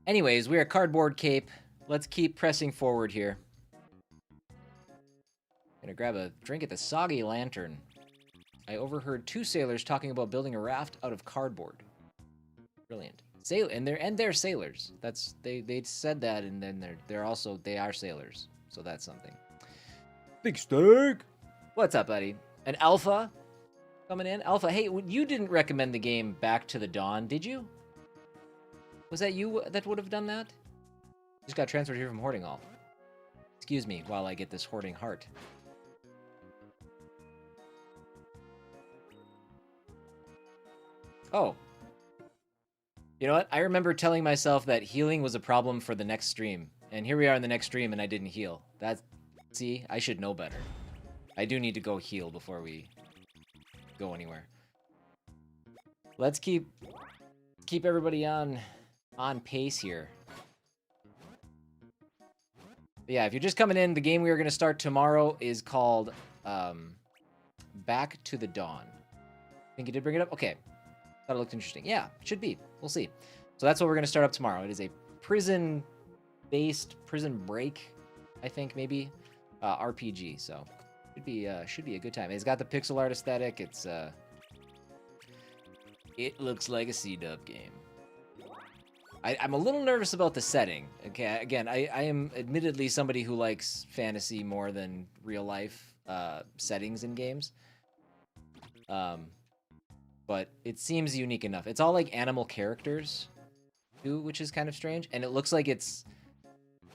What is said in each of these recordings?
Anyways, we're a cardboard cape. Let's keep pressing forward here. Gonna grab a drink at the Soggy Lantern. I overheard 2 sailors talking about building a raft out of cardboard. Brilliant. They're sailors. They said that, and then they are sailors. So that's something. Big steak. What's up, buddy? An Alpha coming in. Alpha, hey, you didn't recommend the game Back to the Dawn, did you? Was that you that would have done that? Just got transferred here from Hoarding Hall. Excuse me while I get this Hoarding Heart. Oh. You know what? I remember telling myself that healing was a problem for the next stream. And here we are in the next stream and I didn't heal. See, I should know better. I do need to go heal before we go anywhere. Let's keep everybody on pace here. But yeah, if you're just coming in, the game we are going to start tomorrow is called Back to the Dawn. Think you did bring it up? Okay. Thought it looked interesting. Yeah, it should be. We'll see. So that's what we're going to start up tomorrow. It is a prison-based, prison break, I think, maybe, RPG. So should be a good time. It's got the pixel art aesthetic. It looks like a C-dub game. I'm a little nervous about the setting. Okay, again, I am admittedly somebody who likes fantasy more than real-life settings in games. But it seems unique enough. It's all like animal characters, too, which is kind of strange. And it looks like it's,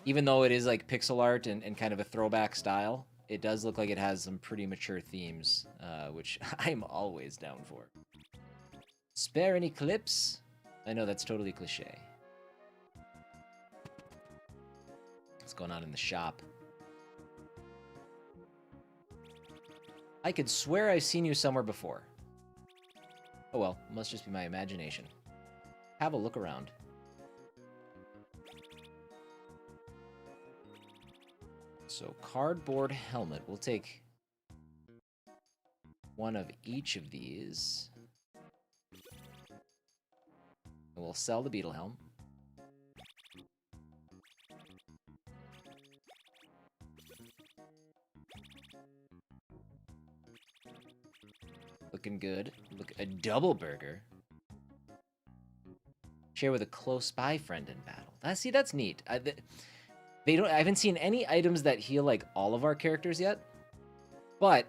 even though it is like pixel art and kind of a throwback style, it does look like it has some pretty mature themes, which I'm always down for. Spare any clips? I know that's totally cliche. What's going on in the shop? I could swear I've seen you somewhere before. Oh well, must just be my imagination. Have a look around. So, cardboard helmet. We'll take one of each of these. And we'll sell the beetle helm. Looking good. Look, a double burger. Share with a close by friend in battle. That's neat. I haven't seen any items that heal like all of our characters yet, but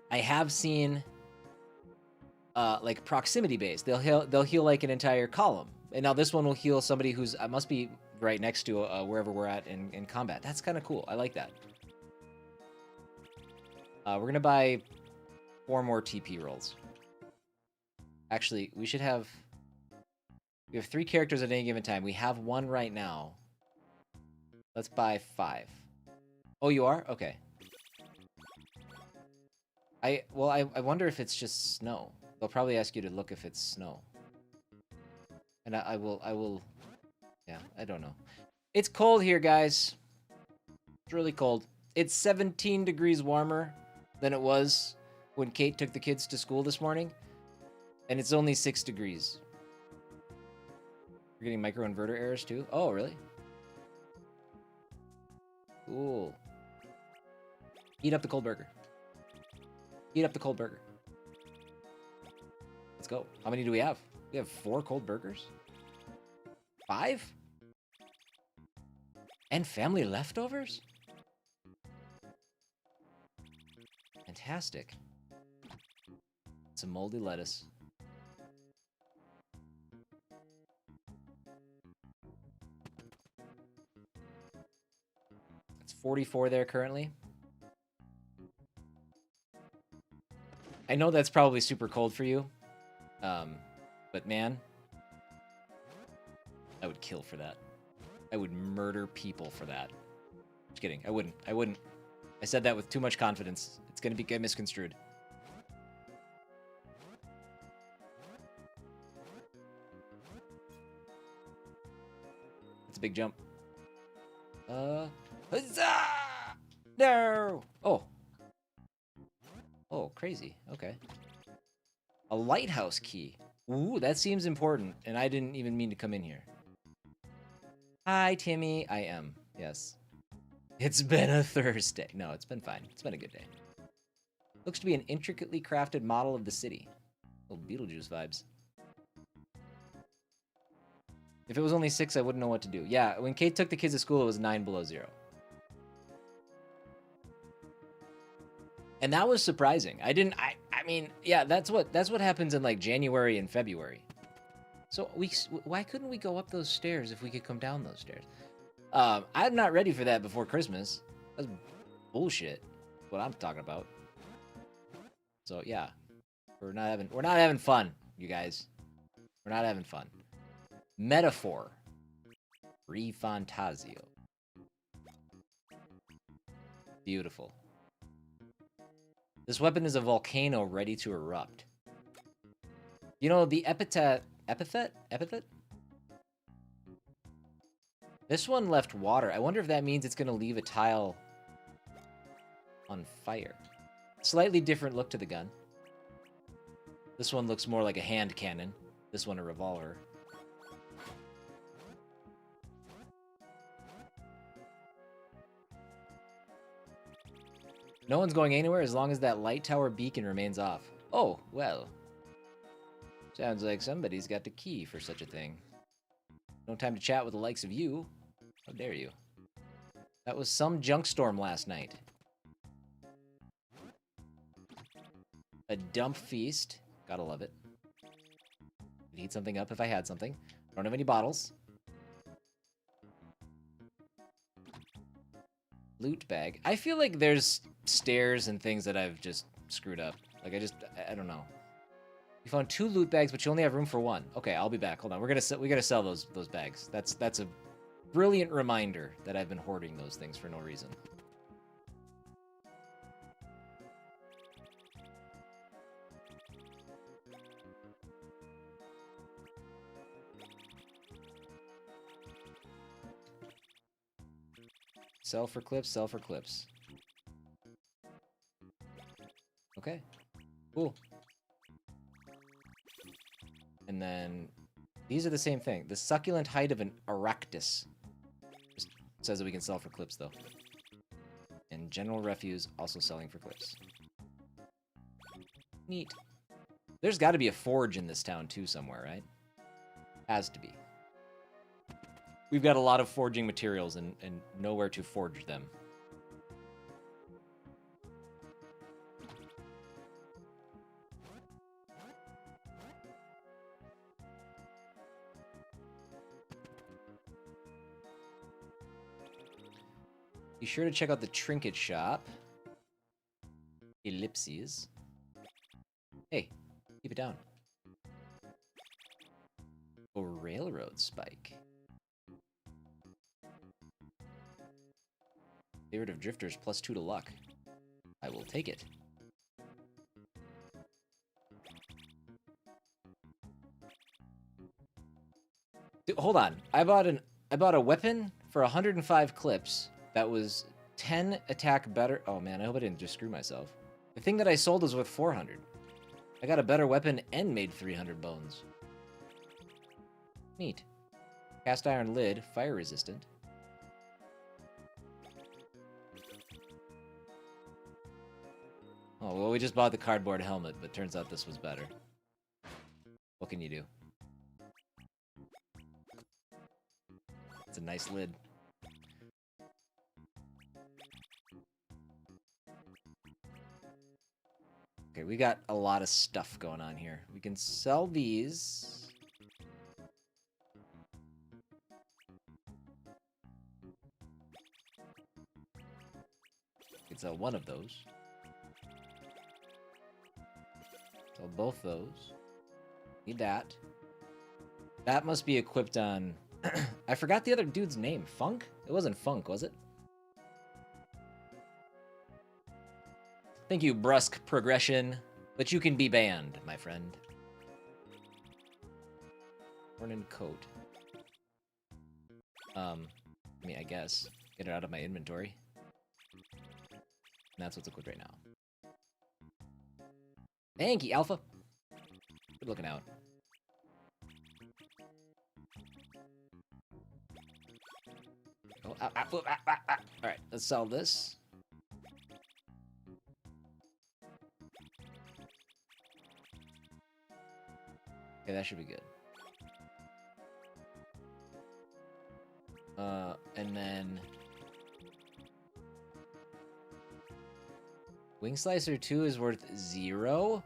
I have seen like proximity based. They'll heal like an entire column, and now this one will heal somebody who's must be right next to wherever we're at in combat. That's kind of cool. I like that. We're gonna buy 4 more TP rolls. Actually, we have 3 characters at any given time. We have 1 right now. Let's buy 5. Oh, you are? Okay. I wonder if it's just snow. They'll probably ask you to look if it's snow. And I will... Yeah, I don't know. It's cold here, guys. It's really cold. It's 17 degrees warmer than it was when Kate took the kids to school this morning. And it's only 6 degrees. You're getting microinverter errors too? Oh, really? Cool. Eat up the cold burger. Eat up the cold burger. Let's go. How many do we have? We have 4 cold burgers? 5? And family leftovers? Fantastic. Some moldy lettuce. It's 44 there currently. I know that's probably super cold for you. But man, I would kill for that. I would murder people for that. Just kidding. I wouldn't. I said that with too much confidence. It's gonna get misconstrued. It's a big jump. Huzzah! No! Oh. Oh, crazy. Okay. A lighthouse key. Ooh, that seems important, and I didn't even mean to come in here. Hi, Timmy. I am. Yes. It's been a Thursday. No, it's been fine. It's been a good day. Looks to be an intricately crafted model of the city. Little Beetlejuice vibes. If it was only 6, I wouldn't know what to do. Yeah, when Kate took the kids to school, it was 9 below 0. And that was surprising. I mean, yeah, that's what happens in like January and February. So why couldn't we go up those stairs if we could come down those stairs? I'm not ready for that before Christmas. That's bullshit. What I'm talking about. So yeah, we're not having fun, you guys. We're not having fun. Metaphor. Refantasio. Beautiful. This weapon is a volcano ready to erupt. You know, the epithet? This one left water. I wonder if that means it's going to leave a tile on fire. Slightly different look to the gun. This one looks more like a hand cannon. This one a revolver. No one's going anywhere as long as that light tower beacon remains off. Oh, well. Sounds like somebody's got the key for such a thing. No time to chat with the likes of you. How dare you. That was some junk storm last night. A dump feast. Gotta love it. I'd heat something up if I had something. Don't have any bottles. Loot bag. I feel like there's stairs and things that I've just screwed up. Like I don't know. You found 2 loot bags, but you only have room for 1. Okay, I'll be back. Hold on. We gotta sell those bags. That's a brilliant reminder that I've been hoarding those things for no reason. Sell for clips, sell for clips. Okay. Cool. And then these are the same thing. The succulent height of an Aractus. Just says that we can sell for clips, though. And general refuse also selling for clips. Neat. There's got to be a forge in this town, too, somewhere, right? Has to be. We've got a lot of forging materials and nowhere to forge them. Be sure to check out the trinket shop. Ellipses. Hey, keep it down. A railroad spike. Favorite of drifters +2 to luck. I will take it. Dude, hold on. I bought a weapon for 105 clips that was 10 attack better. Oh man, I hope I didn't just screw myself. The thing that I sold was worth 400. I got a better weapon and made 300 bones. Neat. Cast iron lid, fire resistant. Oh, well, we just bought the cardboard helmet, but turns out this was better. What can you do? It's a nice lid. Okay, we got a lot of stuff going on here. We can sell these. We can sell one of those. Sell both those. Need that. That must be equipped on... I forgot the other dude's name. Funk? It wasn't Funk, was it? Thank you, Brusque Progression. But you can be banned, my friend. Morning coat. I mean, I guess. Get it out of my inventory. And that's what's equipped right now. Thank you, Alpha. Good looking out. Alright, let's solve this. Okay, that should be good. And then... Wing Slicer 2 is worth 0?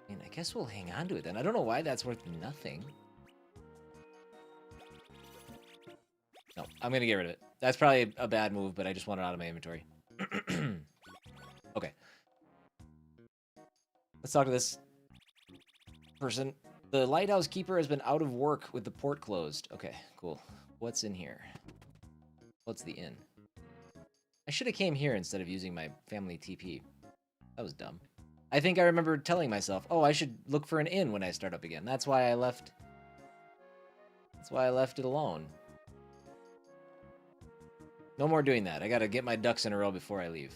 And I guess we'll hang on to it then. I don't know why that's worth nothing. No, I'm gonna get rid of it. That's probably a bad move, but I just want it out of my inventory. Okay. Let's talk to this person. The lighthouse keeper has been out of work with the port closed. Okay, cool. What's in here? What's the inn? I should have came here instead of using my family TP. That was dumb. I think I remember telling myself, oh, I should look for an inn when I start up again. That's why I left. That's why I left it alone. No more doing that. I gotta get my ducks in a row before I leave.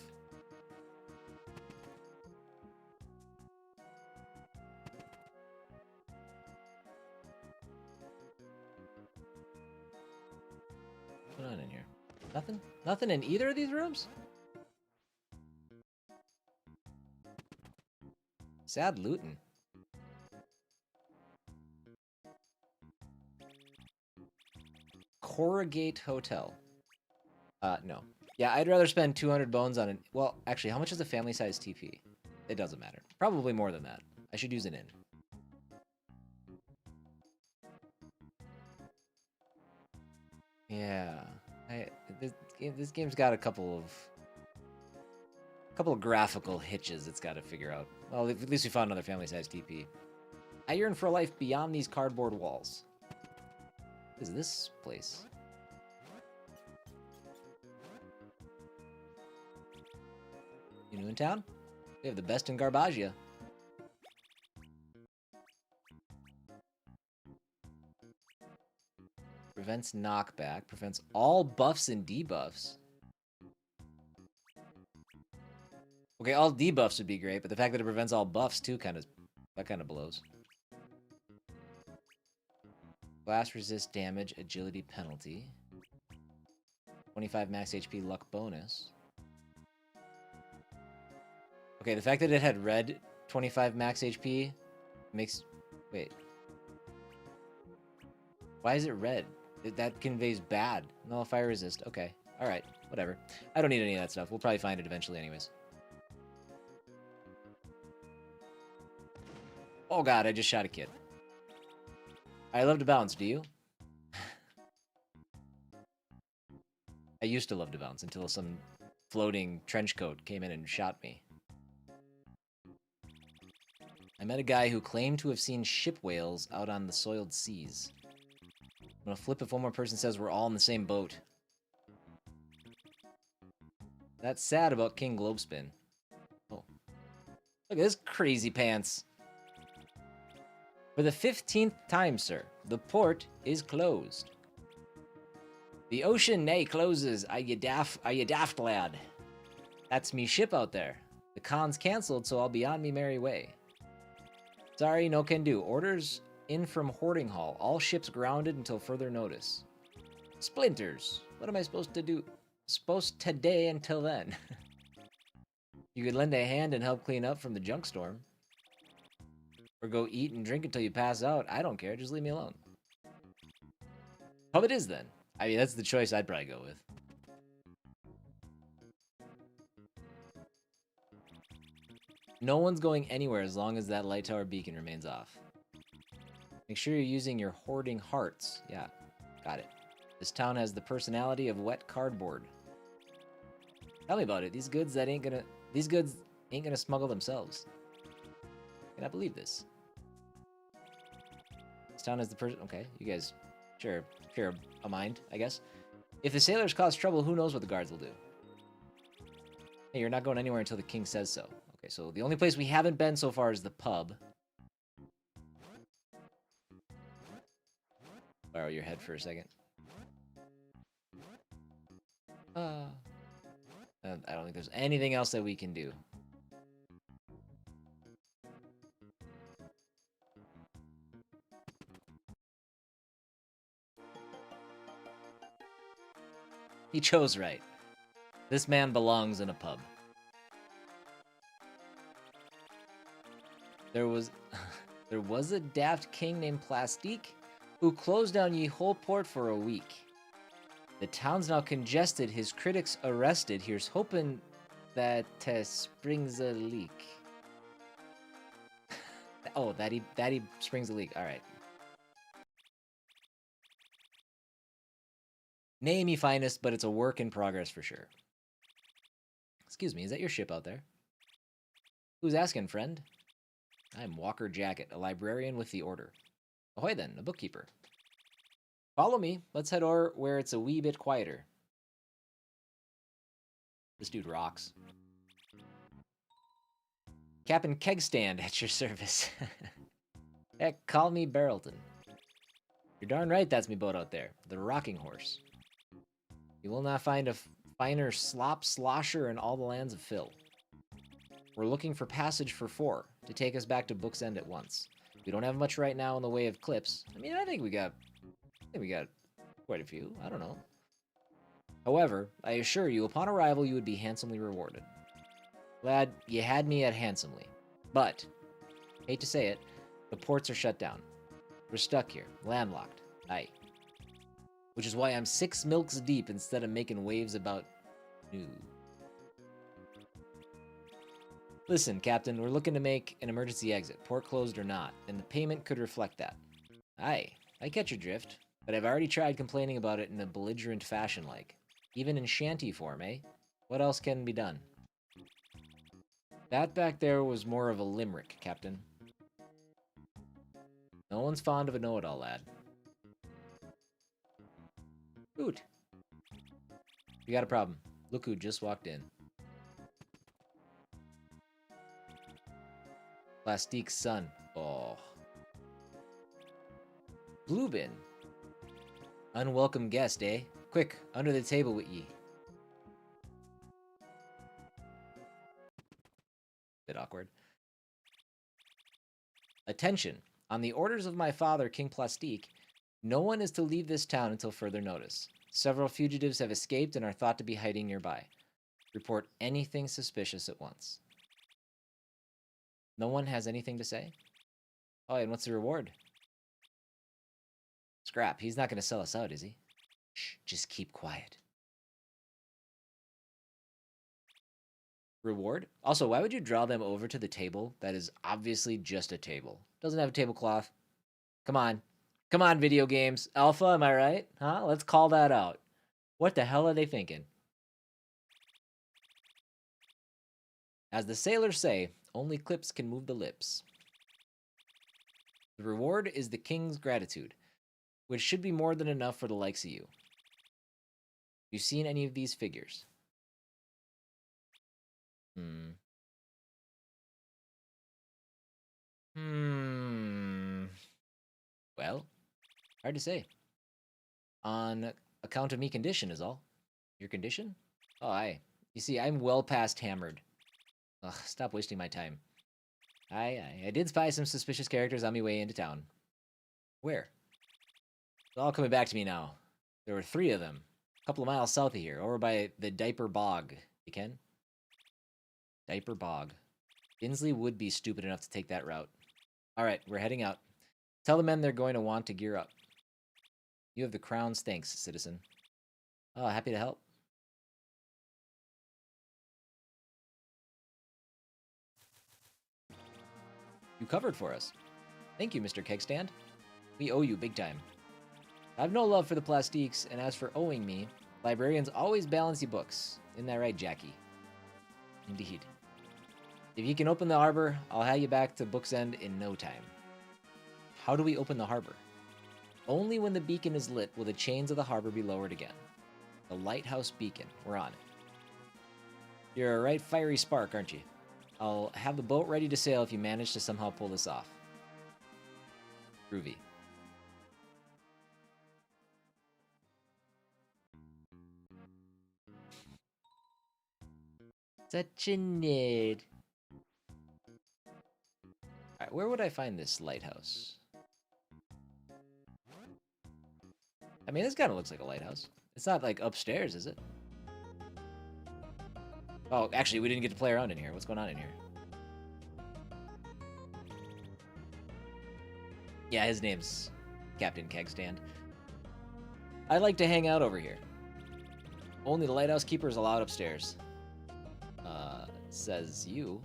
What's going on in here? Nothing? Nothing in either of these rooms? Sad looting. Corrugate Hotel. No. Yeah, I'd rather spend 200 bones on an... Well, actually, how much is a family-sized TP? It doesn't matter. Probably more than that. I should use an inn. Yeah. This game's got a couple of graphical hitches it's got to figure out. Well, at least we found another family-sized TP. I yearn for a life beyond these cardboard walls. What is this place? You new in town? They have the best in Garbagia. Prevents knockback. Prevents all buffs and debuffs. Okay, all debuffs would be great, but the fact that it prevents all buffs too that kind of blows. Blast resist damage, agility penalty. 25 max HP luck bonus. Okay, the fact that it had red 25 max HP makes... Wait. Why is it red? That conveys bad. Nullify resist. Okay. Alright. Whatever. I don't need any of that stuff. We'll probably find it eventually anyways. Oh god, I just shot a kid. I love to bounce, do you? I used to love to bounce until some floating trench coat came in and shot me. I met a guy who claimed to have seen ship whales out on the soiled seas. I'm gonna flip if one more person says we're all in the same boat. That's sad about King Globespin. Oh. Look at this crazy pants. For the 15th time, sir, the port is closed. The ocean nay closes, are you daft lad? That's me ship out there. The con's cancelled, so I'll be on me merry way. Sorry, no can do. Orders in from Hoarding Hall. All ships grounded until further notice. Splinters. What am I supposed to do? Supposed today until then. You could lend a hand and help clean up from the junk storm. Or go eat and drink until you pass out. I don't care. Just leave me alone. Pub it is then. I mean, that's the choice I'd probably go with. No one's going anywhere as long as that light tower beacon remains off. Make sure you're using your hoarding hearts. Yeah, got it. This town has the personality of wet cardboard. Tell me about it. These goods ain't gonna smuggle themselves. Can I believe this? This town has the okay, you guys, sure a mind, I guess. If the sailors cause trouble, who knows what the guards will do? Hey, you're not going anywhere until the king says so. Okay, so the only place we haven't been so far is the pub. Borrow your head for a second. I don't think there's anything else that we can do. He chose right. This man belongs in a pub. There was a daft king named Plastique who closed down ye whole port for a week. The town's now congested, his critics arrested. Here's hoping that springs a leak. Oh, that he springs a leak. All right. Nay, me finest, but it's a work in progress for sure. Excuse me, is that your ship out there? Who's asking, friend? I'm Walker Jacket, a librarian with the Order. Ahoy then, a bookkeeper. Follow me. Let's head over where it's a wee bit quieter. This dude rocks. Captain Kegstand at your service. Heck, call me Barrelton. You're darn right that's me boat out there. The Rocking Horse. You will not find a finer slop slosher in all the lands of Phil. We're looking for passage for 4 to take us back to Book's End at once. We don't have much right now in the way of clips. I mean, I think we got quite a few. I don't know. However, I assure you, upon arrival, you would be handsomely rewarded. Lad, you had me at handsomely. But, hate to say it, the ports are shut down. We're stuck here, landlocked. Aye. Which is why I'm 6 milks deep instead of making waves about new. Listen, Captain, we're looking to make an emergency exit, port closed or not, and the payment could reflect that. Aye, I catch your drift, but I've already tried complaining about it in a belligerent fashion like. Even in shanty form, eh? What else can be done? That back there was more of a limerick, Captain. No one's fond of a know-it-all, lad. Oot. We got a problem. Look who just walked in. Plastique's son. Oh. Bluebin. Unwelcome guest, eh? Quick, under the table with ye. Bit awkward. Attention. On the orders of my father, King Plastique, no one is to leave this town until further notice. Several fugitives have escaped and are thought to be hiding nearby. Report anything suspicious at once. No one has anything to say? Oh, and what's the reward? Scrap. He's not going to sell us out, is he? Shh, just keep quiet. Reward? Also, why would you draw them over to the table that is obviously just a table? Doesn't have a tablecloth. Come on. Come on, video games. Alpha, am I right? Huh? Let's call that out. What the hell are they thinking? As the sailors say, only clips can move the lips. The reward is the king's gratitude, which should be more than enough for the likes of you. You seen any of these figures? Well, hard to say. On account of me condition is all. Your condition? Oh, aye. You see, I'm well past hammered. Ugh, stop wasting my time. I did spy some suspicious characters on my way into town. Where? It's all coming back to me now. There were 3 of them. A couple of miles south of here, over by the Diaper Bog. You can? Diaper Bog. Binsley would be stupid enough to take that route. Alright, we're heading out. Tell the men they're going to want to gear up. You have the crown's thanks, citizen. Oh, happy to help. You covered for us. Thank you, Mr. Kegstand. We owe you big time. I've no love for the plastiques, and as for owing me, librarians always balance your books. Isn't that right, Jackie? Indeed. If you can open the harbor, I'll have you back to Book's End in no time. How do we open the harbor? Only when the beacon is lit will the chains of the harbor be lowered again. The lighthouse beacon. We're on it. You're a right fiery spark, aren't you? I'll have the boat ready to sail if you manage to somehow pull this off. Groovy. Such a nerd. Alright, where would I find this lighthouse? I mean, this kind of looks like a lighthouse. It's not like upstairs, is it? Oh, actually, we didn't get to play around in here. What's going on in here? Yeah, his name's Captain Kegstand. I like to hang out over here. Only the lighthouse keeper is allowed upstairs. Says you.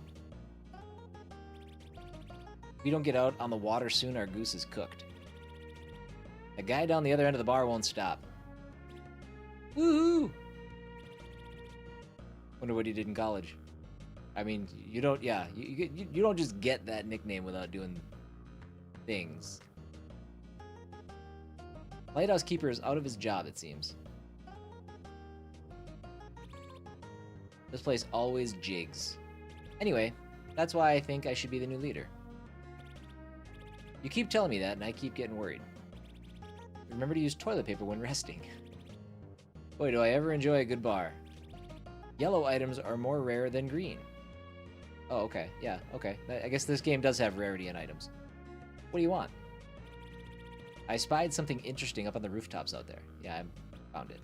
If we don't get out on the water soon, our goose is cooked. The guy down the other end of the bar won't stop. Woohoo! Wonder what he did in college. I mean, you don't, yeah, you don't just get that nickname without doing things. Lighthouse keeper is out of his job, it seems. This place always jigs. Anyway, that's why I think I should be the new leader. You keep telling me that, and I keep getting worried. Remember to use toilet paper when resting. Boy, do I ever enjoy a good bar. Yellow items are more rare than green. Oh, okay. Yeah, okay. I guess this game does have rarity in items. What do you want? I spied something interesting up on the rooftops out there. Yeah, I found it.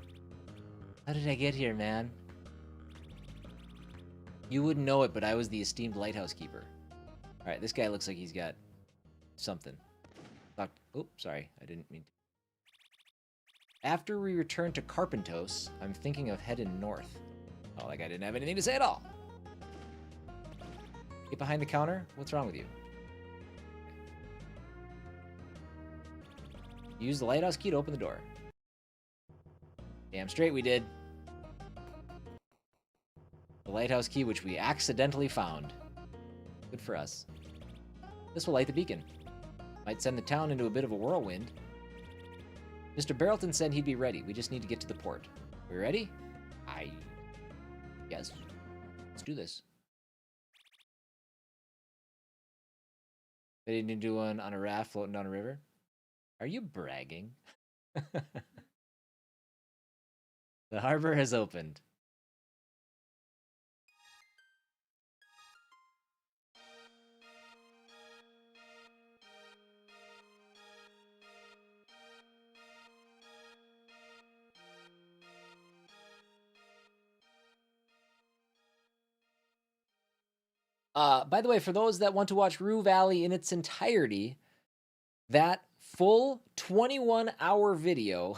How did I get here, man? You wouldn't know it, but I was the esteemed lighthouse keeper. Alright, this guy looks like he's got something. Oh, sorry. I didn't mean to. After we return to Carpentos, I'm thinking of heading north. Oh, like I didn't have anything to say at all. Get behind the counter? What's wrong with you? Use the lighthouse key to open the door. Damn straight we did. The lighthouse key, which we accidentally found. Good for us. This will light the beacon. Might send the town into a bit of a whirlwind. Mr. Barrelton said he'd be ready. We just need to get to the port. We ready? Yes. Let's do this. They didn't do one on a raft floating down a river? Are you bragging? The harbor has opened. By the way, for those that want to watch Rue Valley in its entirety, that full 21-hour video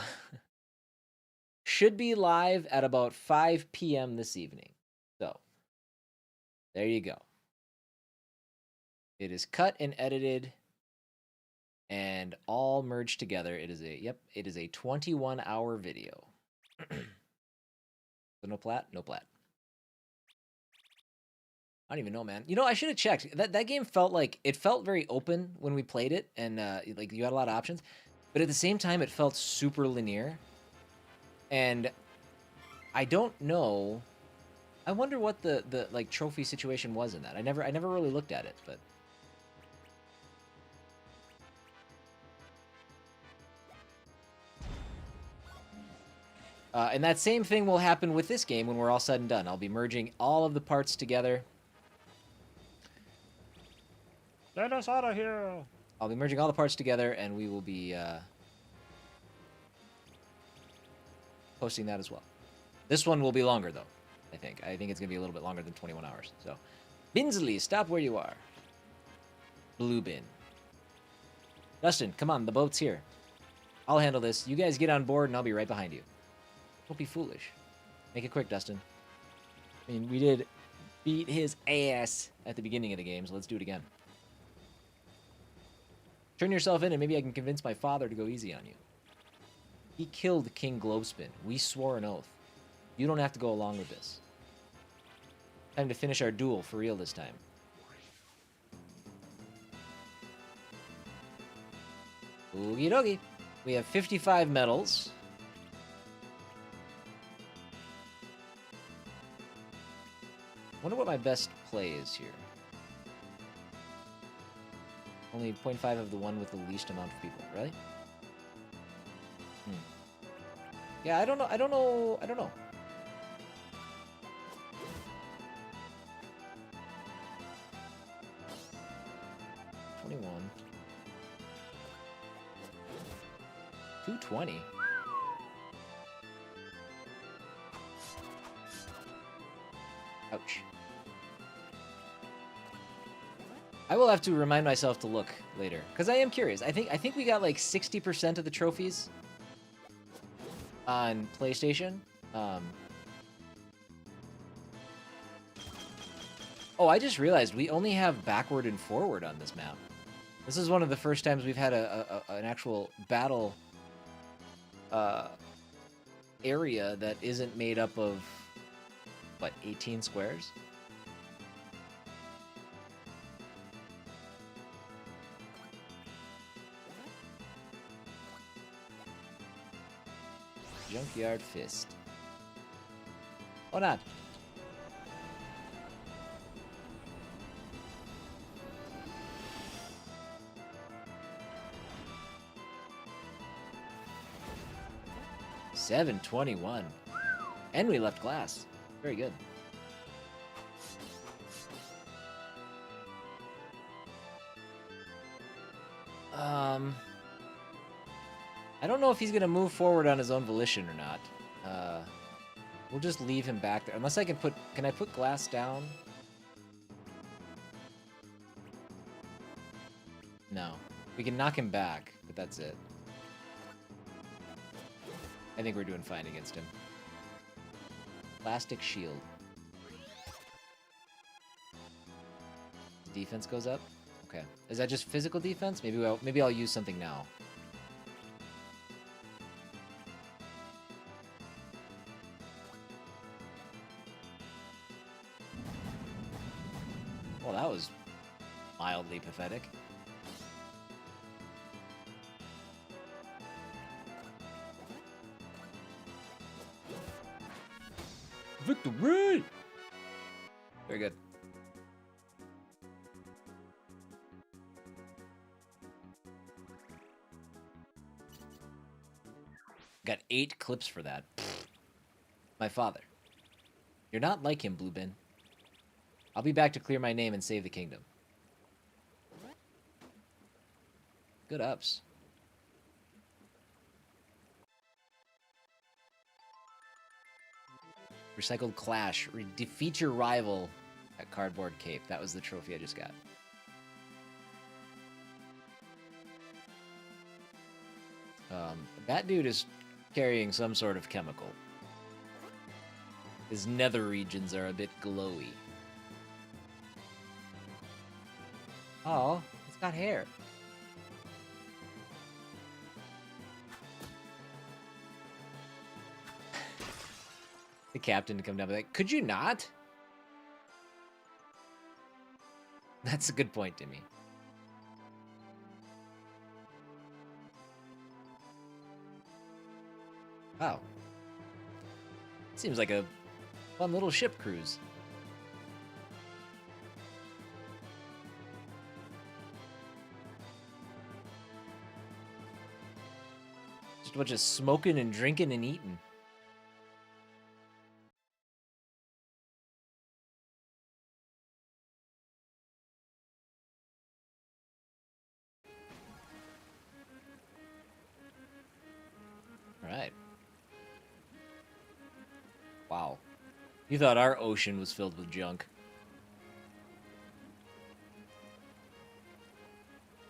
should be live at about 5 p.m. this evening. So, there you go. It is cut and edited and all merged together. It is a 21-hour video. So no plat? No plat. I don't even know, man. You know, I should have checked. That game felt very open when we played it, and like you had a lot of options. But at the same time, it felt super linear. And I don't know. I wonder what the like trophy situation was in that. I never really looked at it, but and that same thing will happen with this game when we're all said and done. I'll be merging all of the parts together. Let us out of here! I'll be merging all the parts together, and we will be posting that as well. This one will be longer, though, I think. I think it's going to be a little bit longer than 21 hours. So, Binsley, stop where you are. Blue bin. Dustin, come on, the boat's here. I'll handle this. You guys get on board, and I'll be right behind you. Don't be foolish. Make it quick, Dustin. I mean, we did beat his ass at the beginning of the game, so let's do it again. Turn yourself in, and maybe I can convince my father to go easy on you. He killed King Globespin. We swore an oath. You don't have to go along with this. Time to finish our duel for real this time. Oogie dogie. We have 55 medals. Wonder what my best play is here. Only 0.5 of the one with the least amount of people, really? Yeah, I don't know. 21. 220. Ouch. I will have to remind myself to look later, because I am curious. I think we got like 60% of the trophies on PlayStation. Oh, I just realized we only have backward and forward on this map. This is one of the first times we've had an actual battle area that isn't made up of, what, 18 squares? Junkyard Fist. Or not. $7.21. And we left glass. Very good. I don't know if he's going to move forward on his own volition or not. We'll just leave him back there. Unless I can put... Can I put glass down? No. We can knock him back, but that's it. I think we're doing fine against him. Plastic shield. Defense goes up? Okay. Is that just physical defense? Maybe I'll use something now. Well, that was mildly pathetic. Victory! Very good. Got 8 clips for that. Pfft. My father. You're not like him, Blue Bin. I'll be back to clear my name and save the kingdom. Good ups. Recycled Clash. Defeat your rival at Cardboard Cape. That was the trophy I just got. That dude is carrying some sort of chemical. His nether regions are a bit glowy. Oh, it's got hair. The captain to come down and be like, could you not? That's a good point, Timmy. Wow. Seems like a fun little ship cruise. Just a bunch of smoking and drinking and eating. Alright. Wow. You thought our ocean was filled with junk.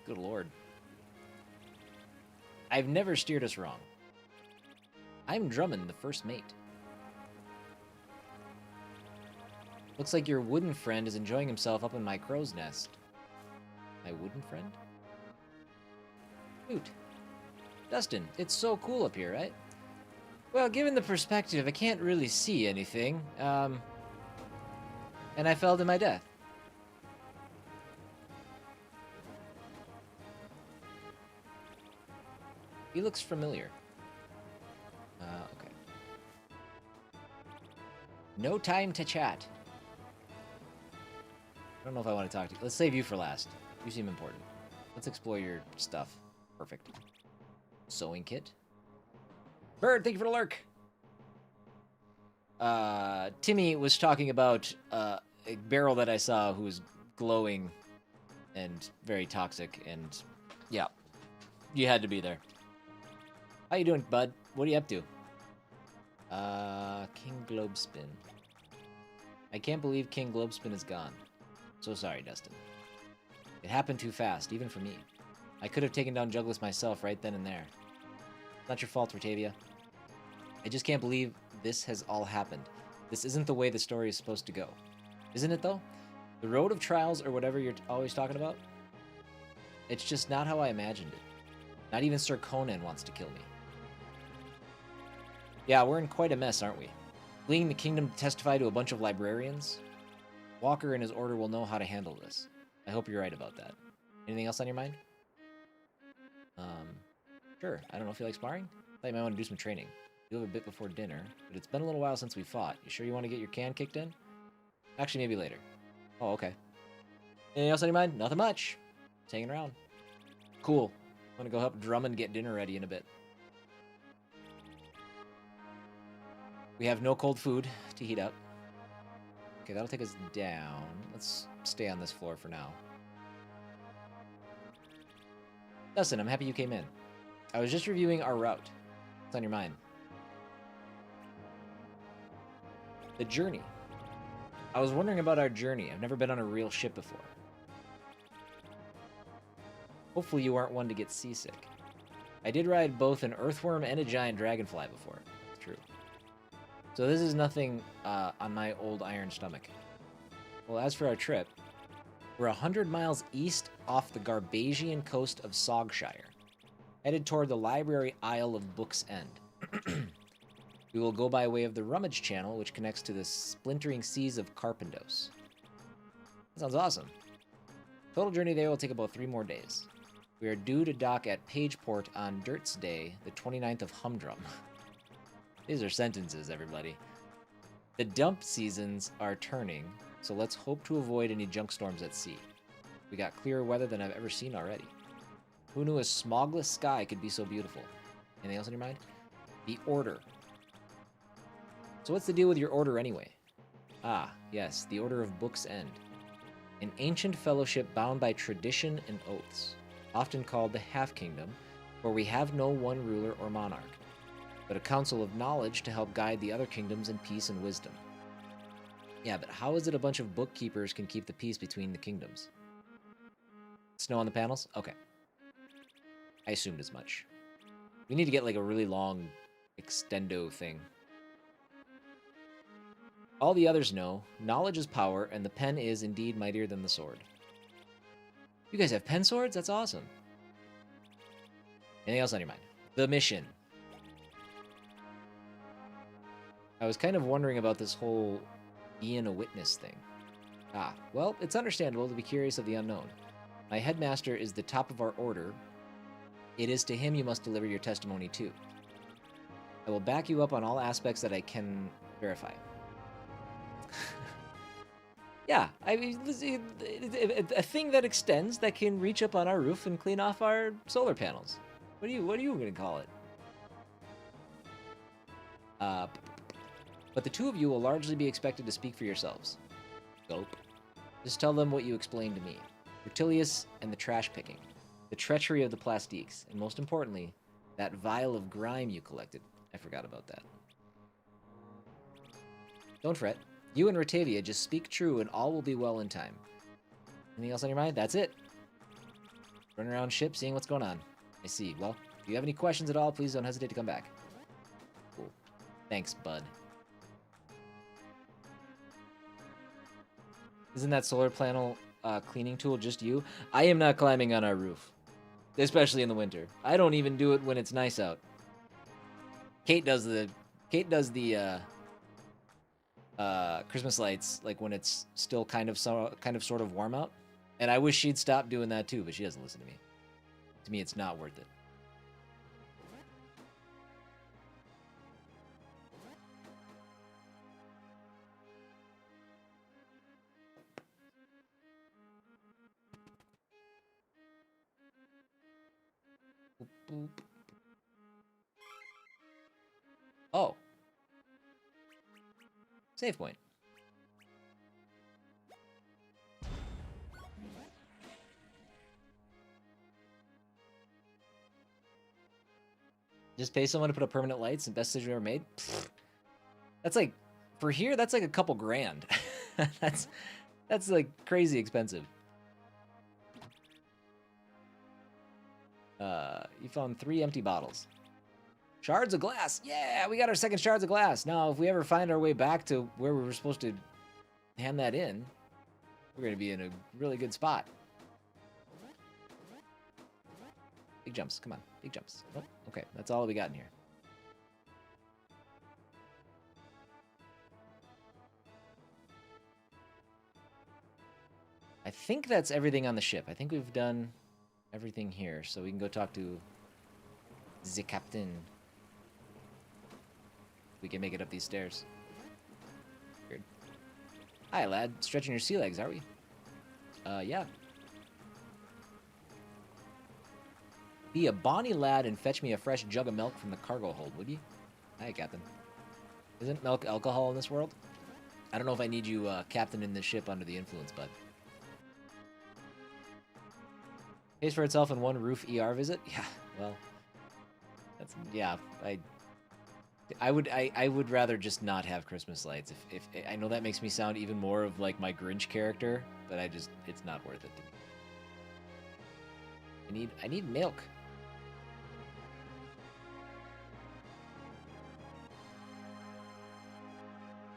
Good lord. I've never steered us wrong. I'm Drummond, the first mate. Looks like your wooden friend is enjoying himself up in my crow's nest. My wooden friend? Hoot. Dustin, it's so cool up here, right? Well, given the perspective, I can't really see anything. And I fell to my death. He looks familiar. Okay. No time to chat. I don't know if I want to talk to you. Let's save you for last. You seem important. Let's explore your stuff. Perfect. Sewing kit. Bird, thank you for the lurk. Timmy was talking about a barrel that I saw who was glowing and very toxic, and yeah, you had to be there. How you doing, bud? What are you up to? King Globe Spin. I can't believe King Globespin is gone. So sorry, Dustin. It happened too fast, even for me. I could have taken down Juggless myself right then and there. Not your fault, Rotavia. I just can't believe this has all happened. This isn't the way the story is supposed to go. Isn't it, though? The road of trials or whatever you're always talking about? It's just not how I imagined it. Not even Sir Conan wants to kill me. Yeah, we're in quite a mess, aren't we? Fleeing the kingdom to testify to a bunch of librarians? Walker and his order will know how to handle this. I hope you're right about that. Anything else on your mind? Sure. I don't know if you like sparring? I thought you might want to do some training. You have a bit before dinner, but it's been a little while since we fought. You sure you want to get your can kicked in? Actually, maybe later. Oh, okay. Anything else on your mind? Nothing much. Just hanging around. Cool. I'm gonna go help Drummond get dinner ready in a bit. We have no cold food to heat up. Okay, that'll take us down. Let's stay on this floor for now. Dustin, I'm happy you came in. I was just reviewing our route. What's on your mind? The journey. I was wondering about our journey. I've never been on a real ship before. Hopefully you aren't one to get seasick. I did ride both an earthworm and a giant dragonfly before. It's true. So this is nothing on my old iron stomach. Well, as for our trip, we're 100 miles east off the Garbasian coast of Sogshire, headed toward the library Isle of Book's End. We will go by way of the Rummage Channel, which connects to the splintering seas of Carpendos. That sounds awesome. Total journey there will take about 3 more days. We are due to dock at Pageport on Dirt's Day, the 29th of Humdrum. These are sentences, everybody. The dump seasons are turning, so let's hope to avoid any junk storms at sea. We got clearer weather than I've ever seen already. Who knew a smogless sky could be so beautiful? Anything else on your mind? The Order. So what's the deal with your order anyway? Ah, yes, the Order of Book's End. An ancient fellowship bound by tradition and oaths, often called the Half-Kingdom, where we have no one ruler or monarch, but a council of knowledge to help guide the other kingdoms in peace and wisdom. Yeah, but how is it a bunch of bookkeepers can keep the peace between the kingdoms? Snow on the panels? Okay. I assumed as much. We need to get like a really long extendo thing. All the others know, knowledge is power, and the pen is indeed mightier than the sword. You guys have pen swords? That's awesome. Anything else on your mind? The mission. I was kind of wondering about this whole Ian a witness thing. Ah, well, it's understandable to be curious of the unknown. My headmaster is the top of our order. It is to him you must deliver your testimony too. I will back you up on all aspects that I can verify. Yeah, I mean, a thing that extends that can reach up on our roof and clean off our solar panels. What are you going to call it? But the two of you will largely be expected to speak for yourselves. Gulp. Just tell them what you explained to me. Rutilius and the trash picking. The treachery of the plastiques. And most importantly, that vial of grime you collected. I forgot about that. Don't fret. You and Rotavia just speak true and all will be well in time. Anything else on your mind? That's it. Running around ship, seeing what's going on. I see. Well, if you have any questions at all, please don't hesitate to come back. Cool. Thanks, bud. Isn't that solar panel cleaning tool just you? I am not climbing on our roof. Especially in the winter. I don't even do it when it's nice out. Kate does the Christmas lights like when it's still kind of sort of warm out. And I wish she'd stop doing that too, but she doesn't listen to me. To me, it's not worth it. Boop, boop. Oh. Save point. Just pay someone to put up permanent lights and best decision ever made? Pfft. That's like For here, that's like a couple grand. that's like crazy expensive. You found 3 empty bottles. Shards of glass. Yeah, we got our second shards of glass. Now, if we ever find our way back to where we were supposed to hand that in, we're going to be in a really good spot. Big jumps. Come on. Big jumps. Oh, okay. That's all we got in here. I think that's everything on the ship. I think we've done everything here, so we can go talk to the captain. We can make it up these stairs. Weird. Hi, lad. Stretching your sea legs, are we? Yeah. Be a bonny lad and fetch me a fresh jug of milk from the cargo hold, would you? Hi, Captain. Isn't milk alcohol in this world? I don't know if I need you captaining this ship under the influence, but... Pays for itself in one roof ER visit? Yeah, well... That's... Yeah, I would rather just not have Christmas lights. If I know that makes me sound even more of like my Grinch character, but it's not worth it to me. I need milk.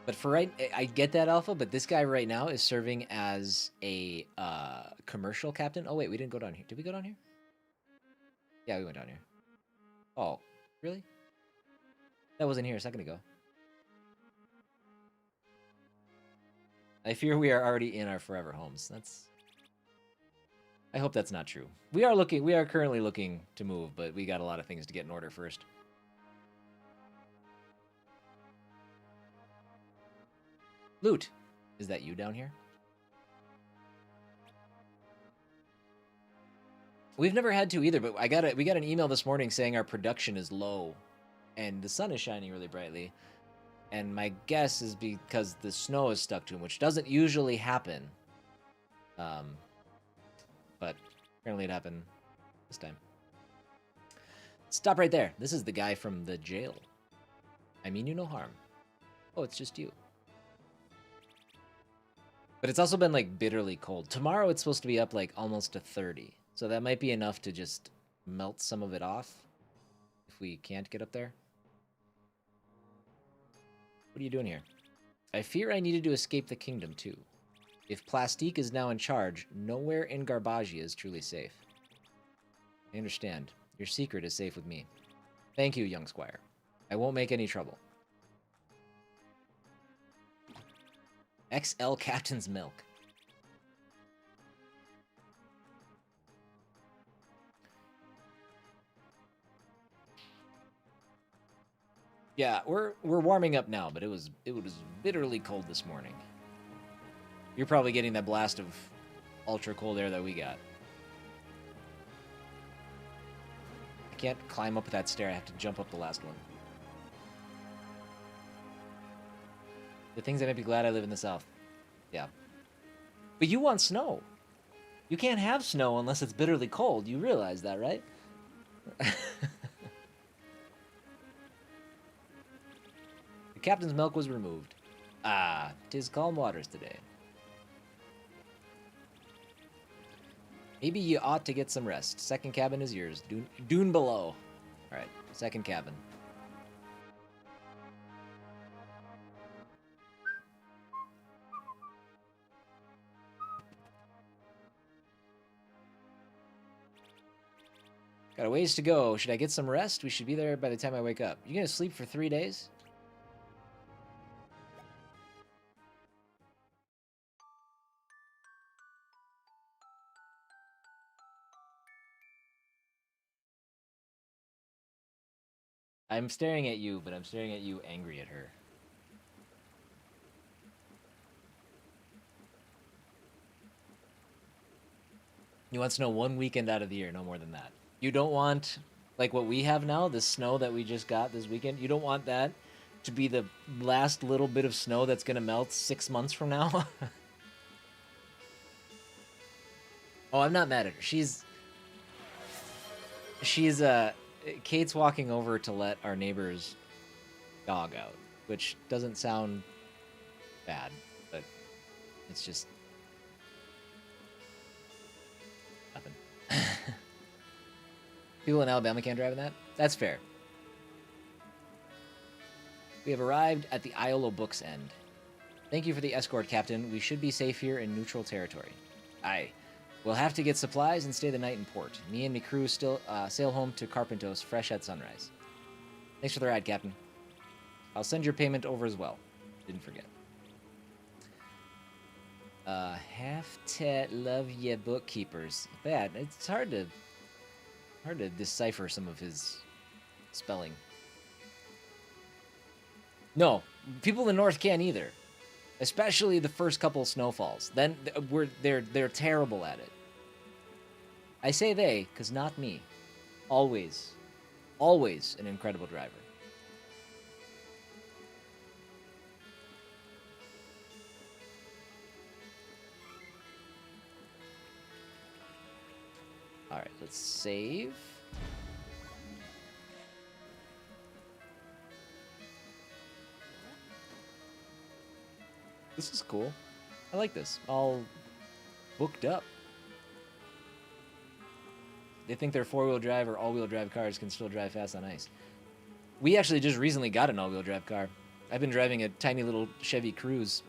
But for right, I get that, Alpha, but this guy right now is serving as a commercial captain. Oh wait, we didn't go down here. Did we go down here? Yeah, we went down here. Oh, really? That wasn't here a second ago. I fear we are already in our forever homes. I hope that's not true. We are currently looking to move, but we got a lot of things to get in order first. Loot. Is that you down here? We've never had to either, but we got an email this morning saying our production is low and the sun is shining really brightly. And my guess is because the snow is stuck to him, which doesn't usually happen. But apparently it happened this time. Stop right there. This is the guy from the jail. I mean you no harm. Oh, it's just you. But it's also been like bitterly cold. Tomorrow it's supposed to be up like almost to 30. So that might be enough to just melt some of it off if we can't get up there. What are you doing here? I fear I needed to escape the kingdom too. If Plastique is now in charge, nowhere in Garbagia is truly safe. I understand. Your secret is safe with me. Thank you, young squire. I won't make any trouble. XL Captain's Milk. Yeah, we're warming up now, but it was bitterly cold this morning. You're probably getting that blast of ultra cold air that we got. I can't climb up that stair. I have to jump up the last one. The things that make me glad I live in the South. Yeah. But you want snow. You can't have snow unless it's bitterly cold. You realize that, right? The captain's milk was removed. Ah, 'tis calm waters today. Maybe you ought to get some rest. Second cabin is yours. Dune below. Alright, second cabin. Got a ways to go. Should I get some rest? We should be there by the time I wake up. You gonna sleep for 3 days? I'm staring at you, but I'm staring at you angry at her. You want snow 1 weekend out of the year, no more than that. You don't want, like what we have now, the snow that we just got this weekend, you don't want that to be the last little bit of snow that's going to melt 6 months from now? Oh, I'm not mad at her. Kate's walking over to let our neighbor's dog out, which doesn't sound bad, but it's just nothing. People in Alabama can't drive in that? That's fair. We have arrived at the Isle of Books End. Thank you for the escort, Captain. We should be safe here in neutral territory. Aye. We'll have to get supplies and stay the night in port. Me and me crew still sail home to Carpentos fresh at sunrise. Thanks for the ride, Captain. I'll send your payment over as well. Didn't forget. Have to love ya bookkeepers. Bad. It's hard to decipher some of his spelling. No, people in the north can't either. Especially the first couple snowfalls. Then they're terrible at it. I say they, because not me. Always an incredible driver. All right, let's save. This is cool. I like this. All booked up. They think their four-wheel drive or all-wheel drive cars can still drive fast on ice. We actually just recently got an all-wheel drive car. I've been driving a tiny little Chevy Cruze.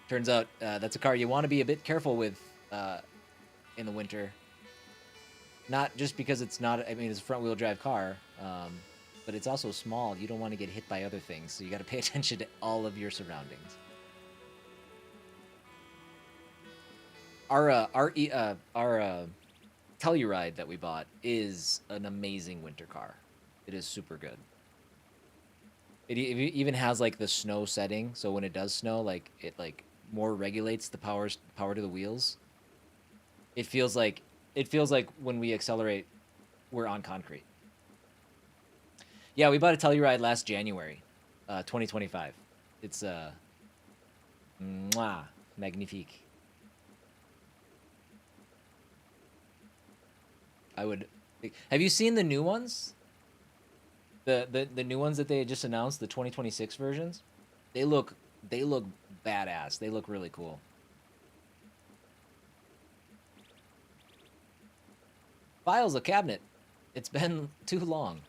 Turns out that's a car you want to be a bit careful with in the winter. Not just because it's not, I mean, it's a front-wheel drive car, but it's also small. You don't want to get hit by other things, so you got to pay attention to all of your surroundings. Our Telluride that we bought is an amazing winter car. It is super good. It even has like the snow setting, so when it does snow, like it like more regulates the power to the wheels. It feels like when we accelerate, we're on concrete. Yeah, we bought a Telluride last January, 2025. It's magnifique. Have you seen the new ones? The new ones that they just announced, the 2026 versions? They look badass. They look really cool. Files a cabinet. It's been too long.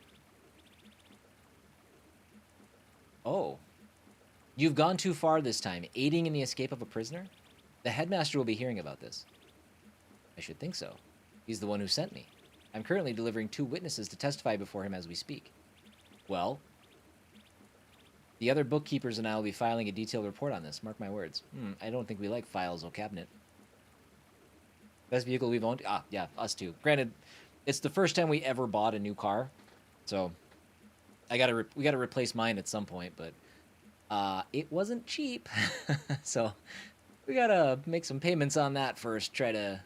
Oh. You've gone too far this time, aiding in the escape of a prisoner? The headmaster will be hearing about this. I should think so. He's the one who sent me. I'm currently delivering 2 witnesses to testify before him as we speak. Well, the other bookkeepers and I will be filing a detailed report on this. Mark my words. I don't think we like files or cabinet. Best vehicle we've owned? Ah, yeah, us too. Granted, it's the first time we ever bought a new car, so we gotta replace mine at some point. But it wasn't cheap, so we gotta make some payments on that first. Try to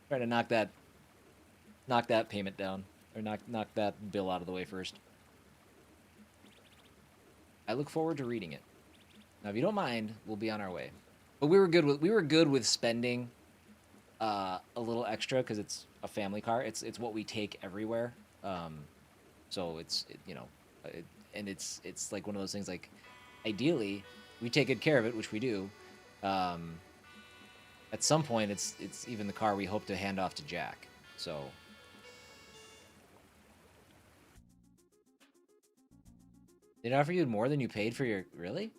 knock that payment down, or knock that bill out of the way first. I look forward to reading it. Now, if you don't mind, we'll be on our way. But we were good with spending a little extra because it's a family car. It's what we take everywhere. So it's like one of those things. Like, ideally, we take good care of it, which we do. At some point, it's even the car we hope to hand off to Jack. So. Did it offer you more than you paid for your... Really?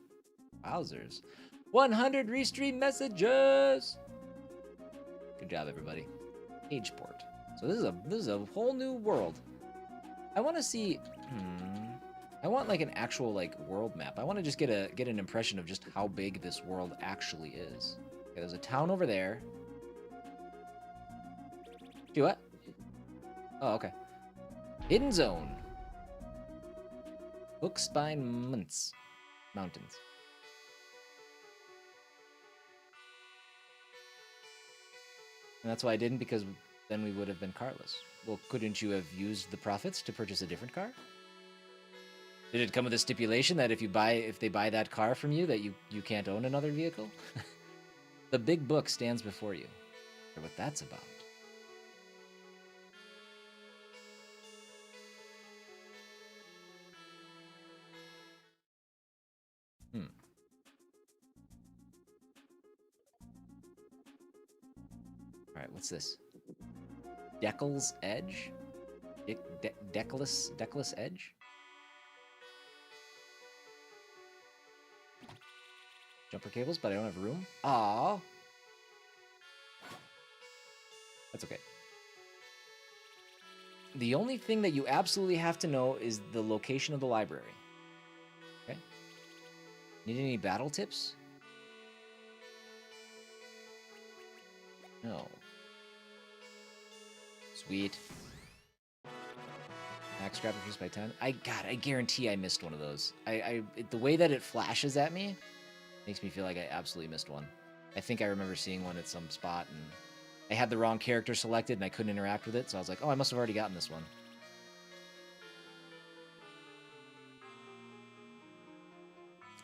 Wowzers. 100 Restream messages! Good job, everybody. Ageport. So this is a whole new world. I want to see... I want like an actual like world map. I want to just get an impression of just how big this world actually is. Okay, there's a town over there. Do what? Oh, okay. Hidden zone. Bookspine Mountains. And that's why I didn't, because then we would have been carless. Well, couldn't you have used the profits to purchase a different car? Did it come with a stipulation that if they buy that car from you, that you can't own another vehicle? The big book stands before you. Or what that's about. Alright, what's this? Deckel's Edge? Deckless Edge? Jumper cables, but I don't have room? Aww. That's okay. The only thing that you absolutely have to know is the location of the library. Okay. Need any battle tips? No. Sweet. Max grab increased by 10. I guarantee I missed one of those. The way that it flashes at me makes me feel like I absolutely missed one. I think I remember seeing one at some spot, and I had the wrong character selected, and I couldn't interact with it, so I was like, oh, I must have already gotten this one.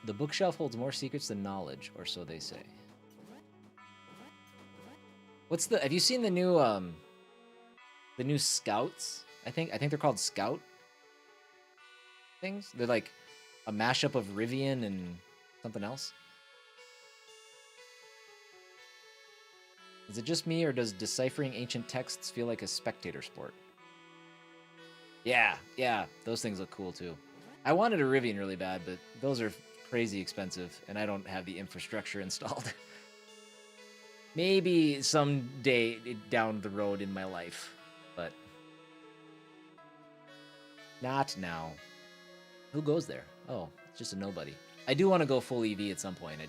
The bookshelf holds more secrets than knowledge, or so they say. What's the... Have you seen the new Scouts? I think they're called Scout things. They're like a mashup of Rivian and something else. Is it just me, or does deciphering ancient texts feel like a spectator sport? Yeah, those things look cool too. I wanted a Rivian really bad, but those are crazy expensive, and I don't have the infrastructure installed. Maybe someday down the road in my life, but not now. Who goes there? Oh, it's just a nobody. I do want to go full EV at some point.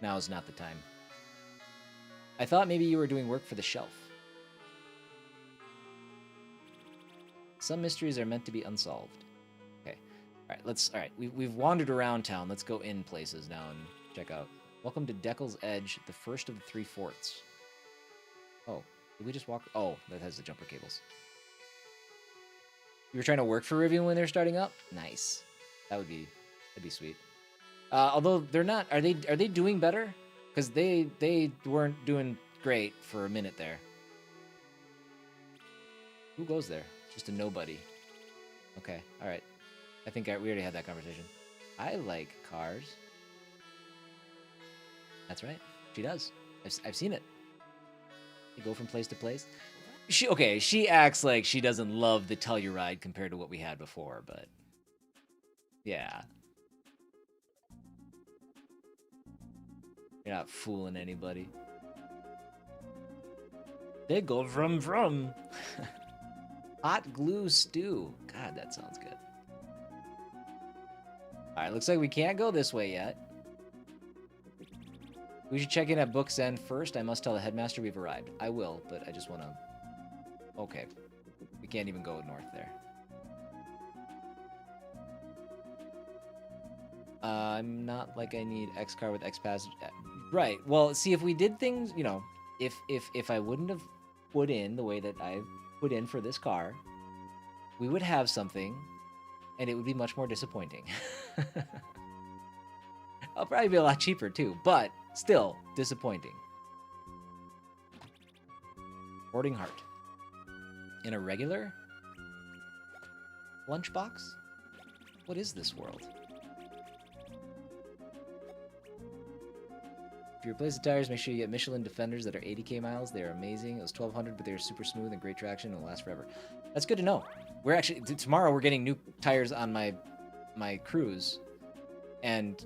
Now is not the time. I thought maybe you were doing work for the shelf. Some mysteries are meant to be unsolved. Okay. All right, we've wandered around town. Let's go in places now and check out. Welcome to Deckel's Edge, the first of the 3 forts. Oh, did we just walk? Oh, that has the jumper cables. You were trying to work for Rivian when they're starting up? Nice. That'd be sweet. Although they're not, are they doing better? Because they weren't doing great for a minute there. Who goes there? Just a nobody. Okay, all right. I think we already had that conversation. I like cars. That's right. She does. I've seen it. They go from place to place. She acts like she doesn't love the Telluride compared to what we had before, but yeah. You're not fooling anybody. They go from. Hot glue stew. God, that sounds good. Alright, looks like we can't go this way yet. We should check in at Book's End first. I must tell the headmaster we've arrived. I will, but I just want to... Okay. We can't even go north there. I'm not like I need X car with X passage. Right. Well, see, if we did things, you know, if I wouldn't have put in the way that I put in for this car, we would have something, and it would be much more disappointing. I'll probably be a lot cheaper too, but still disappointing. Hoarding heart. In a regular lunchbox? What is this world? If you replace the tires, make sure you get Michelin Defenders that are 80k miles. They are amazing. It was 1200, but they are super smooth and great traction and will last forever. That's good to know. We're actually tomorrow we're getting new tires on my Cruise, and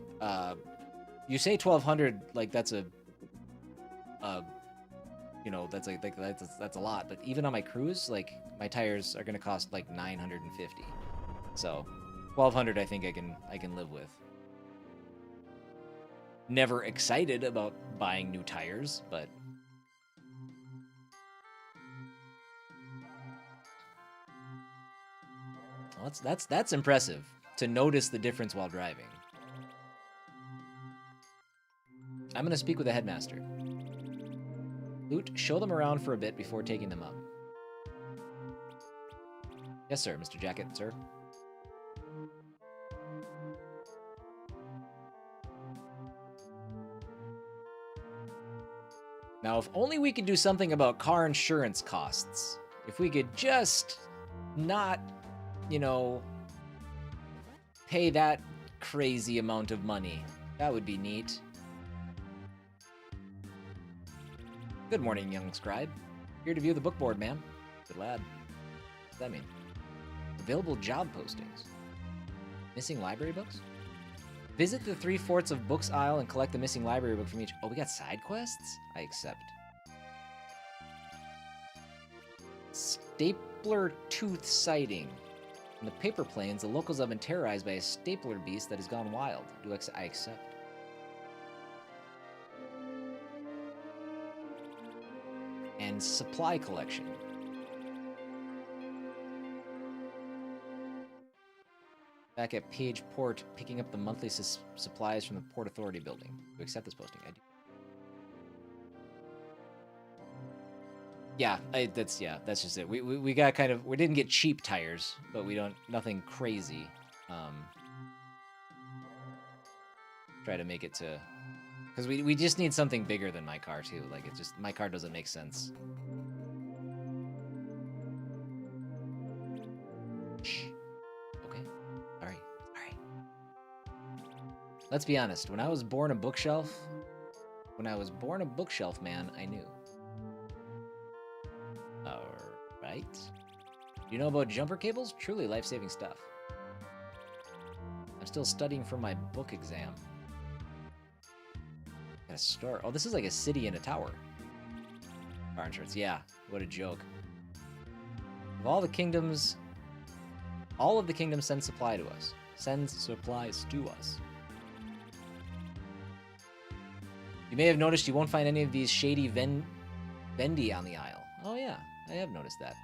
you say 1200 like that's a you know, that's like that's a lot. But even on my Cruise, like my tires are gonna cost like 950. So 1200 I think I can live with. Never excited about buying new tires, but well, that's impressive to notice the difference while driving. I'm gonna speak with the headmaster. Loot, show them around for a bit before taking them up. Yes, sir, Mr. Jacket, sir. Now, if only we could do something about car insurance costs. If we could just not, you know, pay that crazy amount of money. That would be neat. Good morning, young scribe. Here to view the book board, man. Good lad. What does that mean? Available job postings. Missing library books? Visit the 3/4 of books aisle and collect the missing library book from each. Oh, we got side quests? I accept. Stapler tooth sighting. In the paper plains, the locals have been terrorized by a stapler beast that has gone wild. I accept. And supply collection. Back at Page Port, picking up the monthly supplies from the Port Authority building. To accept this posting, I do. Yeah, that's just it. We got kind of, we didn't get cheap tires, but we don't, nothing crazy. Try to make it to, because we just need something bigger than my car too. Like, it just, my car doesn't make sense. Shh. Okay. All right. Let's be honest. When I was born a bookshelf, man, I knew. Alright. Do you know about jumper cables? Truly life-saving stuff. I'm still studying for my book exam. Got a store. Oh, this is like a city and a tower. Car insurance. Yeah, what a joke. Of all of the kingdoms send supply to us. Sends supplies to us. You may have noticed you won't find any of these shady Vendy on the aisle. Oh yeah, I have noticed that.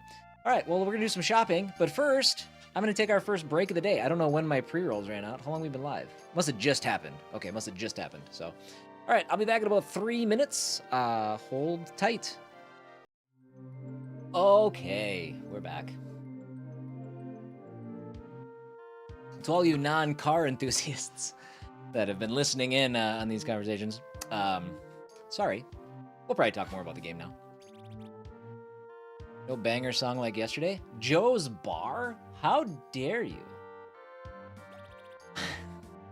All right, well, we're gonna do some shopping, but first, I'm gonna take our first break of the day. I don't know when my pre-rolls ran out. How long have we been live? Must have just happened. Okay, must have just happened, so. All right, I'll be back in about 3 minutes. Hold tight. Okay, we're back. To all you non-car enthusiasts that have been listening in on these conversations, sorry. We'll probably talk more about the game now. No banger song like yesterday? Joe's Bar? How dare you?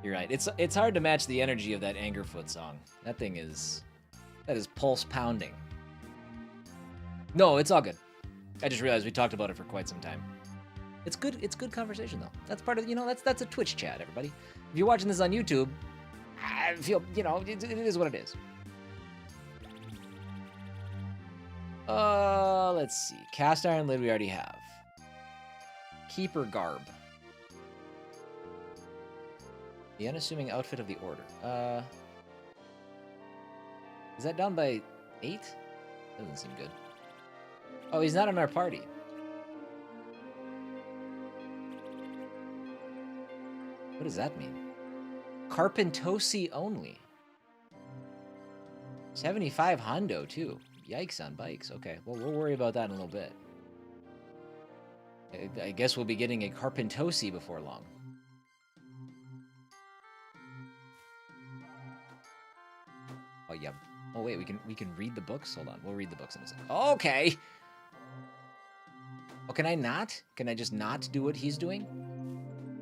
You're right. It's hard to match the energy of that Angerfoot song. That is pulse pounding. No, it's all good. I just realized we talked about it for quite some time. It's good conversation though. That's part of, that's a Twitch chat, everybody. If you're watching this on YouTube, I feel, it is what it is. Let's see. Cast iron lid we already have. Keeper garb. The unassuming outfit of the order. Is that down by 8? Doesn't seem good. Oh, he's not in our party. What does that mean? Carpentosi only. 75 hundo too. Yikes on bikes. Okay, well, we'll worry about that in a little bit. I guess we'll be getting a Carpentosi before long. Oh yeah. Oh wait, we can read the books. Hold on, we'll read the books in a second. Okay. Oh, can I not? Can I just not do what he's doing?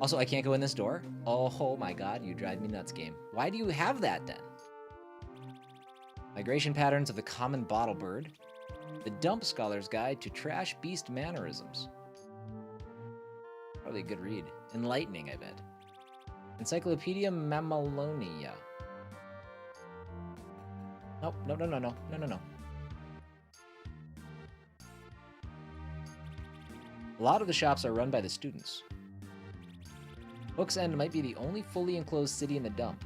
Also, I can't go in this door. Oh my God, you drive me nuts, game. Why do you have that then? Migration patterns of the common bottlebird. The Dump Scholar's Guide to Trash Beast Mannerisms. Probably a good read. Enlightening, I bet. Encyclopedia Mammalonia. Nope, no. A lot of the shops are run by the students. Book's End might be the only fully enclosed city in the dump.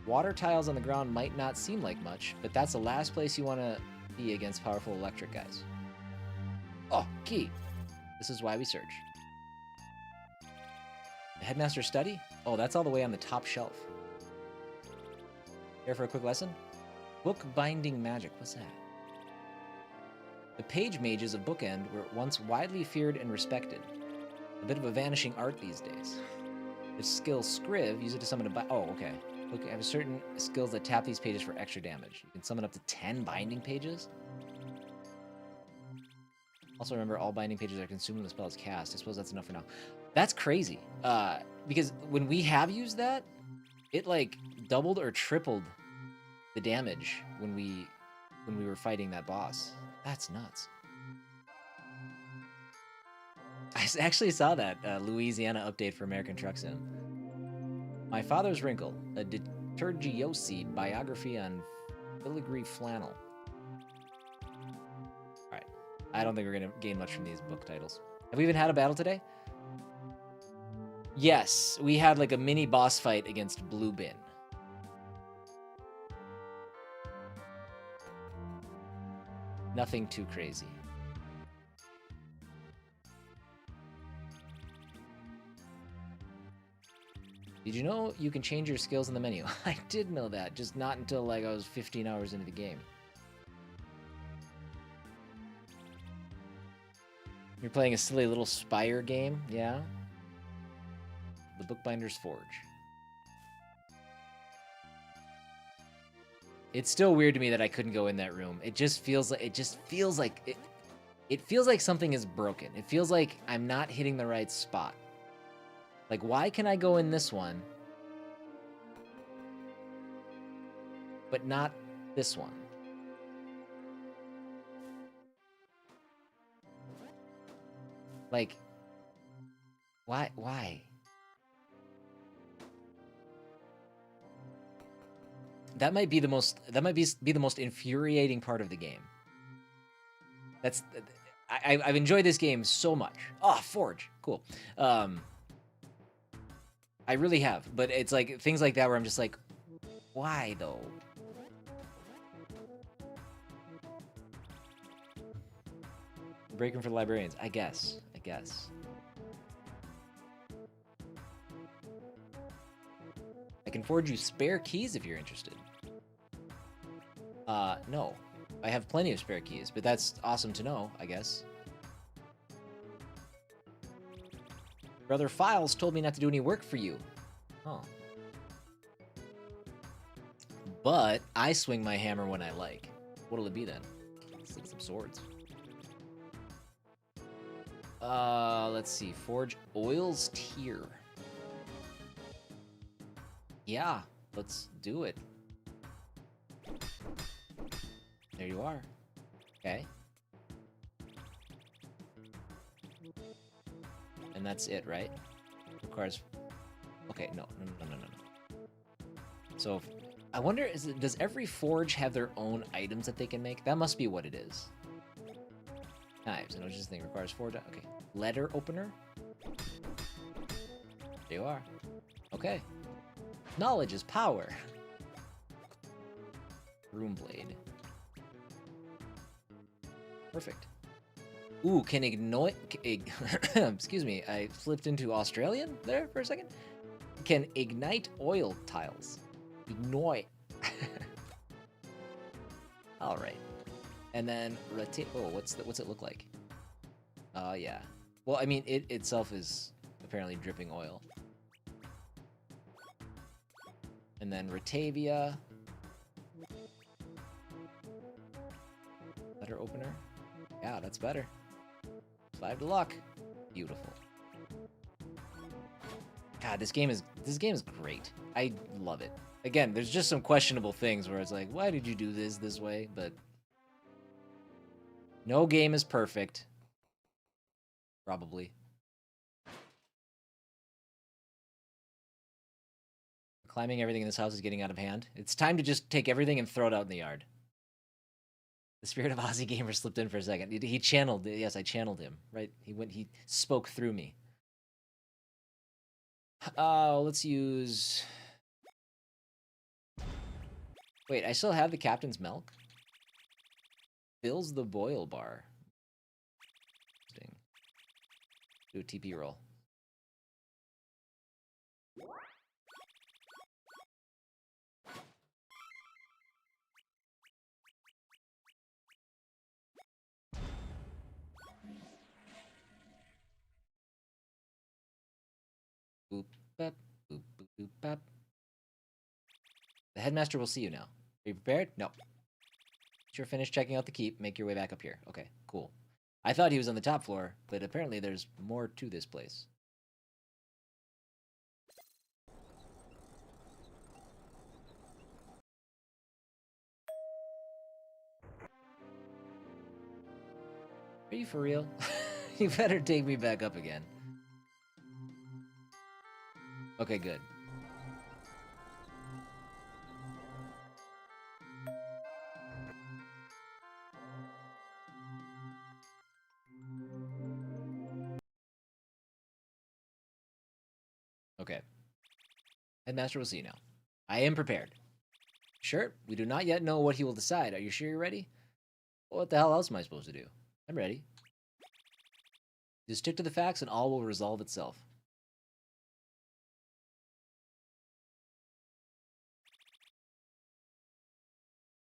Water tiles on the ground might not seem like much, but that's the last place you want to be against powerful electric guys. Oh, key. This is why we search. The Headmaster's Study? Oh, that's all the way on the top shelf. Here for a quick lesson? Book binding magic. What's that? The page mages of Bookend were once widely feared and respected. A bit of a vanishing art these days. The skill Scriv, use it to summon a oh, okay. Look, I have certain skills that tap these pages for extra damage. You can summon up to 10 binding pages. Also remember, all binding pages are consumed when the spell is cast. I suppose that's enough for now. That's crazy. Because when we have used that, it like doubled or tripled the damage when we were fighting that boss. That's nuts. I actually saw that Louisiana update for American Truck Sim. My Father's Wrinkle, a Detergiosi biography on filigree flannel. Alright. I don't think we're going to gain much from these book titles. Have we even had a battle today? Yes, we had like a mini boss fight against Blue Bin. Nothing too crazy. Did you know you can change your skills in the menu? I did know that, just not until like I was 15 hours into the game. You're playing a silly little Spire game, yeah? The Bookbinder's Forge. It's still weird to me that I couldn't go in that room. It just feels like it feels like something is broken. It feels like I'm not hitting the right spot. Like, why can I go in this one, but not this one? Like, why? That might be the most infuriating part of the game. I've enjoyed this game so much. Oh, Forge, cool. I really have, but it's like things like that where I'm just like, why though? Breaking for the librarians, I guess. I can forge you spare keys if you're interested. No. I have plenty of spare keys, but that's awesome to know, I guess. Brother Files told me not to do any work for you. Huh. But I swing my hammer when I like. What'll it be then? Let's look at some swords. Let's see. Forge Oil's Tier. Yeah, let's do it. There you are. Okay. And that's it, right? Requires... Okay, no. So, I wonder, does every forge have their own items that they can make? That must be what it is. Knives, and I was just thinking, requires forge... Okay. Letter opener? There you are. Okay. Knowledge is power. Broom blade. Perfect. Ooh, can ignite... Excuse me, I flipped into Australian there for a second. Can ignite oil tiles. Ignite. All right. And then rotate... Oh, what's it look like? Yeah. Well, I mean, it itself is apparently dripping oil. And then Rotavia. Letter opener. Yeah, that's better. 5 to luck. Beautiful. God, this game is great. I love it. Again, there's just some questionable things where it's like, why did you do this way? But no game is perfect. Probably. Climbing everything in this house is getting out of hand. It's time to just take everything and throw it out in the yard. The spirit of Aussie Gamer slipped in for a second. He channeled. Yes, I channeled him. Right? He spoke through me. Let's use... Wait, I still have the captain's milk? Fills the boil bar. Interesting. Do a TP roll. Boop, bap, boop, boop, boop, bap. The headmaster will see you now. Are you prepared? No. You're finished checking out the keep. Make your way back up here. Okay, cool. I thought he was on the top floor, but apparently there's more to this place. Are you for real? You better take me back up again. Okay, good. Okay. Headmaster will see you now. I am prepared. Sure, we do not yet know what he will decide. Are you sure you're ready? What the hell else am I supposed to do? I'm ready. Just stick to the facts and all will resolve itself.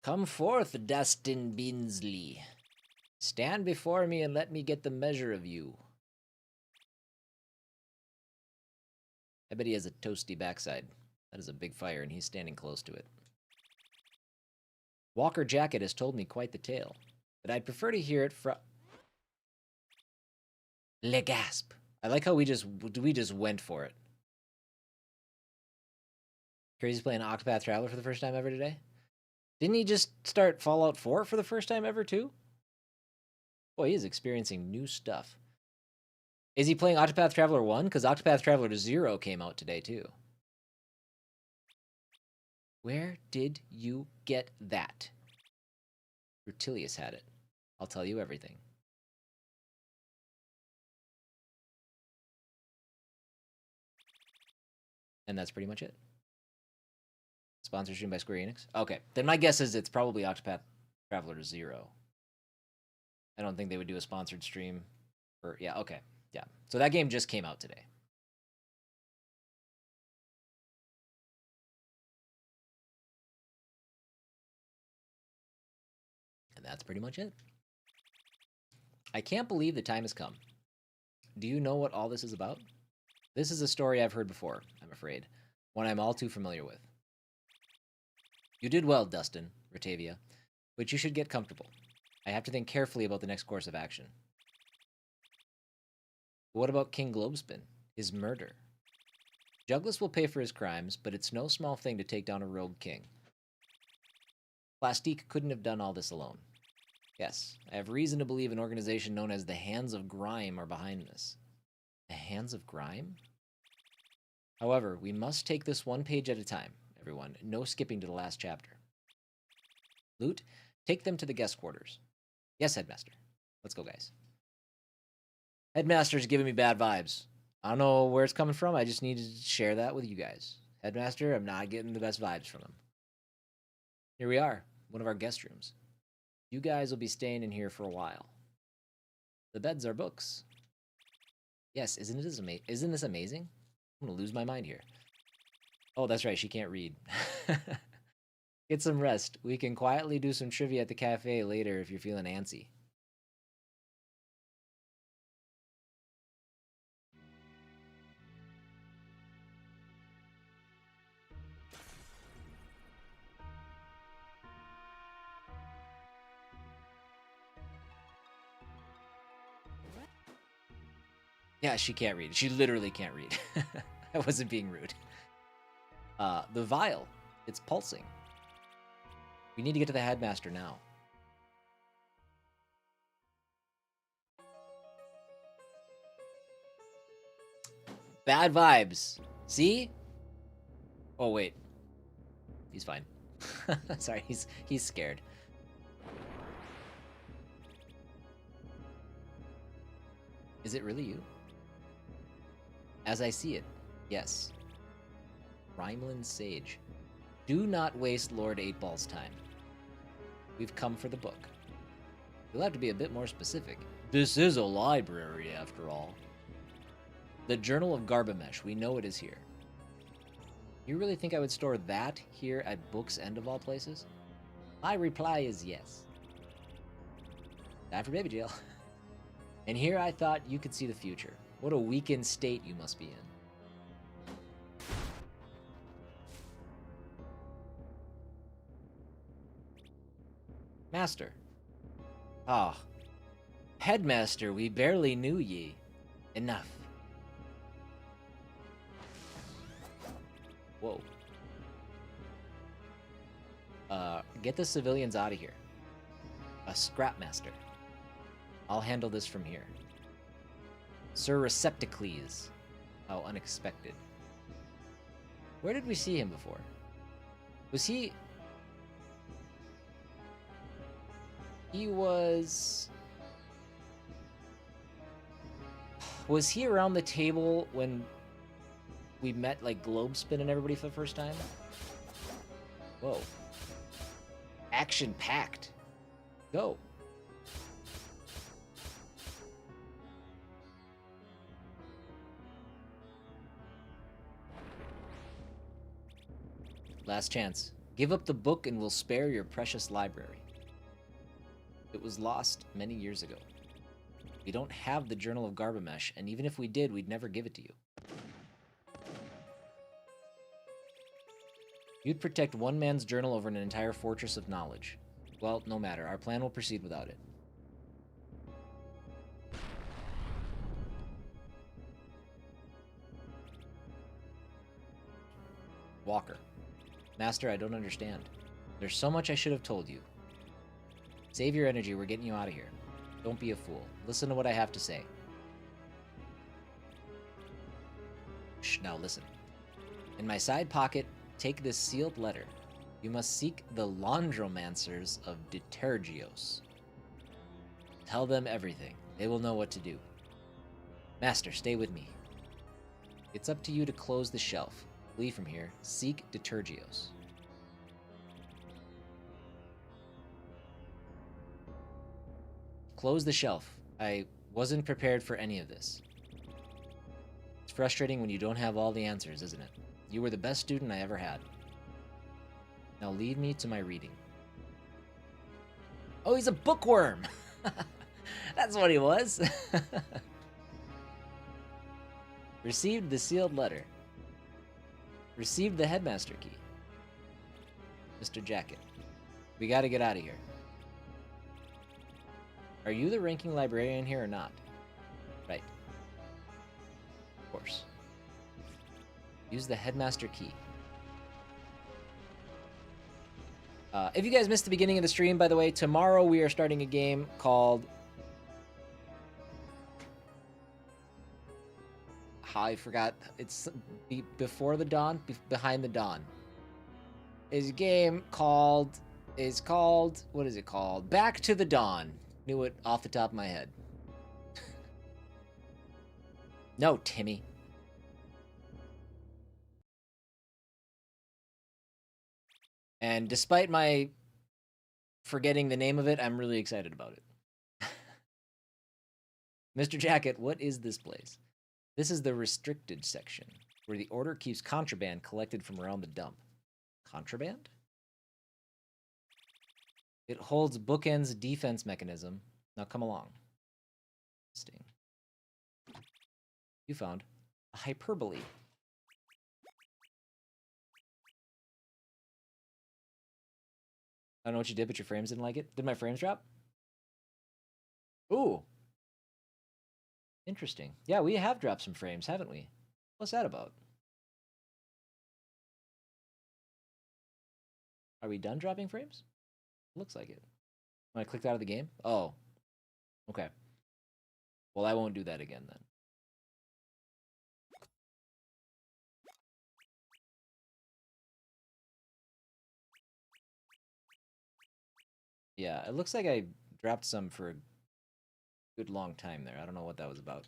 Come forth, Dustin Binsley. Stand before me and let me get the measure of you. I bet he has a toasty backside. That is a big fire, and he's standing close to it. Walker Jacket has told me quite the tale, but I'd prefer to hear it from... Le gasp. I like how we just went for it. Crazy's playing Octopath Traveler for the first time ever today? Didn't he just start Fallout 4 for the first time ever, too? Boy, he is experiencing new stuff. Is he playing Octopath Traveler 1? Because Octopath Traveler 0 came out today, too. Where did you get that? Rutilius had it. I'll tell you everything. And that's pretty much it. Sponsored stream by Square Enix? Okay, then my guess is it's probably Octopath Traveler 0. I don't think they would do a sponsored stream for... Yeah, okay. Yeah. So that game just came out today. And that's pretty much it. I can't believe the time has come. Do you know what all this is about? This is a story I've heard before, I'm afraid. One I'm all too familiar with. You did well, Dustin, Rotavia, but you should get comfortable. I have to think carefully about the next course of action. What about King Globespin? His murder? Juglus will pay for his crimes, but it's no small thing to take down a rogue king. Plastique couldn't have done all this alone. Yes, I have reason to believe an organization known as the Hands of Grime are behind this. The Hands of Grime? However, we must take this one page at a time, everyone. No skipping to the last chapter. Loot, take them to the guest quarters. Yes, Headmaster. Let's go, guys. Headmaster's giving me bad vibes. I don't know where it's coming from. I just need to share that with you guys. Headmaster, I'm not getting the best vibes from him. Here we are, one of our guest rooms. You guys will be staying in here for a while. The beds are books. Yes, isn't this amazing? I'm gonna lose my mind here. Oh, that's right, she can't read. Get some rest. We can quietly do some trivia at the cafe later if you're feeling antsy. Yeah, she can't read. She literally can't read. I wasn't being rude. The vial. It's pulsing. We need to get to the headmaster now. Bad vibes. See? Oh, wait. He's fine. Sorry, he's scared. Is it really you? As I see it, yes. Rhineland Sage. Do not waste Lord 8-Ball's time. We've come for the book. You'll have to be a bit more specific. This is a library, after all. The Journal of Garbamesh. We know it is here. You really think I would store that here at Book's End of all places? My reply is yes. Time for baby jail. And here I thought you could see the future. What a weakened state you must be in. Master. Ah. Headmaster, we barely knew ye. Enough. Whoa. Get the civilians out of here. A scrapmaster. I'll handle this from here. Sir Receptacles. How unexpected. Where did we see him before? Was he... He was... Was he around the table when we met, like, Globe Spin and everybody for the first time? Whoa. Action-packed. Go. Last chance. Give up the book and we'll spare your precious library. It was lost many years ago. We don't have the Journal of Garbamesh, and even if we did, we'd never give it to you. You'd protect one man's journal over an entire fortress of knowledge. Well, no matter. Our plan will proceed without it. Walker. Master, I don't understand. There's so much I should have told you. Save your energy, we're getting you out of here. Don't be a fool. Listen to what I have to say. Shh, now listen. In my side pocket, take this sealed letter. You must seek the laundromancers of Detergios. Tell them everything. They will know what to do. Master, stay with me. It's up to you to close the shelf. Flee from here. Seek Detergios. Close the shelf. I wasn't prepared for any of this. It's frustrating when you don't have all the answers, isn't it? You were the best student I ever had. Now lead me to my reading. Oh, he's a bookworm! That's what he was. Received the sealed letter. Received the headmaster key. Mr. Jacket. We gotta get out of here. Are you the ranking librarian here or not? Right. Of course. Use the headmaster key. If you guys missed the beginning of the stream, by the way, tomorrow we are starting a game called... I forgot. It's Before the Dawn? Behind the Dawn. Is a game called... What is it called? Back to the Dawn. Knew it off the top of my head. No, Timmy. And despite my forgetting the name of it, I'm really excited about it. Mr. Jacket, what is this place? This is the restricted section, where the Order keeps contraband collected from around the dump. Contraband? It holds Bookend's defense mechanism. Now come along. Sting. You found a hyperbole. I don't know what you did, but your frames didn't like it. Did my frames drop? Ooh. Interesting. Yeah, we have dropped some frames, haven't we? What's that about? Are we done dropping frames? Looks like it. When I clicked out of the game? Oh. Okay. Well, I won't do that again then. Yeah, it looks like I dropped some for a good long time there. I don't know what that was about.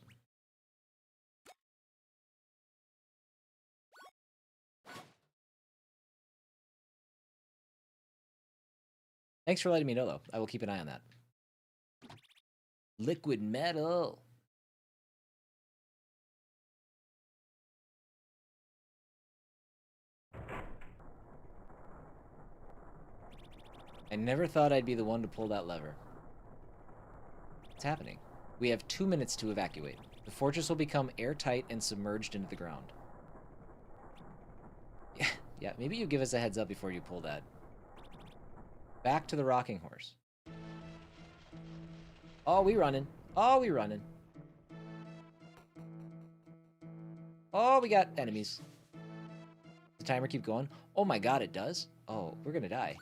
Thanks for letting me know, though. I will keep an eye on that. Liquid metal. I never thought I'd be the one to pull that lever. What's happening? We have 2 minutes to evacuate. The fortress will become airtight and submerged into the ground. Yeah, maybe you give us a heads up before you pull that. Back to the rocking horse. Oh, we running. Oh, we running. Oh, we got enemies. Does the timer keep going? Oh my god, it does? Oh, we're gonna die.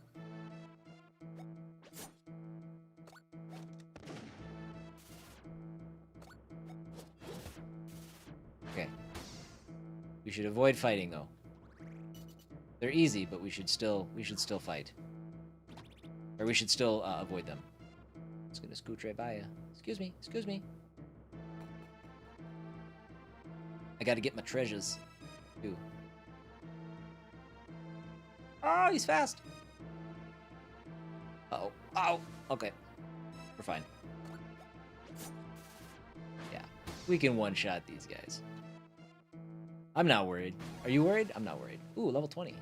We should avoid fighting, though. They're easy, but we should still fight. Or we should still avoid them. Just gonna scoot right by you. Excuse me, excuse me. I gotta get my treasures, too. Oh, he's fast! Uh-oh. Oh, okay. We're fine. Yeah, we can one-shot these guys. I'm not worried. Are you worried? I'm not worried. Ooh, level 20.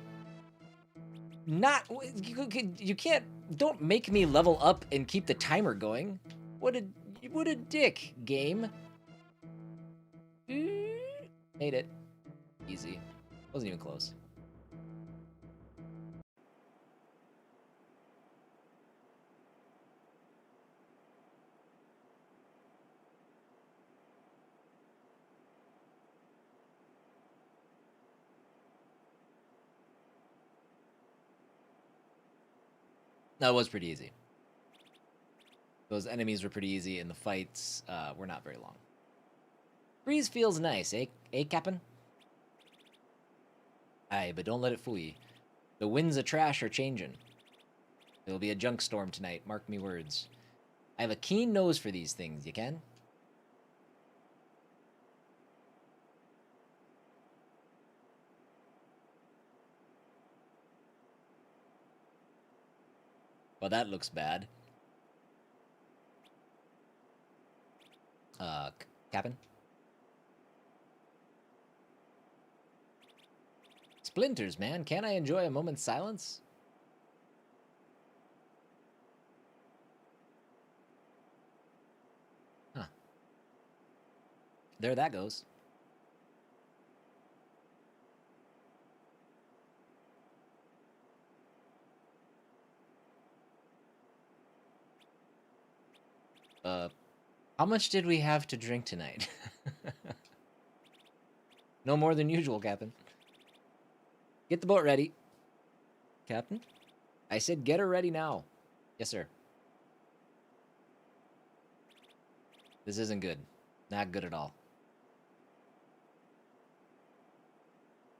You can't. Don't make me level up and keep the timer going. What a dick, game. Made it. Easy. Wasn't even close. That was pretty easy. Those enemies were pretty easy, and the fights were not very long. Breeze feels nice, eh, Cap'n? Aye, but don't let it fool ye. The winds of trash are changing. There'll be a junk storm tonight, mark me words. I have a keen nose for these things, you can? Well, that looks bad. Cap'n? Splinters, man. Can't I enjoy a moment's silence? Huh. There that goes. How much did we have to drink tonight? No more than usual, Captain. Get the boat ready. Captain? I said get her ready now. Yes, sir. This isn't good. Not good at all.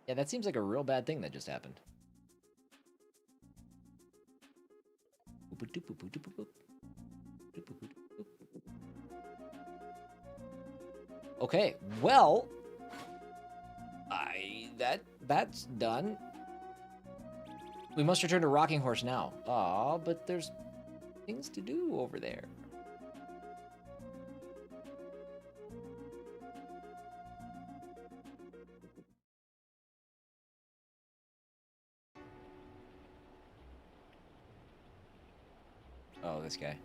Yeah, that seems like a real bad thing that just happened. Okay, well, that's done. We must return to Rocking Horse now. Aw, but there's things to do over there. Oh, this guy.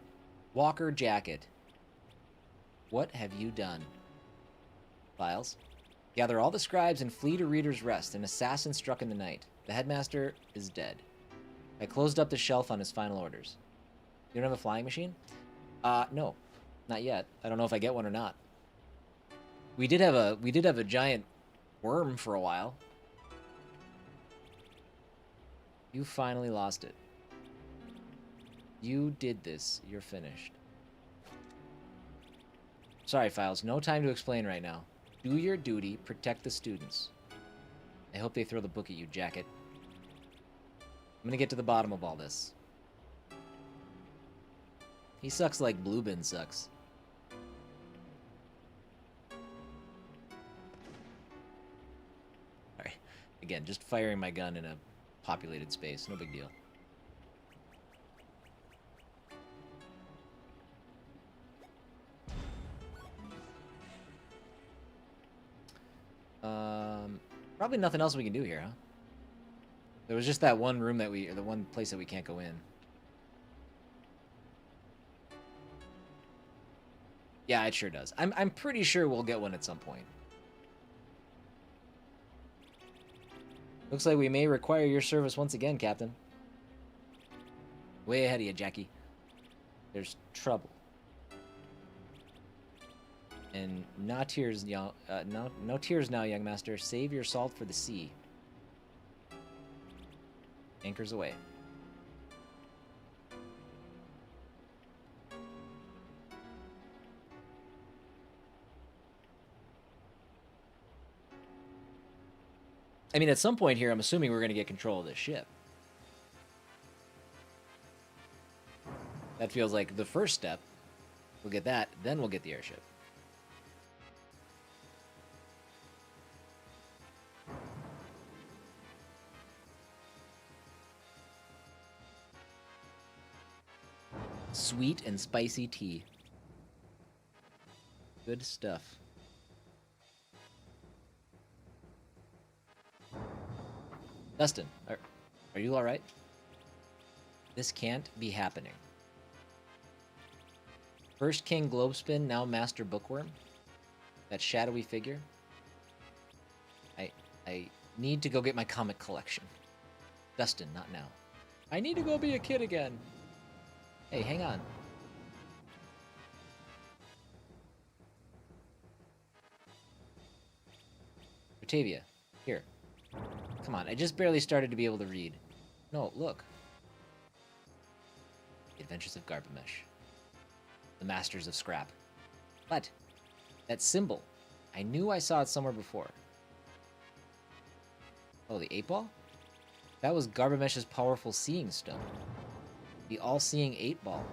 Walker Jacket. What have you done? Files. Gather all the scribes and flee to Reader's Rest. An assassin struck in the night. The headmaster is dead. I closed up the shelf on his final orders. You don't have a flying machine? No. Not yet. I don't know if I get one or not. We did have a giant worm for a while. You finally lost it. You did this. You're finished. Sorry, Files. No time to explain right now. Do your duty. Protect the students. I hope they throw the book at you, Jacket. I'm gonna get to the bottom of all this. He sucks like Bluebin sucks. Alright. Again, just firing my gun in a populated space. No big deal. Probably nothing else we can do here, huh? There was just that one room that or the one place that we can't go in. Yeah, it sure does. I'm pretty sure we'll get one at some point. Looks like we may require your service once again, Captain. Way ahead of you, Jackie. There's trouble. And no tears, no tears now, young master. Save your salt for the sea. Anchors away. I mean, at some point here, I'm assuming we're going to get control of this ship. That feels like the first step. We'll get that, then we'll get the airship. Sweet and spicy tea. Good stuff. Dustin, are you alright? This can't be happening. First King Globespin, now Master Bookworm. That shadowy figure. I need to go get my comic collection. Dustin, not now. I need to go be a kid again. Hey, hang on. Batavia, here. Come on, I just barely started to be able to read. No, look. The Adventures of Garbamesh. The Masters of Scrap. But, that symbol. I knew I saw it somewhere before. Oh, the 8-ball? That was Garbamesh's powerful seeing stone. The all-seeing 8-ball.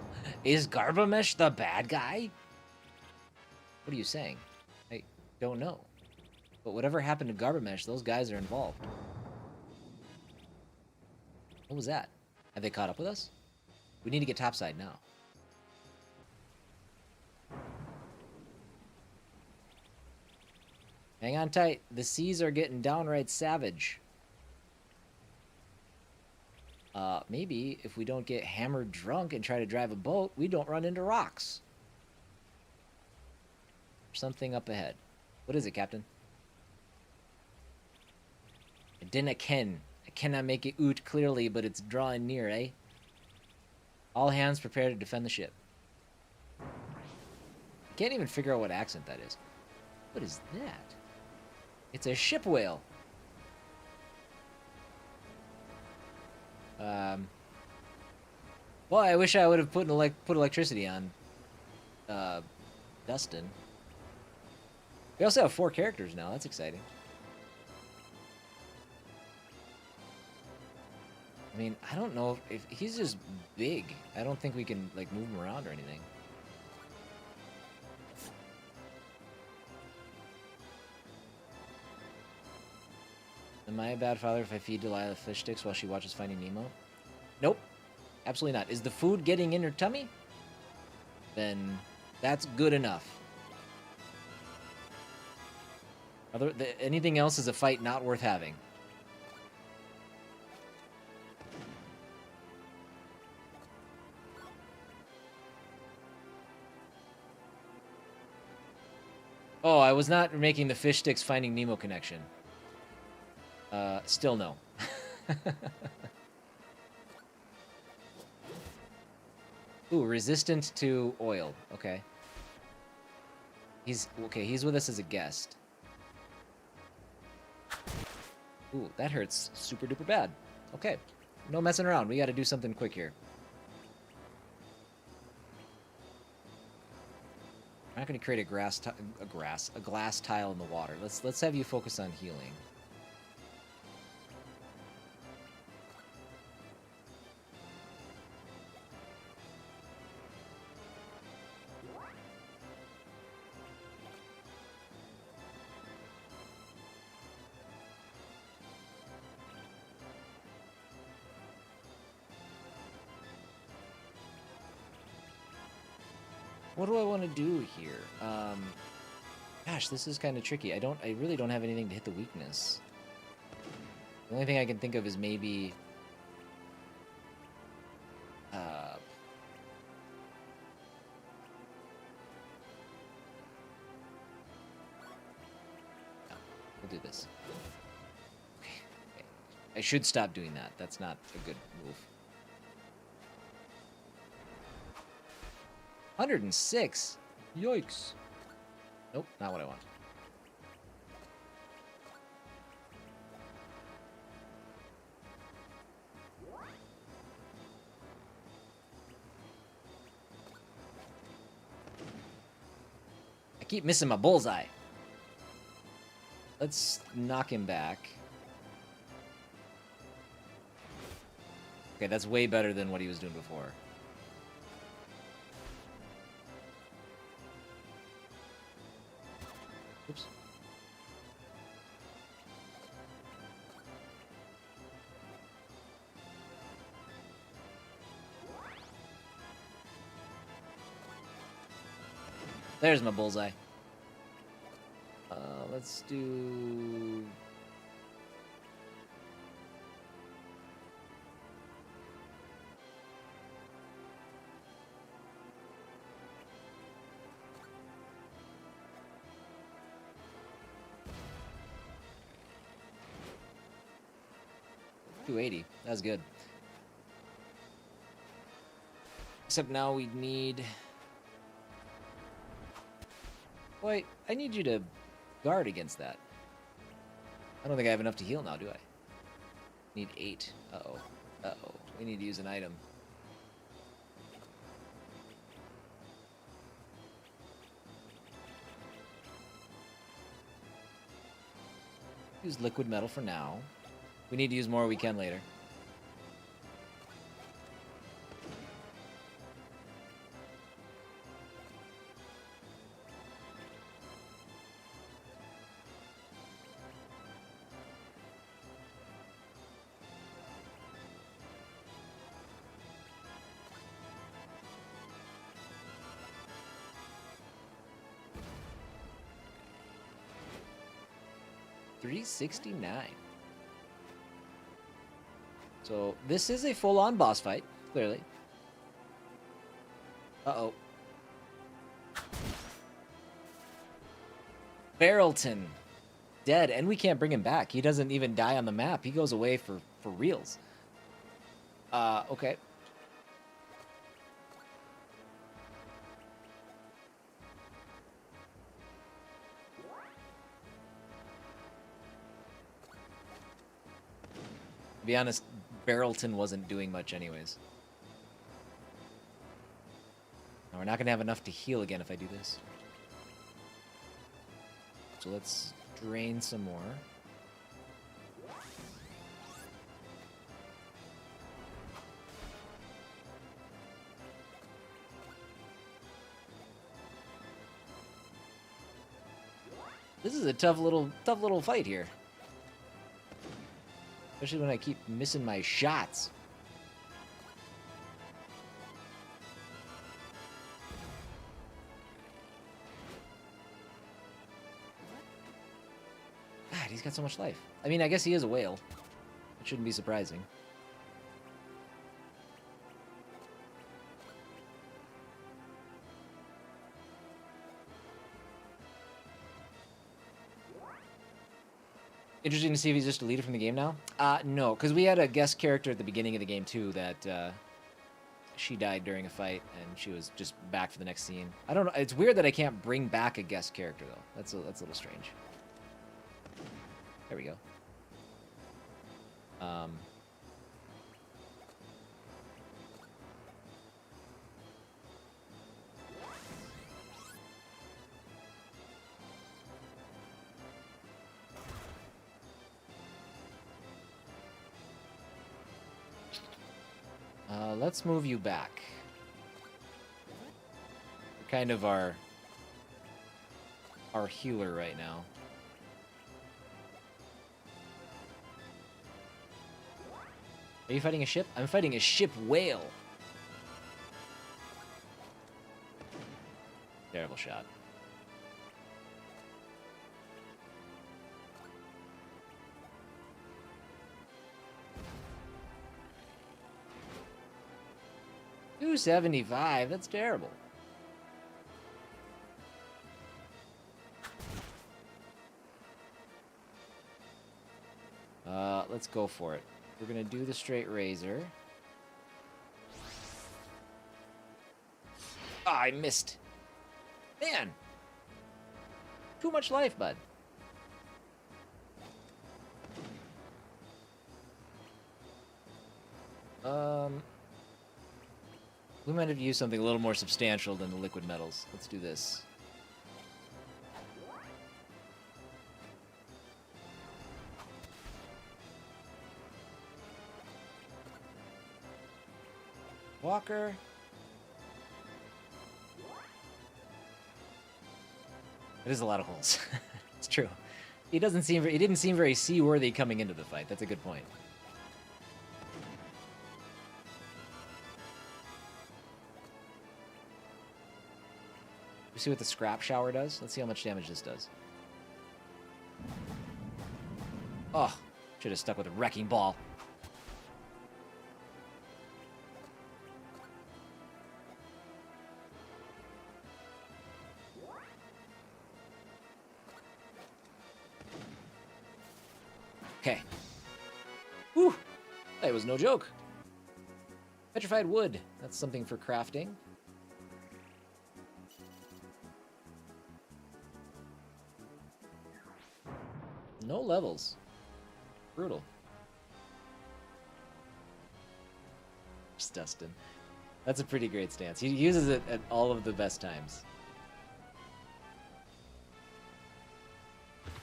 Is Garbamesh the bad guy? What are you saying? I don't know. But whatever happened to Garbamesh, those guys are involved. What was that? Have they caught up with us? We need to get topside now. Hang on tight. The seas are getting downright savage. Maybe if we don't get hammered drunk and try to drive a boat, we don't run into rocks. Something up ahead. What is it, Captain? I dinna ken. I cannot make it out clearly, but it's drawing near, eh? All hands prepare to defend the ship. I can't even figure out what accent that is. What is that? It's a ship whale. Well, I wish I would have put electricity on Dustin. We also have 4 characters now. That's exciting. I mean, I don't know if he's just big. I don't think we can like move him around or anything. Am I a bad father if I feed Delilah fish sticks while she watches Finding Nemo? Nope. Absolutely not. Is the food getting in her tummy? Then that's good enough. Anything else is a fight not worth having. Oh, I was not making the fish sticks Finding Nemo connection. Still no. Ooh, resistant to oil. Okay. He's with us as a guest. Ooh, that hurts super duper bad. Okay. No messing around. We got to do something quick here. I'm not going to create a glass tile in the water. Let's have you focus on healing. What do I want to do here? Gosh, this is kind of tricky. I really don't have anything to hit the weakness. The only thing I can think of is maybe... no, we'll do this. Okay. I should stop doing that. That's not a good move. 106? Yikes. Nope, not what I want. I keep missing my bullseye. Let's knock him back. Okay, that's way better than what he was doing before. Oops. There's my bullseye. Let's do... $280. That's good. Except now we need... Wait, I need you to guard against that. I don't think I have enough to heal now, do I? Need 8. Uh-oh. Uh-oh. We need to use an item. Use liquid metal for now. We need to use more, we can later. $369. So this is a full-on boss fight, clearly. Uh-oh. Barrelton. Dead, and we can't bring him back. He doesn't even die on the map. He goes away for reals. Okay. To be honest, Barrelton wasn't doing much anyways. Now, we're not going to have enough to heal again if I do this. So let's drain some more. This is a tough little fight here. Especially when I keep missing my shots. God, he's got so much life. I mean, I guess he is a whale. It shouldn't be surprising. Interesting to see if he's just deleted from the game now. No, because we had a guest character at the beginning of the game too that she died during a fight and she was just back for the next scene. I don't know. It's weird that I can't bring back a guest character though. That's a little strange. There we go. Let's move you back. You're kind of our healer right now. Are you fighting a ship? I'm fighting a ship whale. Terrible shot. $275. That's terrible. Let's go for it. We're gonna do the straight razor. Ah, I missed. Man. Too much life, bud. We might have used something a little more substantial than the liquid metals. Let's do this. Walker. It is a lot of holes. It's true. He didn't seem very seaworthy coming into the fight. That's a good point. You see what the scrap shower does? Let's see how much damage this does. Oh, should have stuck with a wrecking ball. Okay. Whew. That was no joke. Petrified wood. That's something for crafting. No levels. Brutal. Just Dustin. That's a pretty great stance. He uses it at all of the best times.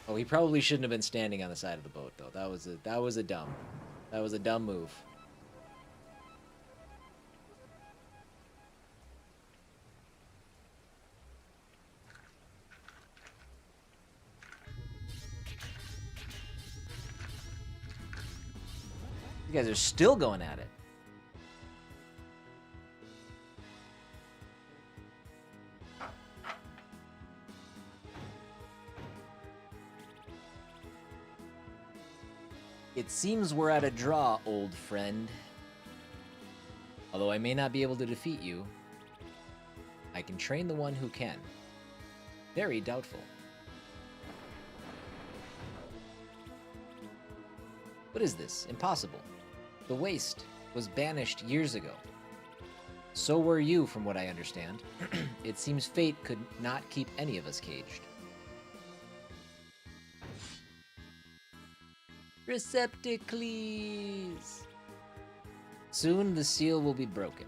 Oh, he probably shouldn't have been standing on the side of the boat, though. That was a dumb move. You guys are still going at it. It seems we're at a draw, old friend. Although I may not be able to defeat you, I can train the one who can. Very doubtful. What is this? Impossible. The waste was banished years ago. So were you, from what I understand. It seems fate could not keep any of us caged. Receptacles! Soon the seal will be broken,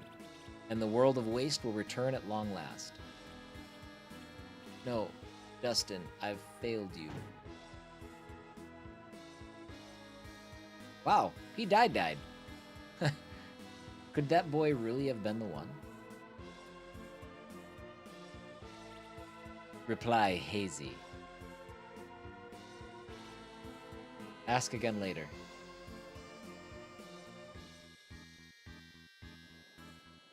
and the world of waste will return at long last. No, Dustin, I've failed you. Wow, he died. Could that boy really have been the one? Reply hazy. Ask again later.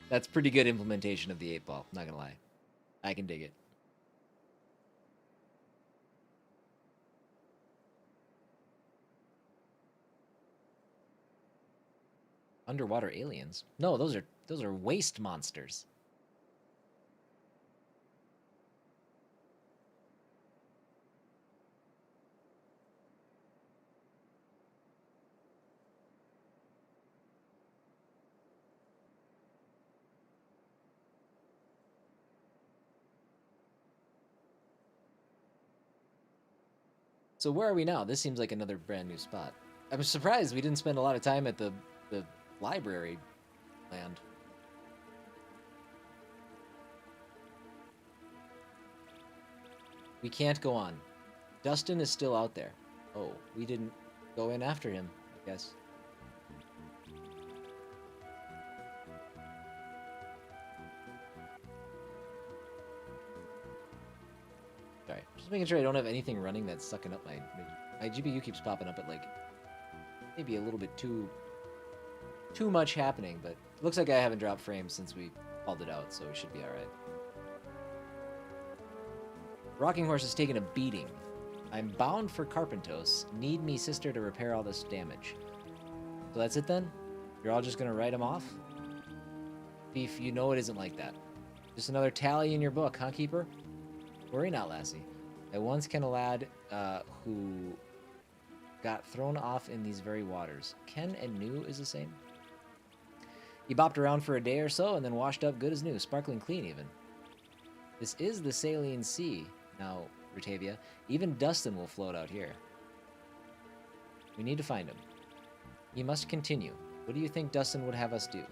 That's pretty good implementation of the 8-ball, not gonna lie. I can dig it. Underwater aliens? No, those are waste monsters. So where are we now? This seems like another brand new spot. I'm surprised we didn't spend a lot of time at the library land. We can't go on. Dustin is still out there. Oh, we didn't go in after him, I guess. Sorry, just making sure I don't have anything running that's sucking up my GPU keeps popping up at like maybe a little bit too much happening, but it looks like I haven't dropped frames since we called it out, so we should be alright. Rocking horse is taking a beating. I'm bound for Carpentos. Need me sister to repair all this damage. So that's it then? You're all just gonna write him off? Beef, you know it isn't like that. Just another tally in your book, huh, Keeper? Worry not, lassie. I once ken a lad who got thrown off in these very waters. Ken and new is the same? He bopped around for a day or so and then washed up good as new, sparkling clean even. This is the saline sea now, Rutavia. Even Dustin will float out here. We need to find him. He must continue. What do you think Dustin would have us do?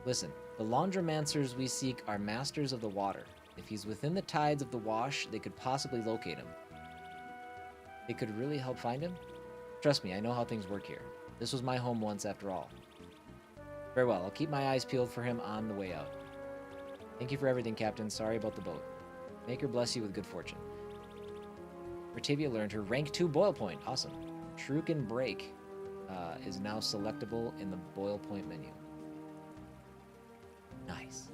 Listen, the laundromancers we seek are masters of the water. If he's within the tides of the wash, they could possibly locate him. They could really help find him? Trust me, I know how things work here. This was my home once after all. Very well. I'll keep my eyes peeled for him on the way out. Thank you for everything, Captain. Sorry about the boat. Maker bless you with good fortune. Rotavia learned her rank 2 boil point. Awesome. Shuriken Break is now selectable in the boil point menu. Nice.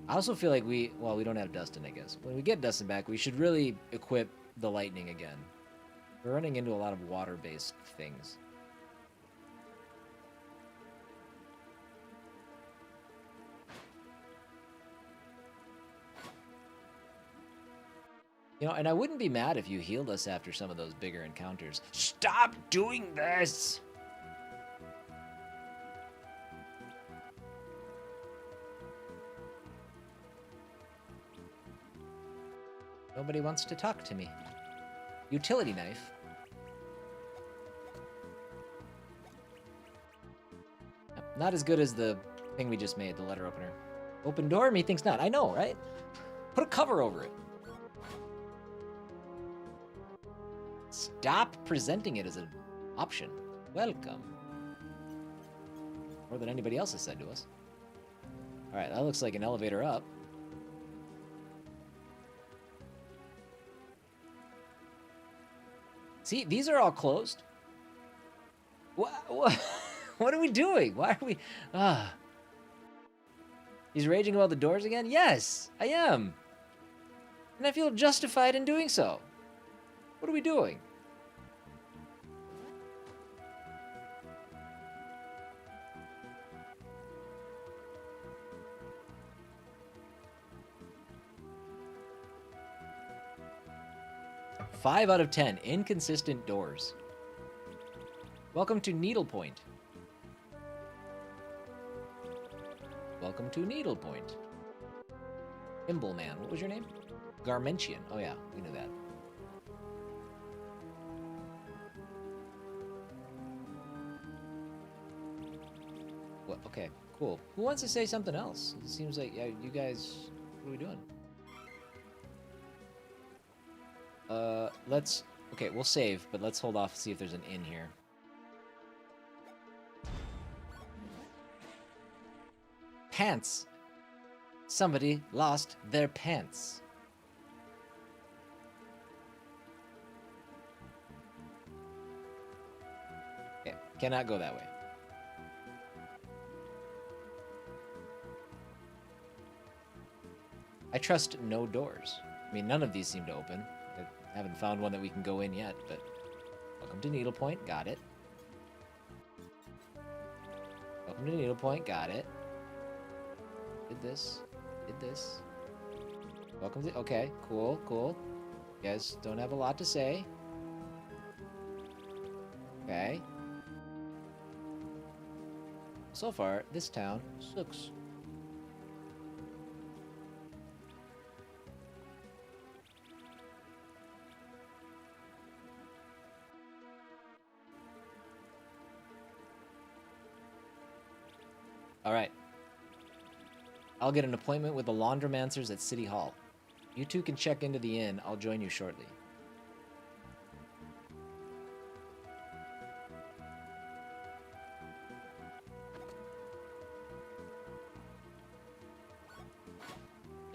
I also feel like we don't have Dustin, I guess. When we get Dustin back, we should really equip the lightning again. We're running into a lot of water-based things. You know, and I wouldn't be mad if you healed us after some of those bigger encounters. Stop doing this! Nobody wants to talk to me. Utility knife. Not as good as the thing we just made, the letter opener. Open door? Methinks not. I know, right? Put a cover over it. Stop presenting it as an option. Welcome. More than anybody else has said to us. Alright, that looks like an elevator up. See, these are all closed. What are we doing? Why are we... He's raging about the doors again? Yes, I am. And I feel justified in doing so. What are we doing? Five out of 10 inconsistent doors. Welcome to Needlepoint. Welcome to Needlepoint. Imbleman, what was your name? Garmentian. Oh yeah, we knew that. Well, okay, cool. Who wants to say something else? It seems like, yeah, you guys, what are we doing? Okay, we'll save, but let's hold off and see if there's an inn here. Pants! Somebody lost their pants. Okay, cannot go that way. I trust no doors. I mean, none of these seem to open. I haven't found one that we can go in yet, but... Welcome to Needlepoint, got it. Welcome to Needlepoint, got it. Did this. Did this. Welcome to... Okay, cool, cool. You guys don't have a lot to say. Okay. So far, this town sucks. Alright. I'll get an appointment with the laundromancers at City Hall. You two can check into the inn. I'll join you shortly.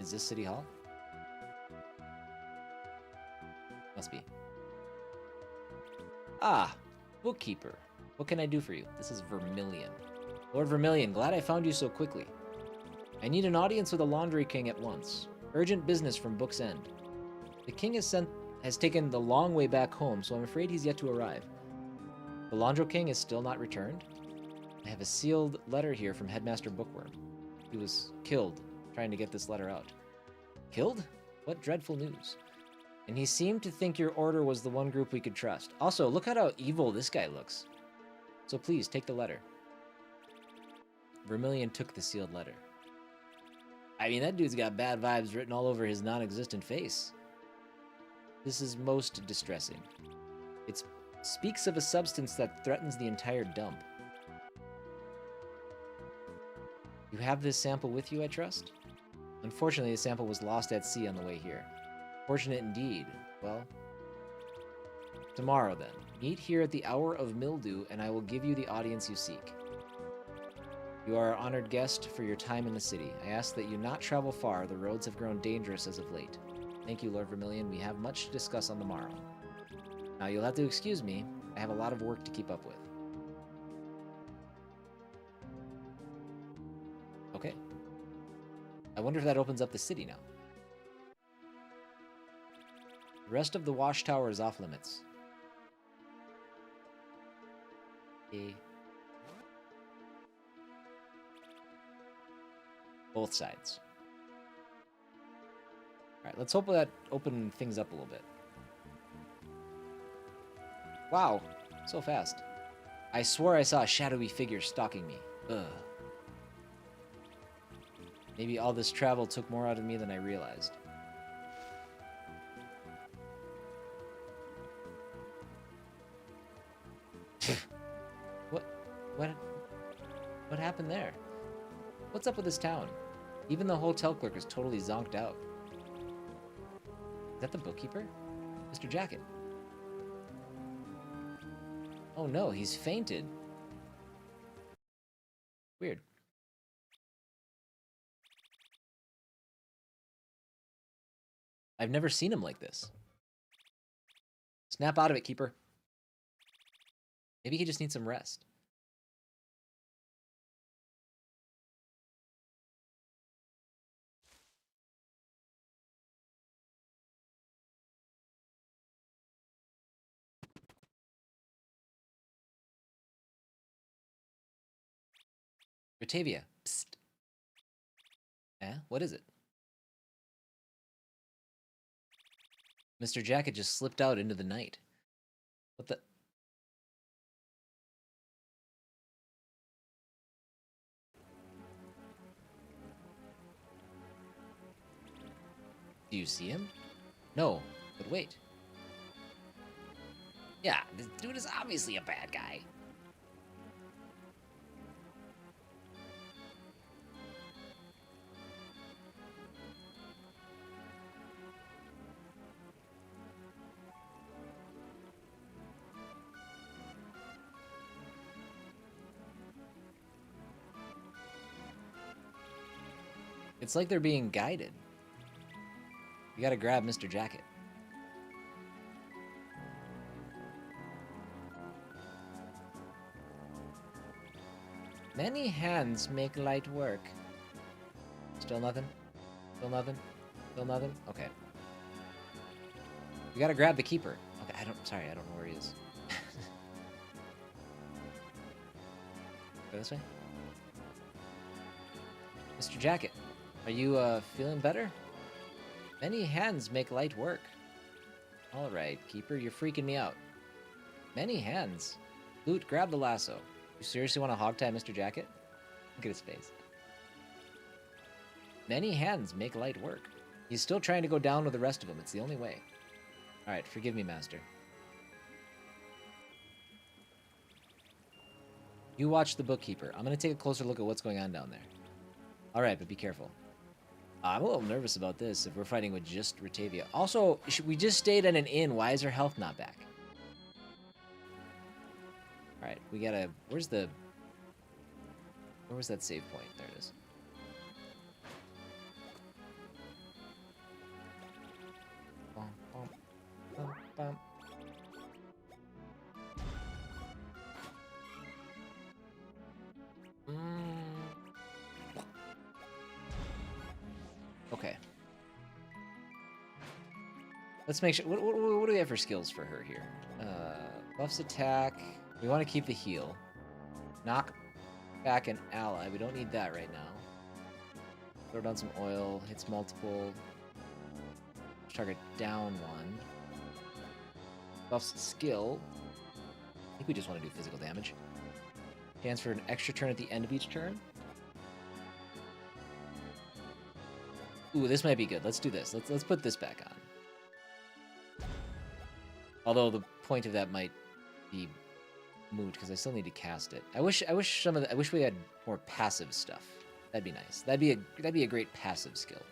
Is this City Hall? Must be. Ah, bookkeeper. What can I do for you? This is Vermilion. Lord Vermilion, glad I found you so quickly. I need an audience with the Laundry King at once. Urgent business from Book's End. The king has taken the long way back home, so I'm afraid he's yet to arrive. The Laundry King is still not returned? I have a sealed letter here from Headmaster Bookworm. He was killed trying to get this letter out. Killed? What dreadful news. And he seemed to think your order was the one group we could trust. Also, look at how evil this guy looks. So please, take the letter. Vermilion took the sealed letter. I mean, that dude's got bad vibes written all over his non-existent face. This is most distressing. It speaks of a substance that threatens the entire dump. You have this sample with you, I trust? Unfortunately, the sample was lost at sea on the way here. Fortunate indeed. Well, tomorrow then. Meet here at the hour of mildew, and I will give you the audience you seek. You are our honored guest for your time in the city. I ask that you not travel far. The roads have grown dangerous as of late. Thank you, Lord Vermilion. We have much to discuss on the morrow. Now, you'll have to excuse me. I have a lot of work to keep up with. Okay. I wonder if that opens up the city now. The rest of the watchtower is off limits. Okay. Both sides. Alright, let's hope that opens things up a little bit. Wow, so fast. I swore I saw a shadowy figure stalking me. Ugh. Maybe all this travel took more out of me than I realized. What happened there? What's up with this town? Even the hotel clerk is totally zonked out. Is that the bookkeeper? Mr. Jacket. Oh no, he's fainted. Weird. I've never seen him like this. Snap out of it, keeper. Maybe he just needs some rest. Batavia. Psst. Eh? What is it? Mr. Jacket just slipped out into the night. What the... Do you see him? No, but wait. Yeah, this dude is obviously a bad guy. It's like they're being guided. You gotta grab Mr. Jacket. Many hands make light work. Still nothing? Still nothing? Still nothing? Okay. We gotta grab the keeper. Okay, sorry, I don't know where he is. Go this way? Mr. Jacket, are you, feeling better? Many hands make light work. Alright, keeper, you're freaking me out. Many hands? Loot, grab the lasso. You seriously want to hogtie Mr. Jacket? Look at his face. Many hands make light work. He's still trying to go down with the rest of them. It's the only way. Alright, forgive me, master. You watch the bookkeeper. I'm going to take a closer look at what's going on down there. Alright, but be careful. I'm a little nervous about this if we're fighting with just Ratavia. Also, we just stayed at an inn. Why is her health not back? Alright, we gotta... Where was that save point? There it is. Bum, bum, bum, bum. Okay. Let's make sure... What do we have for skills for her here? Buffs attack. We want to keep the heal. Knock back an ally. We don't need that right now. Throw down some oil. Hits multiple. Target down one. Buffs skill. I think we just want to do physical damage. Chance for an extra turn at the end of each turn. Ooh, this might be good. Let's do this. Let's put this back on. Although the point of that might be moot because I still need to cast it. I wish we had more passive stuff. That'd be nice. That'd be a great passive skill.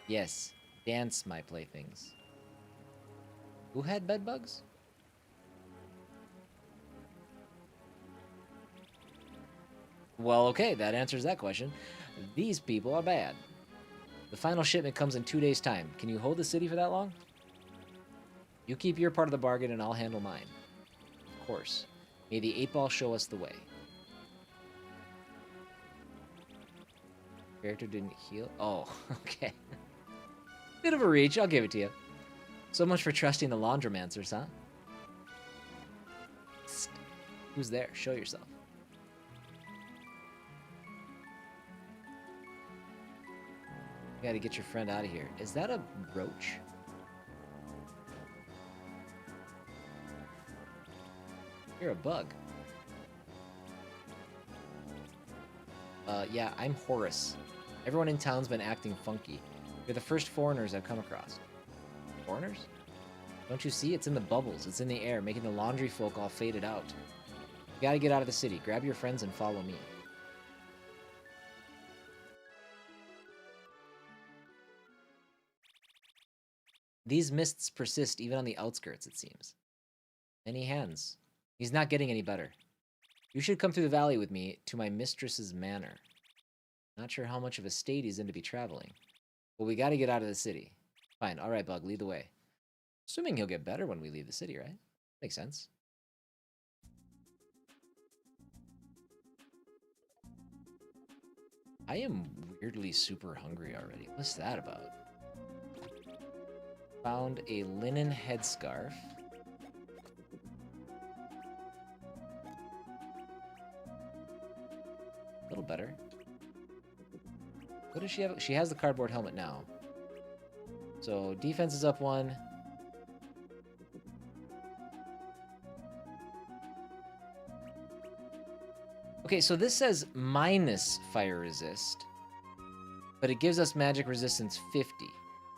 Yes, dance, my playthings. Who had bed bugs? Well, okay, that answers that question. These people are bad. The final shipment comes in 2 days' time. Can you hold the city for that long? You keep your part of the bargain and I'll handle mine. Of course. May the 8-ball show us the way. Character didn't heal? Oh, okay. Bit of a reach, I'll give it to you. So much for trusting the laundromancers, huh? Psst. Who's there? Show yourself. You gotta get your friend out of here. Is that a roach? You're a bug. Yeah, I'm Horace. Everyone in town's been acting funky. You're the first foreigners I've come across. Foreigners? Don't you see? It's in the bubbles. It's in the air, making the laundry folk all faded out. You gotta get out of the city. Grab your friends and follow me. These mists persist even on the outskirts, it seems. Many hands. He's not getting any better. You should come through the valley with me to my mistress's manor. Not sure how much of a state he's in to be traveling. But we gotta get out of the city. Fine, alright, Bug, lead the way. Assuming he'll get better when we leave the city, right? Makes sense. I am weirdly super hungry already. What's that about? Found a linen headscarf. A little better. What does she have? She has the cardboard helmet now. So defense is up 1. Okay, so this says minus fire resist, but it gives us magic resistance 50.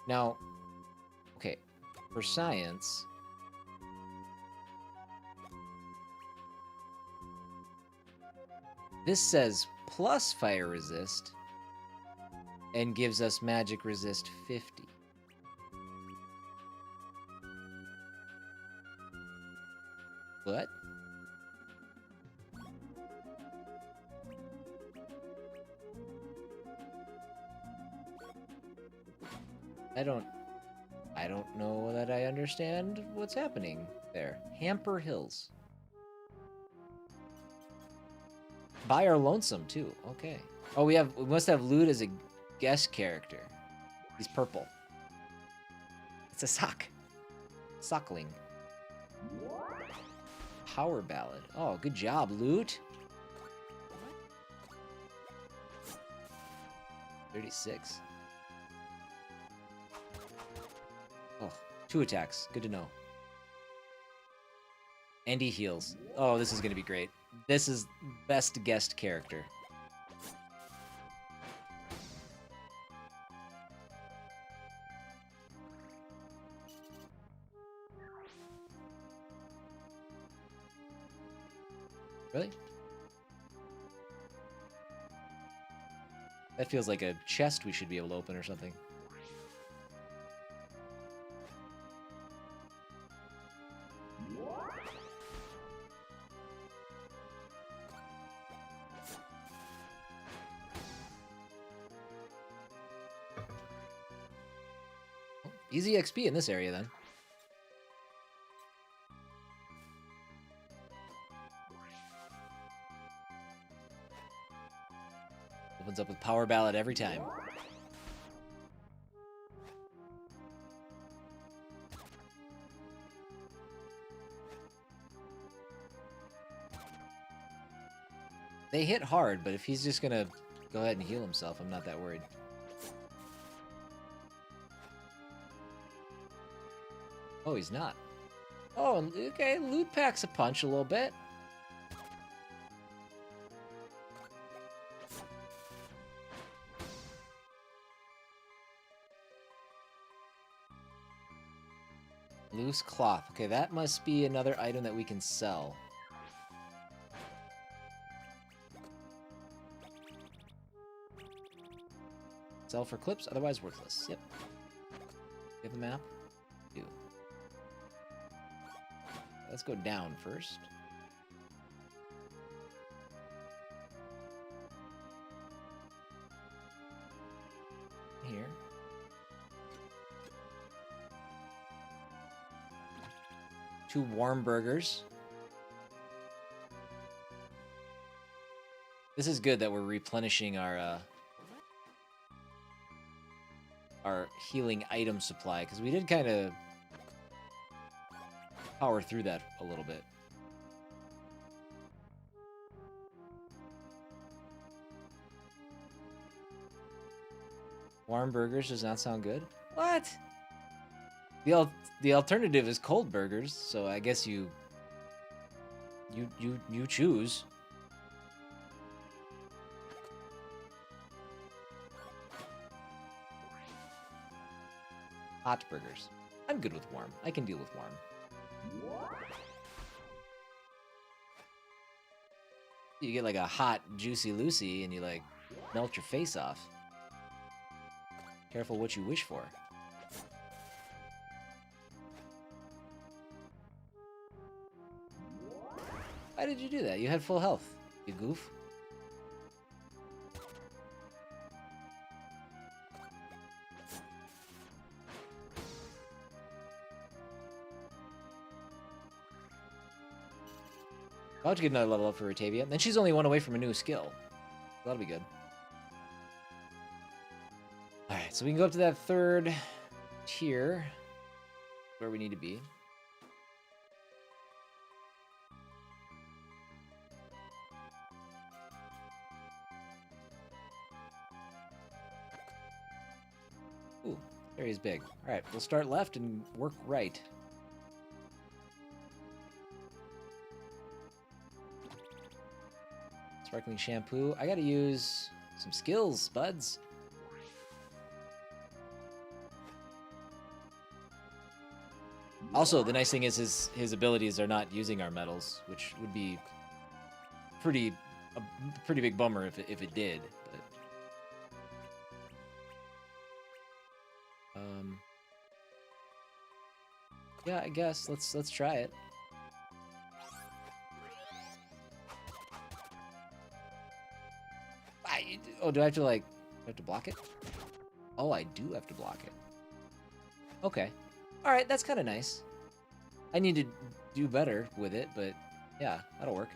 Now, okay, for science, this says plus fire resist and gives us magic resist 50. What? I don't know that I understand what's happening there. Hamper Hills. Buy our lonesome too. Okay. Oh, we must have Lewd as a guest character. He's purple. It's a sock. Sockling. Power ballad. Oh, good job, Loot. 36. Oh, 2 attacks. Good to know. And he heals. Oh, this is going to be great. This is best guest character. Really? That feels like a chest we should be able to open or something. Easy XP in this area, then. Opens up with Power Ballad every time. They hit hard, but if he's just gonna go ahead and heal himself, I'm not that worried. Oh, he's not. Oh, okay, Loot packs a punch a little bit. Loose cloth. Okay, that must be another item that we can sell. Sell for clips, otherwise worthless. Yep. You have a map? Do. let's go down first. Here. Two warm burgers. This is good that we're replenishing our healing item supply, because we did kind of power through that a little bit. Warm burgers does not sound good. What? The alternative is cold burgers, so I guess you choose. Hot burgers. I'm good with warm. I can deal with warm. You get like a hot, juicy Lucy and you like melt your face off. Careful what you wish for. Why did you do that? You had full health, you goof. I'll have to get another level up for Rotavia. Then she's only one away from a new skill. That'll be good. Alright, so we can go up to that third tier where we need to be. Ooh, area is big. Alright, we'll start left and work right. Sparkling shampoo. I gotta use some skills, buds. Also, the nice thing is his abilities are not using our metals, which would be a pretty big bummer if it did. But, yeah, I guess let's try it. Oh, do I have to block it? Oh, I do have to block it. Okay. Alright, that's kind of nice. I need to do better with it, but yeah, that'll work.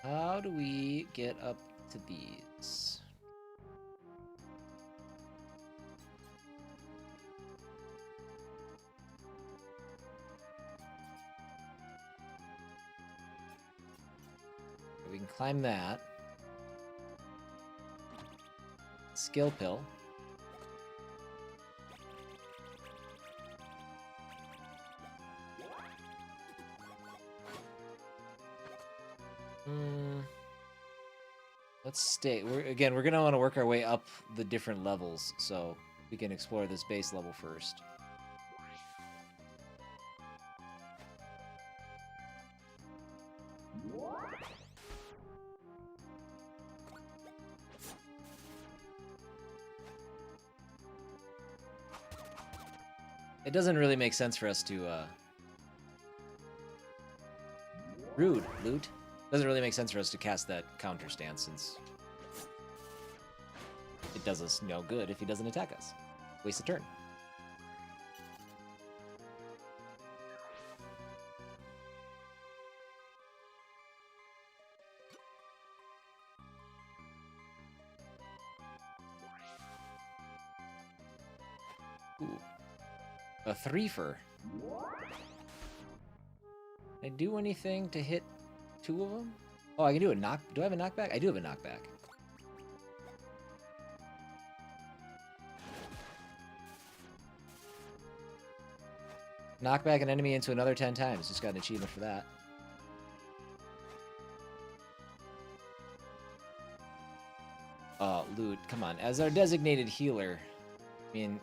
How do we get up to these? We can climb that. Skill pill. Let's stay. We're gonna want to work our way up the different levels, so we can explore this base level first. It doesn't really make sense for us to rude loot. Doesn't really make sense for us to cast that counter stance, since it does us no good if he doesn't attack us. Waste a turn. Ooh. A threefer. Can I do anything to hit two of them? Oh, I can do a knock. Do I have a knockback? I do have a knockback. Knock back an enemy into another 10 times. Just got an achievement for that. come on, as our designated healer, I mean,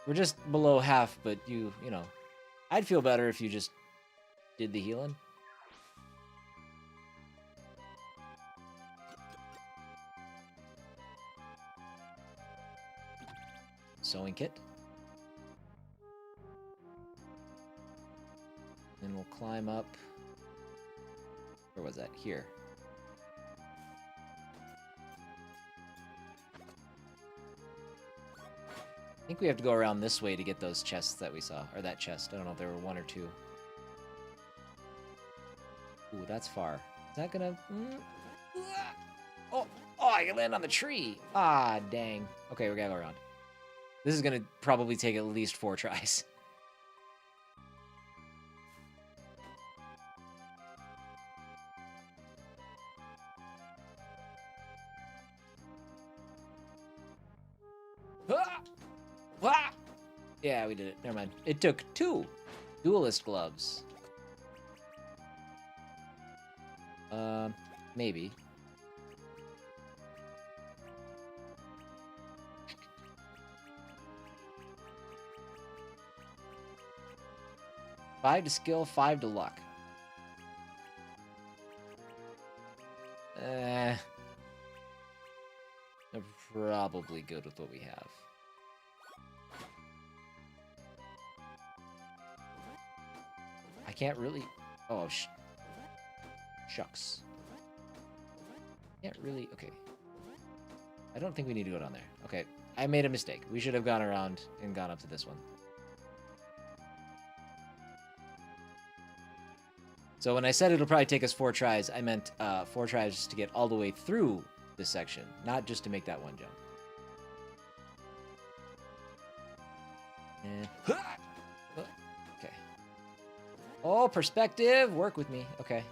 we're just below half, but you know, I'd feel better if you just did the healing. Sewing kit. Then we'll climb up. Where was that? Here. I think we have to go around this way to get those chests that we saw. Or that chest. I don't know if there were one or two. Ooh, that's far. Is that gonna... Oh, I can land on the tree! Ah, dang. Okay, we gotta go around. This is gonna probably take at least 4 tries. Yeah, we did it. Never mind. It took 2 duelist gloves. Maybe. Five to skill, 5 to luck. I'm probably good with what we have. I can't really... Oh, shucks. Can't really... Okay. I don't think we need to go down there. Okay, I made a mistake. We should have gone around and gone up to this one. So when I said it'll probably take us 4 tries, I meant 4 tries to get all the way through this section, not just to make that one jump. Okay. Oh, perspective! Work with me. Okay.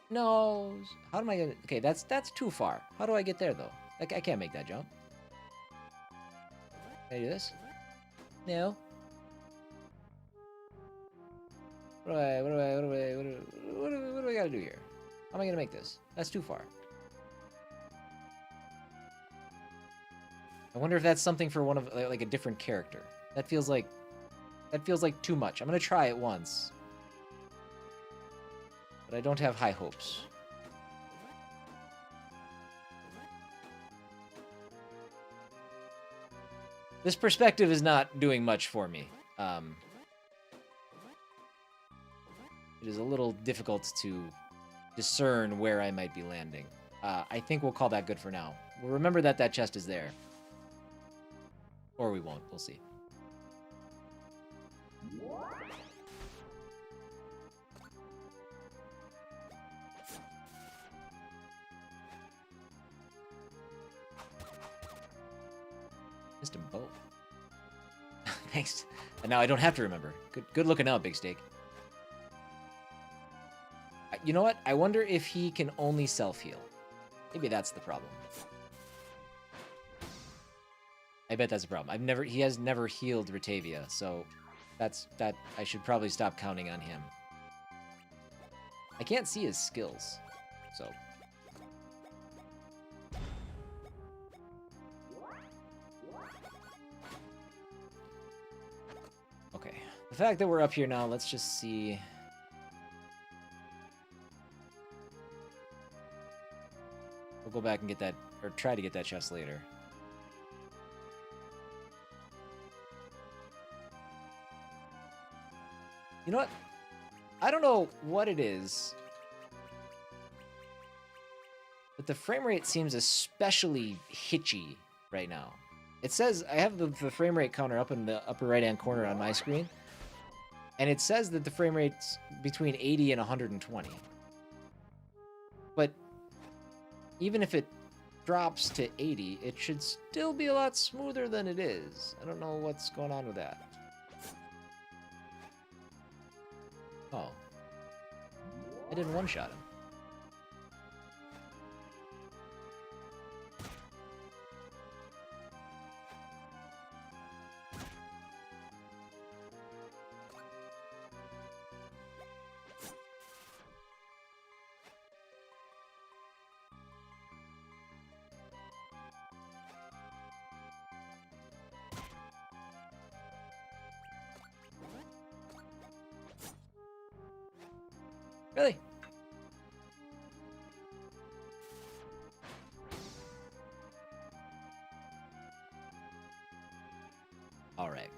No. How am I gonna... Okay, that's too far. How do I get there, though? Like, I can't make that jump. Can I do this? No. What do I gotta do here? How am I gonna make this? That's too far. I wonder if that's something for one of like a different character. That feels like too much. I'm gonna try it once, but I don't have high hopes. This perspective is not doing much for me. It is a little difficult to discern where I might be landing. I think we'll call that good for now. We'll remember that that chest is there. Or we won't. We'll see. Missed them both. Thanks. And now I don't have to remember. Good looking out, Big Steak. You know what? I wonder if he can only self-heal. Maybe that's the problem. I bet that's a problem. He has never healed Ratavia, so that I should probably stop counting on him. I can't see his skills, so. Okay. The fact that we're up here now, let's just see. We'll go back and get that, or try to get that chest later. You know what? I don't know what it is, but the frame rate seems especially hitchy right now. It says, I have the frame rate counter up in the upper right-hand corner on my screen, and it says that the frame rate's between 80 and 120. But even if it drops to 80, it should still be a lot smoother than it is. I don't know what's going on with that. Oh. I didn't one-shot him. Really? All right.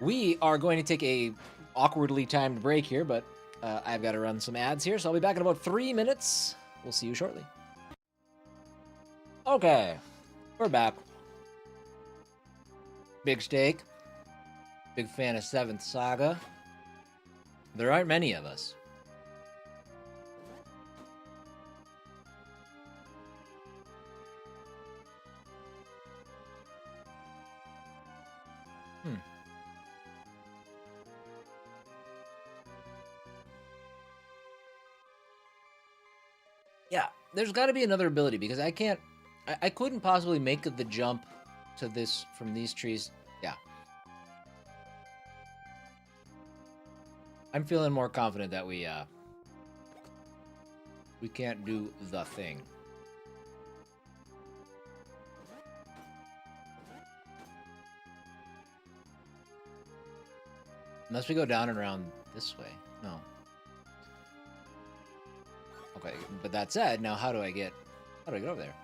We are going to take a awkwardly timed break here, but I've got to run some ads here, so I'll be back in about 3 minutes. We'll see you shortly. Okay, we're back. Big steak. Big fan of 7th Saga. There aren't many of us. Yeah, there's got to be another ability because I can't... I couldn't possibly make the jump to this from these trees. Yeah. I'm feeling more confident that we can't do the thing. Unless we go down and around this way. No. Okay, but that said, now how do I get over there?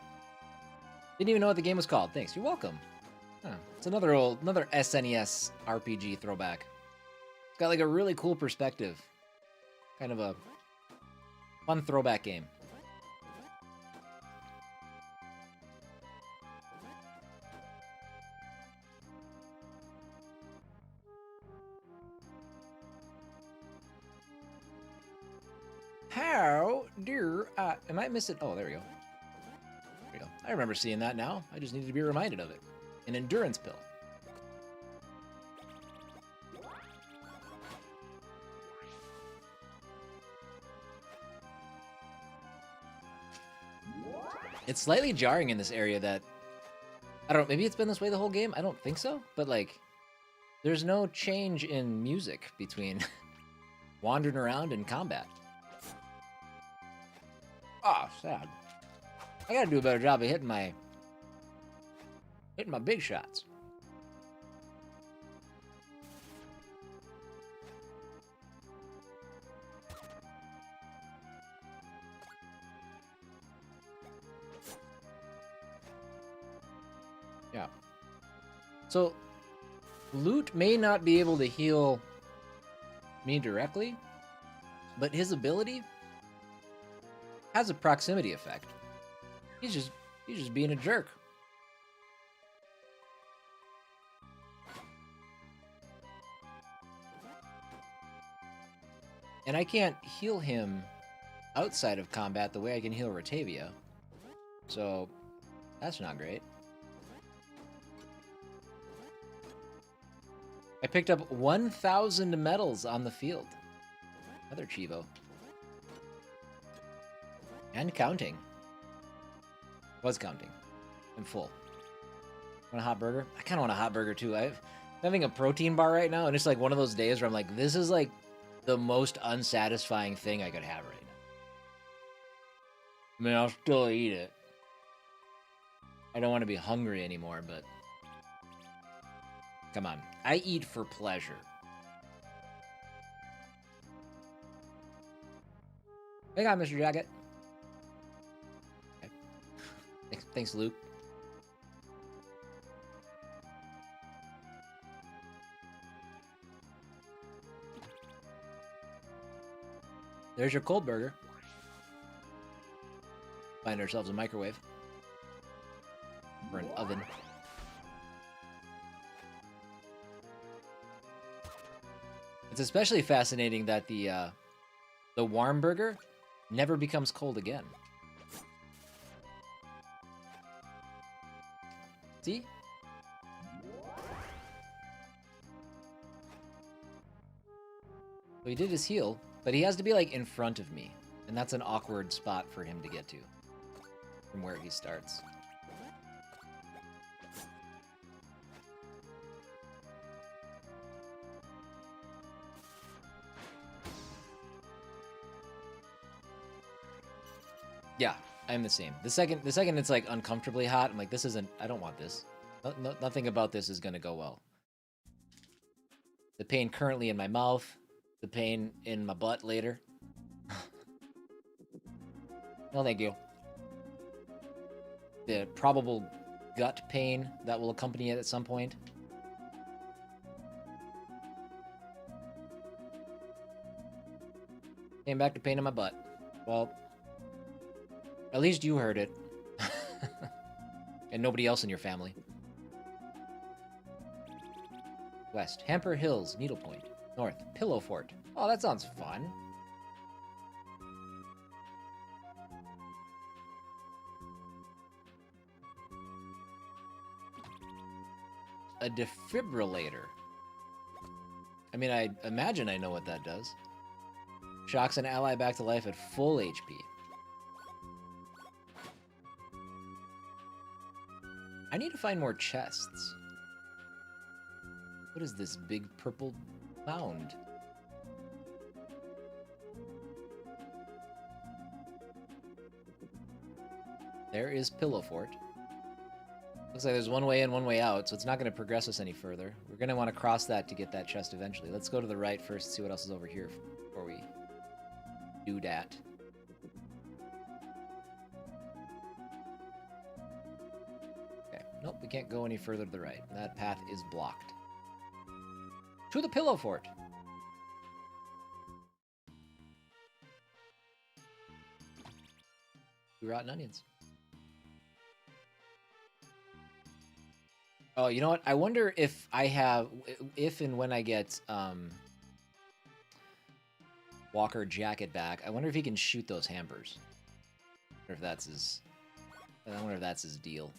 Didn't even know what the game was called. Thanks. You're welcome. Huh. It's another SNES RPG throwback. It's got like a really cool perspective. Kind of a fun throwback game. How dear am I missing? Oh, there we go. There we go. I remember seeing that now. I just needed to be reminded of it. An endurance pill. It's slightly jarring in this area that I don't know, maybe it's been this way the whole game. I don't think so, but like there's no change in music between wandering around and combat. Ah, oh, sad. I gotta do a better job of hitting my big shots. Yeah. So, Loot may not be able to heal me directly, but his ability has a proximity effect. He's just being a jerk. And I can't heal him outside of combat the way I can heal Rotavia. So, that's not great. I picked up 1,000 medals on the field. Another Chivo. And counting. Was counting. I'm full. Want a hot burger? I kind of want a hot burger too. I'm having a protein bar right now, and it's like one of those days where I'm like, this is like the most unsatisfying thing I could have right now. I mean, I'll still eat it. I don't want to be hungry anymore, but... Come on. I eat for pleasure. Hang on, Mr. Jacket. Okay. Thanks, Luke. There's your cold burger. Find ourselves a microwave. Or an oven. It's especially fascinating that the warm burger never becomes cold again. See? So he did his heal, but he has to be like in front of me, and that's an awkward spot for him to get to from where he starts. Yeah, I'm the same. The second it's like uncomfortably hot, I'm like, this isn't, I don't want this. Nothing about this is gonna go well. The pain currently in my mouth, the pain in my butt later. No, thank you. The probable gut pain that will accompany it at some point. Came back to pain in my butt. Well, at least you heard it. And nobody else in your family. West, Hamper Hills, Needlepoint. North, Pillow Fort. Oh, that sounds fun. A defibrillator. I mean, I imagine I know what that does. Shocks an ally back to life at full HP. I need to find more chests. What is this big purple mound? There is Pillow Fort. Looks like there's one way in, one way out, so it's not going to progress us any further. We're going to want to cross that to get that chest eventually. Let's go to the right first and see what else is over here before we do that. Okay, nope, we can't go any further to the right. That path is blocked. To the Pillow Fort! Two rotten onions. Oh, you know what? I wonder if I have, if and when I get Walker Jacket back, I wonder if he can shoot those hampers. I wonder if that's his deal.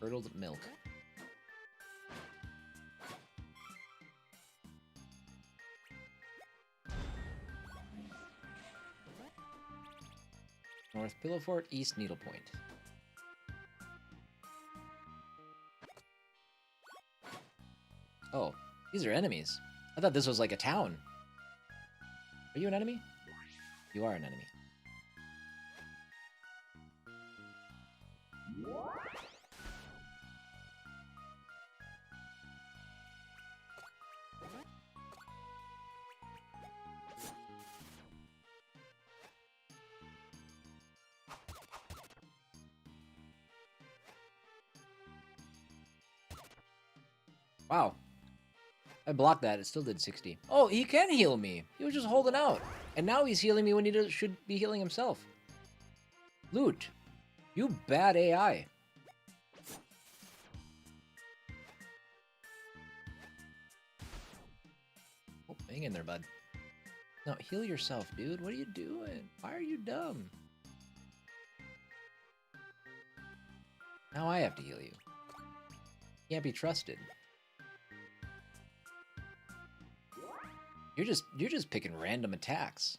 Curdled milk. North Pillow Fort, East Needlepoint. Oh, these are enemies. I thought this was like a town. Are you an enemy? You are an enemy. Wow. I blocked that. It still did 60. Oh, he can heal me. He was just holding out. And now he's healing me when he should be healing himself. Loot. You bad AI. Oh, hang in there, bud. No, heal yourself, dude. What are you doing? Why are you dumb? Now I have to heal you. Can't be trusted. You're just picking random attacks.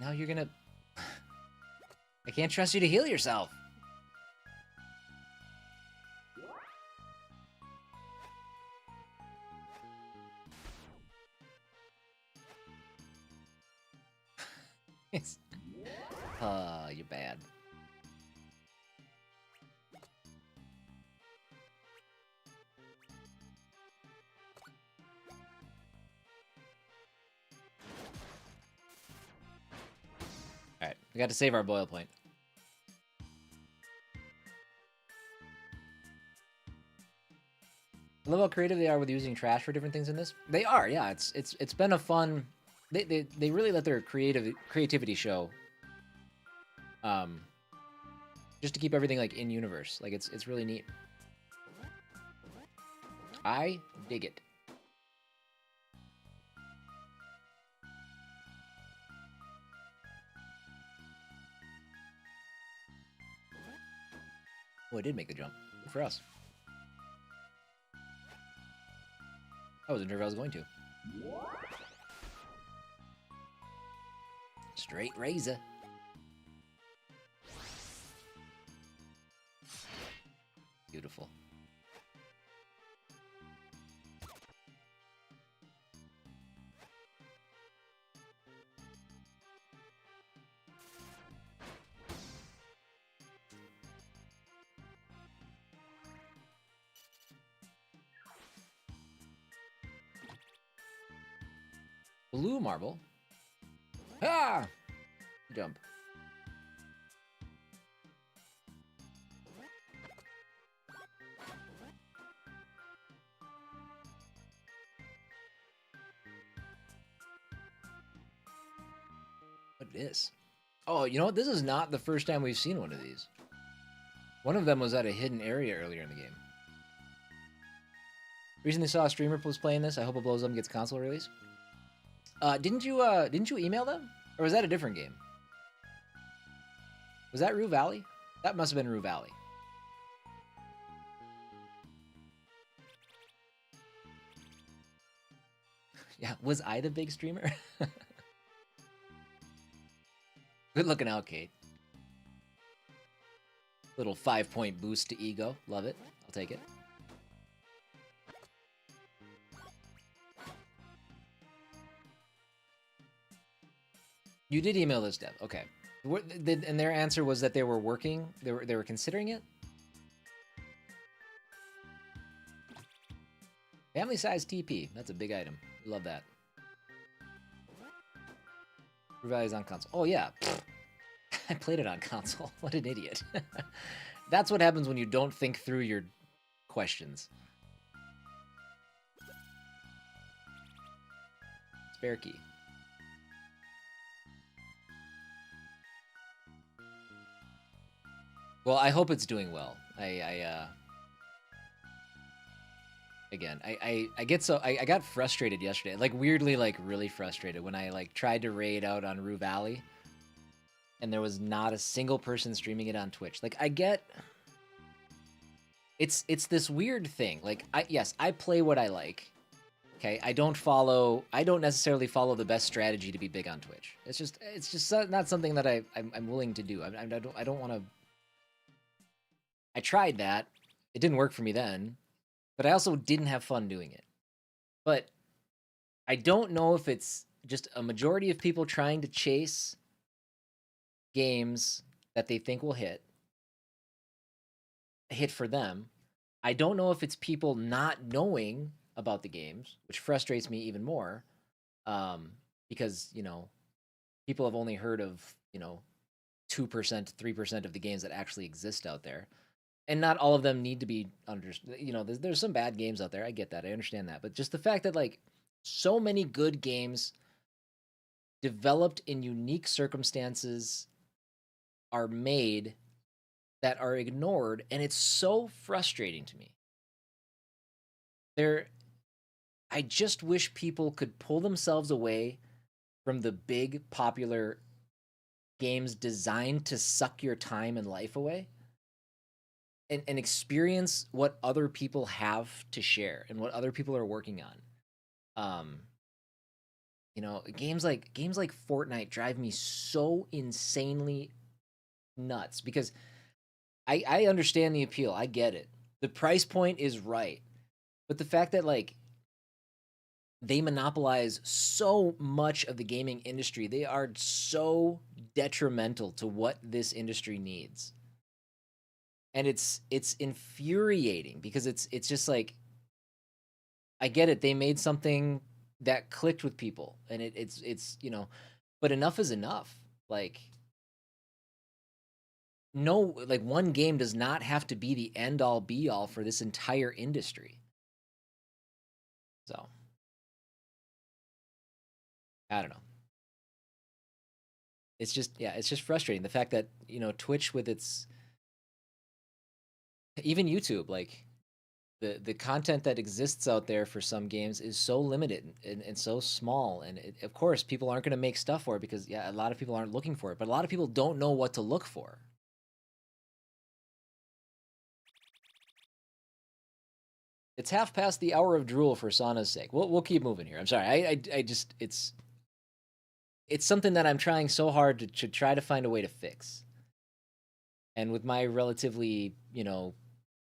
Now you're gonna... I can't trust you to heal yourself. You're bad. Alright, we got to save our boil point. I love how creative they are with using trash for different things in this. They are, yeah. It's been a fun... They really let their creativity show. Just to keep everything like in universe. Like it's really neat. I dig it. Oh, I did make the jump. Good for us. I wasn't sure if I was going to. Straight razor. Beautiful. Blue marble. Ah! Jump. What is? Oh, you know what? This is not the first time we've seen one of these. One of them was at a hidden area earlier in the game. Recently saw a streamer was playing this. I hope it blows up and gets console release. Didn't you email them? Or was that a different game? Was that Rue Valley? That must have been Rue Valley. Yeah, was I the big streamer? Good looking out, Kate. Little 5-point boost to ego. Love it. I'll take it. You did email this dev. Okay. And their answer was that they were working. They were considering it. Family size TP. That's a big item. Love that. Revali's on console. Oh yeah. I played it on console. What an idiot. That's what happens when you don't think through your questions. Spare key. Well, I hope it's doing well. Again, I got frustrated yesterday. Like weirdly, like really frustrated when I like tried to raid out on Rue Valley and there was not a single person streaming it on Twitch. Like I get it's this weird thing. Like I play what I like. Okay, I don't necessarily follow the best strategy to be big on Twitch. It's just not something that I'm willing to do. I don't want to. I tried that. It didn't work for me then, but I also didn't have fun doing it. But I don't know if it's just a majority of people trying to chase games that they think will hit for them. I don't know if it's people not knowing about the games, which frustrates me even more, because, you know, people have only heard of, you know, 2%, 3% of the games that actually exist out there. And not all of them need to be you know, there's some bad games out there. I get that. I understand that. But just the fact that, like, so many good games developed in unique circumstances are made that are ignored, and it's so frustrating to me. I just wish people could pull themselves away from the big, popular games designed to suck your time and life away. And experience what other people have to share and what other people are working on. You know, games like Fortnite drive me so insanely nuts because I understand the appeal. I get it. The price point is right. But the fact that, like, they monopolize so much of the gaming industry, they are so detrimental to what this industry needs. And it's infuriating because it's just like, I get it. They made something that clicked with people, and it's you know, but enough is enough. Like, no, like one game does not have to be the end all be all for this entire industry. So, I don't know. It's just, yeah, it's just frustrating. The fact that, you know, Twitch with its, even YouTube, like the content that exists out there for some games is so limited and so small. And of course, people aren't going to make stuff for it because, yeah, a lot of people aren't looking for it, but a lot of people don't know what to look for. It's half past the hour of drool for Sauna's sake. We'll keep moving here. I'm sorry. I just, it's something that I'm trying so hard to try to find a way to fix. And with my relatively, you know,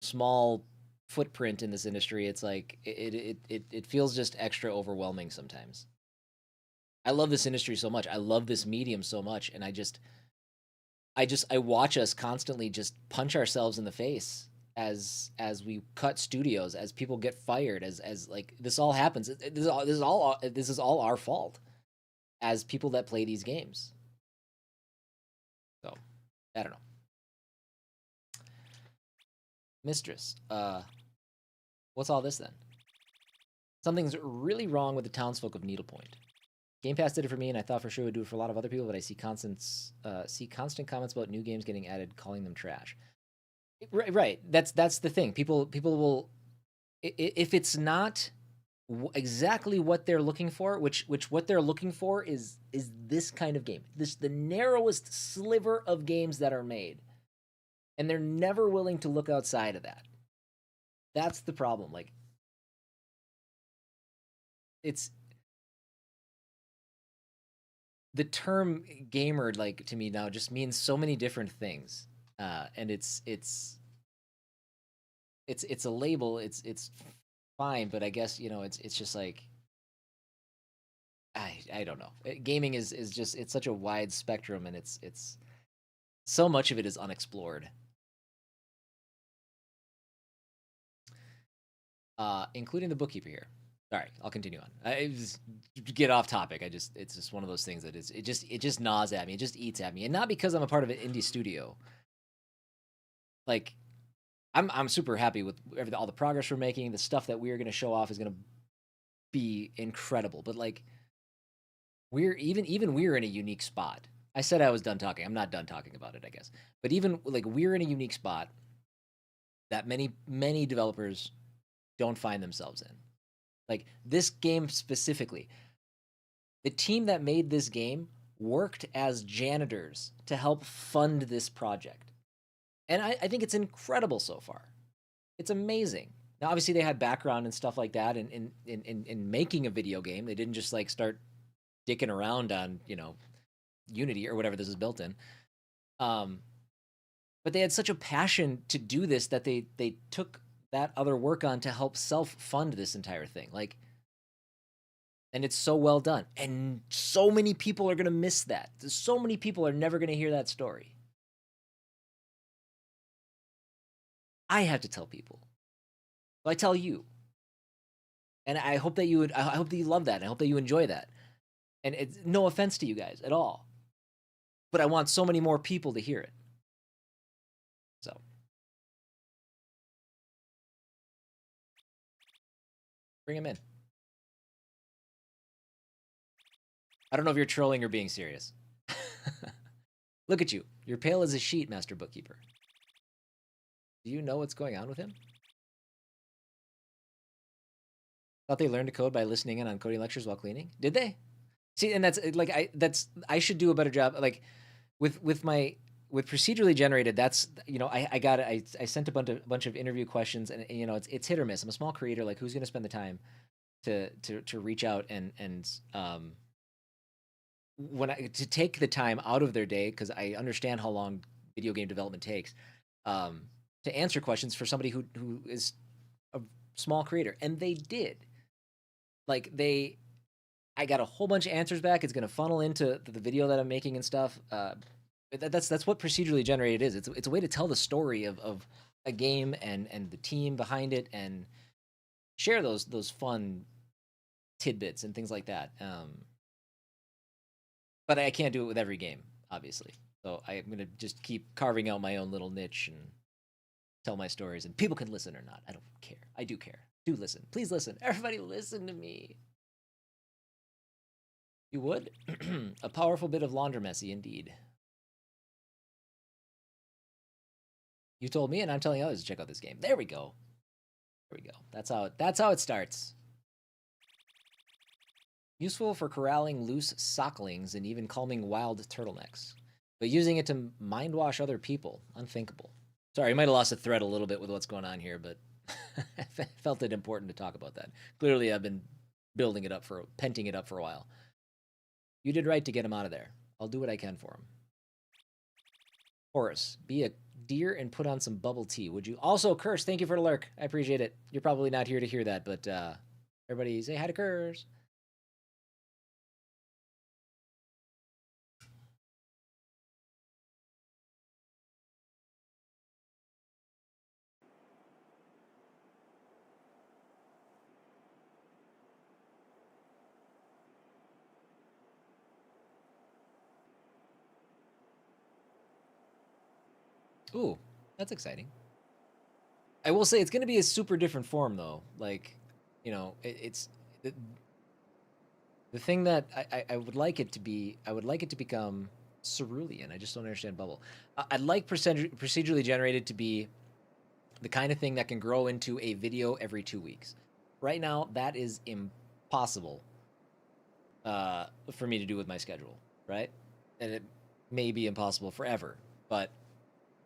small footprint in this industry, it's like it feels just extra overwhelming sometimes. I love this industry so much. I love this medium so much, and I watch us constantly just punch ourselves in the face as we cut studios, as people get fired, as like this all happens. This is all our fault. as people that play these games. So, I don't know. Mistress, what's all this then? Something's really wrong with the townsfolk of Needlepoint. Game Pass did it for me, and I thought for sure it would do it for a lot of other people, but I see constant comments about new games getting added, calling them trash. Right. That's the thing. People will, if it's not exactly what they're looking for, which what they're looking for is this kind of game. The narrowest sliver of games that are made, and they're never willing to look outside of that. That's the problem. Like, it's the term gamer, like, to me now just means so many different things, and it's a label. It's fine, but I guess, you know, it's just like, I don't know. Gaming is just, it's such a wide spectrum, and it's so much of it is unexplored. Including the bookkeeper here. All right, I'll continue on. I just get off topic. It's just one of those things that it just gnaws at me. It just eats at me, and not because I'm a part of an indie studio. Like, I'm super happy with all the progress we're making. The stuff that we're going to show off is going to be incredible. But like, we're in a unique spot. I said I was done talking. I'm not done talking about it, I guess. But even like, we're in a unique spot that many developers don't find themselves in. Like, this game specifically, the team that made this game worked as janitors to help fund this project. And I think it's incredible so far. It's amazing. Now, obviously, they had background and stuff like that in making a video game. They didn't just like start dicking around on, you know, Unity or whatever this is built in. But they had such a passion to do this that they took that other work on to help self-fund this entire thing. Like, and it's so well done. And so many people are going to miss that. So many people are never going to hear that story. I have to tell people. So I tell you. And I hope that I hope that you love that. And I hope that you enjoy that. And it's no offense to you guys at all. But I want so many more people to hear it. So. Bring him in. I don't know if you're trolling or being serious. Look at you. You're pale as a sheet, Master Bookkeeper. Do you know what's going on with him? Thought they learned to code by listening in on coding lectures while cleaning. Did they? See, and that's like, I should do a better job. Like, with procedurally generated, that's, you know, I sent a bunch of interview questions, and you know, it's hit or miss. I'm a small creator. Like, who's going to spend the time to reach out and to take the time out of their day, because I understand how long video game development takes, to answer questions for somebody who is a small creator, and they did. Like, I got a whole bunch of answers back. It's going to funnel into the video that I'm making and stuff. That's what procedurally generated is. It's a way to tell the story of a game and the team behind it, and share those fun tidbits and things like that. But I can't do it with every game, obviously. So I'm going to just keep carving out my own little niche and tell my stories, and people can listen or not. I don't care. I do care. Do listen. Please listen. Everybody listen to me. You would? A powerful bit of laundromacy, indeed. You told me, and I'm telling others to check out this game. There we go. There we go. That's how it starts. Useful for corralling loose socklings and even calming wild turtlenecks. But using it to mind-wash other people, unthinkable. Sorry, you might have lost a thread a little bit with what's going on here, but I felt it important to talk about that. Clearly, I've been penting it up for a while. You did right to get him out of there. I'll do what I can for him. Horace, be a deer and put on some bubble tea, would you? Also, Curse, thank you for the lurk. I appreciate it. You're probably not here to hear that, but everybody say hi to Curse. Ooh, that's exciting. I will say it's going to be a super different form, though. Like, you know, it's the thing that I would like it to be. I would like it to become cerulean. I just don't understand bubble. I'd like procedurally generated to be the kind of thing that can grow into a video every 2 weeks. Right now, that is impossible for me to do with my schedule, right? And it may be impossible forever, but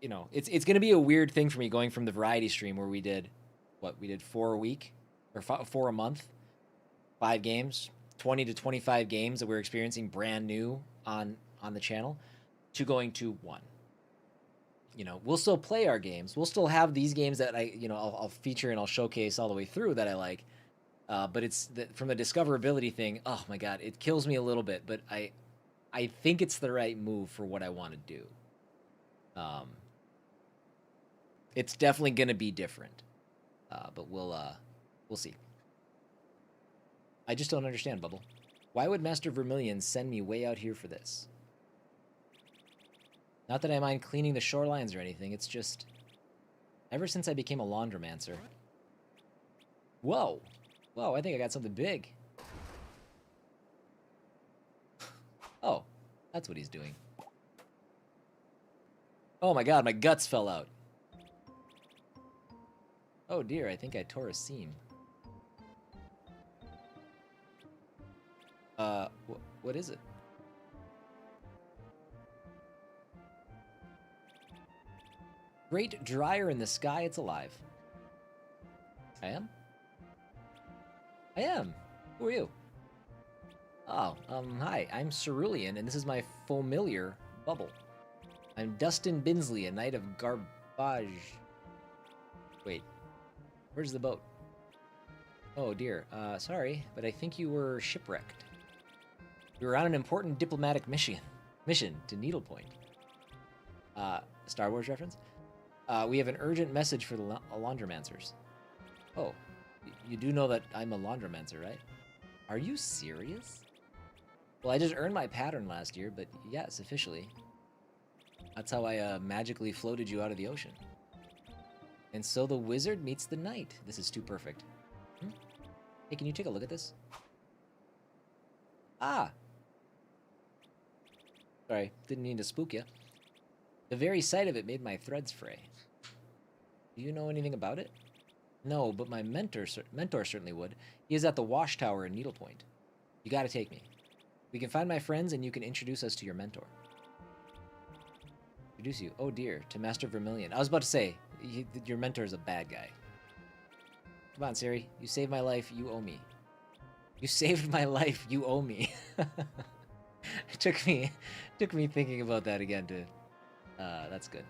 you know, it's going to be a weird thing for me going from the variety stream where we did what we did 4 a week or 4 a month, 5 games, 20 to 25 games that we're experiencing brand new on the channel, to going to one. You know, we'll still play our games. We'll still have these games that I'll feature and I'll showcase all the way through that I like. But it's from the discoverability thing. Oh my god, it kills me a little bit. But I think it's the right move for what I want to do. It's definitely gonna be different, but we'll see. I just don't understand, Bubble. Why would Master Vermilion send me way out here for this? Not that I mind cleaning the shorelines or anything. It's just ever since I became a laundromancer. Whoa, whoa! I think I got something big. Oh, that's what he's doing. Oh my god, my guts fell out. Oh dear, I think I tore a seam. What is it? Great dryer in the sky, it's alive. I am? I am. Who are you? Oh, hi, I'm Cerulean, and this is my familiar Bubble. I'm Dustin Binsley, a knight of garbage. Wait, where's the boat? Oh dear, sorry, but I think you were shipwrecked. We were on an important diplomatic mission to Needlepoint. Star Wars reference? We have an urgent message for the laundromancers. Oh, you do know that I'm a laundromancer, right? Are you serious? Well, I just earned my pattern last year, but yes, officially. That's how I magically floated you out of the ocean. And so the wizard meets the knight. This is too perfect. Hey, can you take a look at this? Ah! Sorry, didn't mean to spook you. The very sight of it made my threads fray. Do you know anything about it? No, but my mentor certainly would. He is at the Wash Tower in Needlepoint. You gotta take me. We can find my friends and you can introduce us to your mentor. Introduce you? Oh dear, to Master Vermilion. I was about to say, your mentor is a bad guy. Come on, Siri. You saved my life, you owe me. You saved my life, you owe me. It took me thinking about that again to... that's good.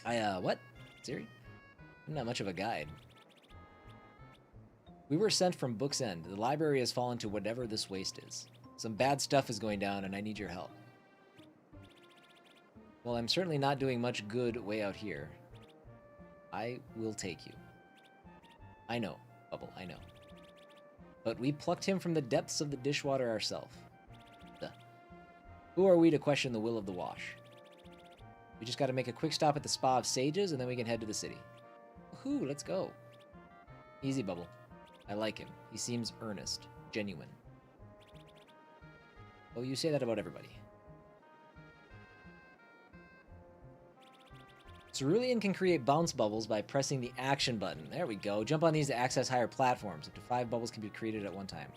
What? Siri? I'm not much of a guide. We were sent from Book's End. The library has fallen to whatever this waste is. Some bad stuff is going down and I need your help. Well, I'm certainly not doing much good way out here. I will take you. I know, Bubble, I know. But we plucked him from the depths of the dishwater ourselves. Who are we to question the will of the Wash? We just gotta make a quick stop at the Spa of Sages and then we can head to the city. Woohoo, let's go. Easy, Bubble. I like him. He seems earnest, genuine. Oh, you say that about everybody. Cerulean can create bounce bubbles by pressing the action button. There we go. Jump on these to access higher platforms. Up to 5 bubbles can be created at one time.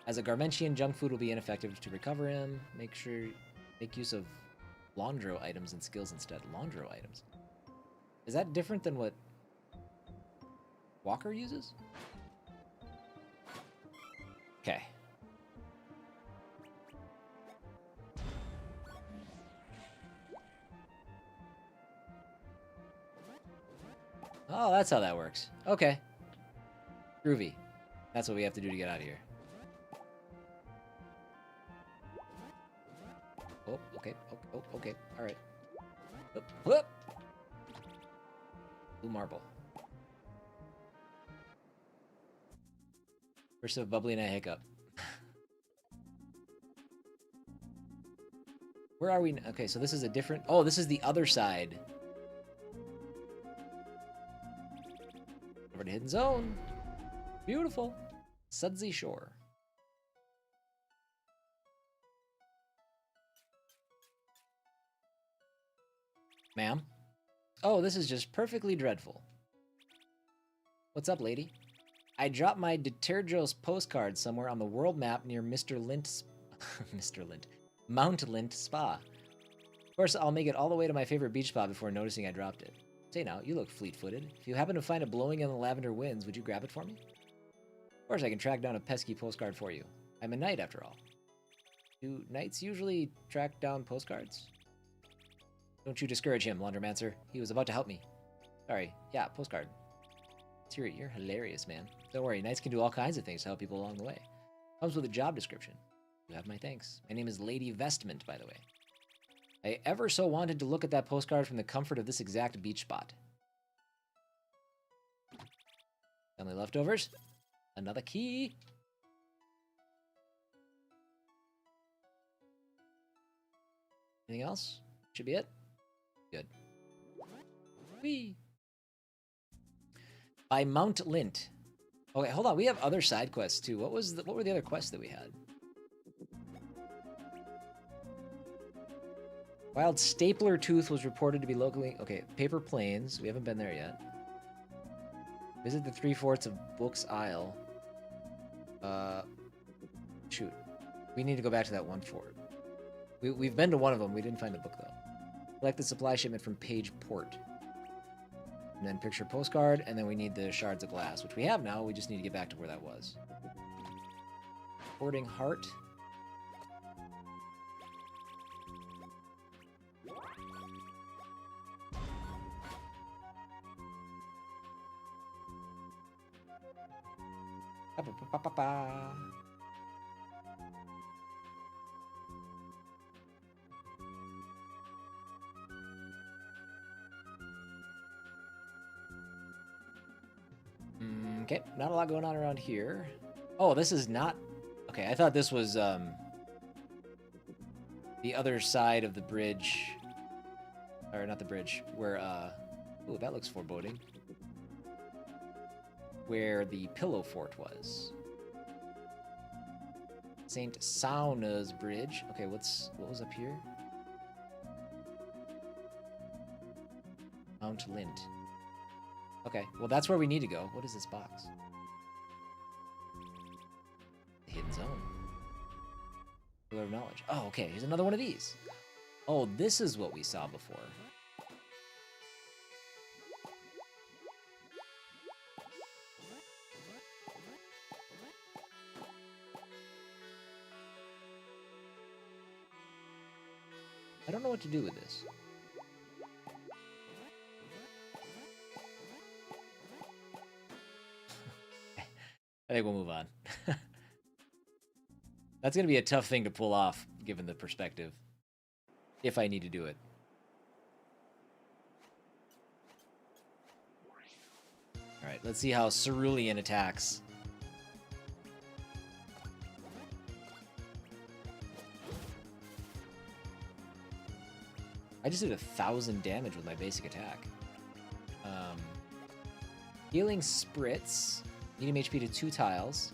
As a Garmentian, junk food will be ineffective to recover him. Make use of Laundro items and skills instead. Laundro items. Is that different than what Walker uses? Okay. Oh, that's how that works. Okay. Groovy. That's what we have to do to get out of here. Oh, okay. Oh, okay. All right. Whoop, whoop. Blue marble. First of Bubbly and a hiccup. Where are we? Okay, so this is a different... Oh, this is the other side. Over to Hidden Zone. Beautiful. Sudsy Shore. Ma'am? Oh, this is just perfectly dreadful. What's up, lady? I dropped my Detergos postcard somewhere on the world map near Mr. Lint's... Mr. Lint. Mount Lint Spa. Of course, I'll make it all the way to my favorite beach spot before noticing I dropped it. Say now, you look fleet-footed. If you happen to find it blowing in the lavender winds, would you grab it for me? Of course, I can track down a pesky postcard for you. I'm a knight, after all. Do knights usually track down postcards? Don't you discourage him, Laundromancer. He was about to help me. Sorry. Yeah, postcard. You're hilarious, man. Don't worry, knights can do all kinds of things to help people along the way. Comes with a job description. You have my thanks. My name is Lady Vestment, by the way. I ever so wanted to look at that postcard from the comfort of this exact beach spot. Family leftovers. Another key. Anything else? Should be it. Good. Whee! By Mount Lint. Okay, hold on. We have other side quests too. What were the other quests that we had? Wild Stapler Tooth was reported to be locally... Okay, Paper Plains. We haven't been there yet. Visit the 3/4 of Books Isle. Shoot. We need to go back to that one fort. We've been to one of them. We didn't find the book, though. Collect the supply shipment from Page Port. And then picture postcard, and then we need the shards of glass, which we have now. We just need to get back to where that was. Hoarding Heart. Ba-ba-ba-ba-ba. Okay, not a lot going on around here. Oh, this is not... Okay, I thought this was the other side of the bridge. Or not the bridge, where... Ooh, that looks foreboding. Where the Pillow Fort was. St. Sauna's Bridge. Okay, what was up here? Mount Lint. Okay, well that's where we need to go. What is this box? The Hidden Zone. Pillar of Knowledge. Oh, okay, here's another one of these. Oh, this is what we saw before. I don't know what to do with this. I think we'll move on. That's going to be a tough thing to pull off, given the perspective. If I need to do it. Alright, let's see how Cerulean attacks. I just did 1,000 damage with my basic attack. Healing Spritz. Medium HP to 2 tiles.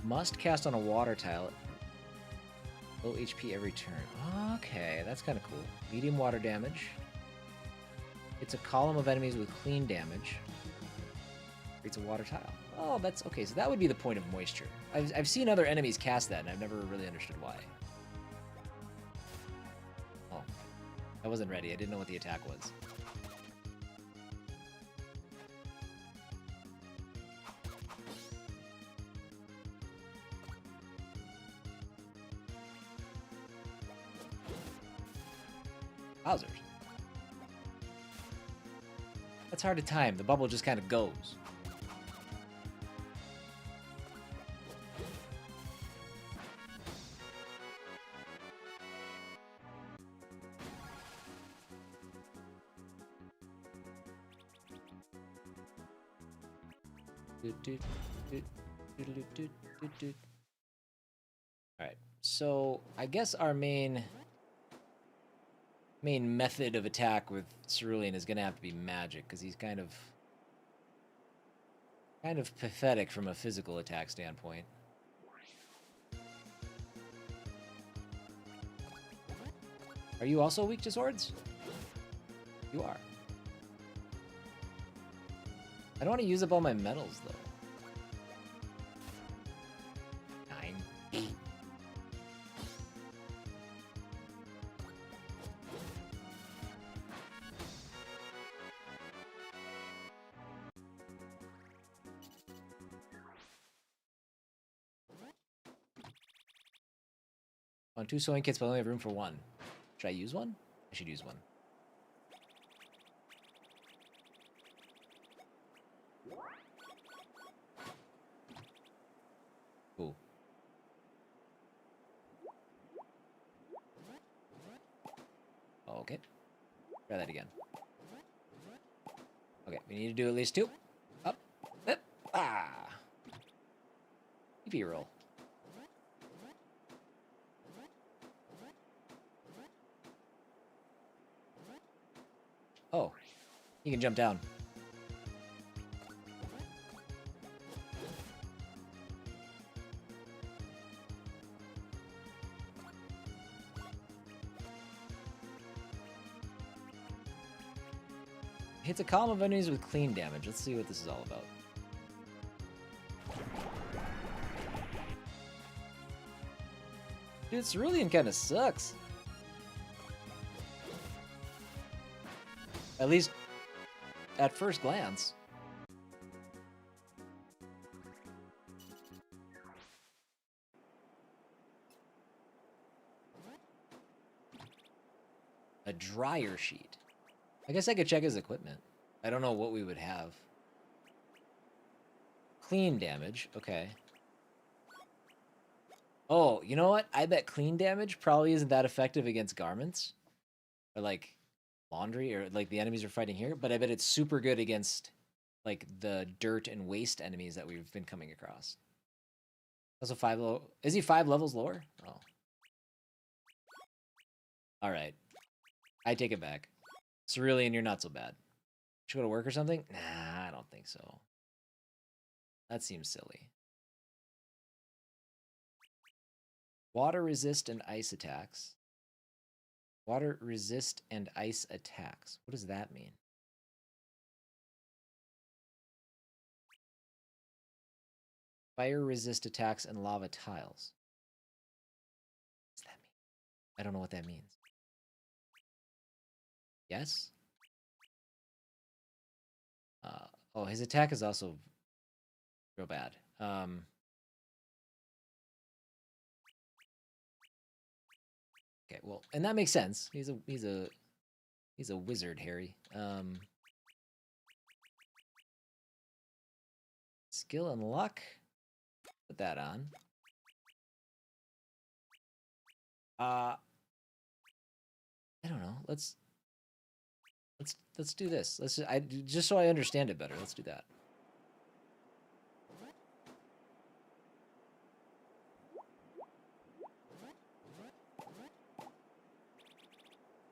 Must cast on a water tile. Low HP every turn. Okay, that's kind of cool. Medium water damage. It's a column of enemies with clean damage. Creates a water tile. Oh, that's... Okay, so that would be the point of moisture. I've seen other enemies cast that, and I've never really understood why. Oh. I wasn't ready. I didn't know what the attack was. Wowzers. That's hard to time. The bubble just kind of goes. Alright, So I guess our main method of attack with Cerulean is gonna have to be magic, because he's kind of pathetic from a physical attack standpoint. Are you also weak to swords? You are. I don't want to use up all my medals, though. 9. On 2 sewing kits, but I only have room for 1. Should I use one? I should use one. Cool. Okay. Try that again. Okay, we need to do at least 2. Up. Ah. EP roll. Oh, he can jump down. Hits a column of enemies with clean damage. Let's see what this is all about. Dude, Cerulean kind of sucks. At least at first glance. A dryer sheet. I guess I could check his equipment. I don't know what we would have. Clean damage. Okay. Oh, you know what? I bet clean damage probably isn't that effective against garments. Or like laundry, or like the enemies we're fighting here. But I bet it's super good against like the dirt and waste enemies that we've been coming across. Also 5 low. Is he 5 levels lower? Oh. Alright. I take it back. Cerulean, you're not so bad. Should go to work or something? Nah, I don't think so. That seems silly. Water resist and ice attacks. Water resist and ice attacks. What does that mean? Fire resist attacks and lava tiles. What does that mean? I don't know what that means. Yes? Oh, his attack is also real bad. Okay, well, and that makes sense. He's a wizard, Harry. Skill and luck. Put that on. I don't know. Let's do this. Just so I understand it better. Let's do that.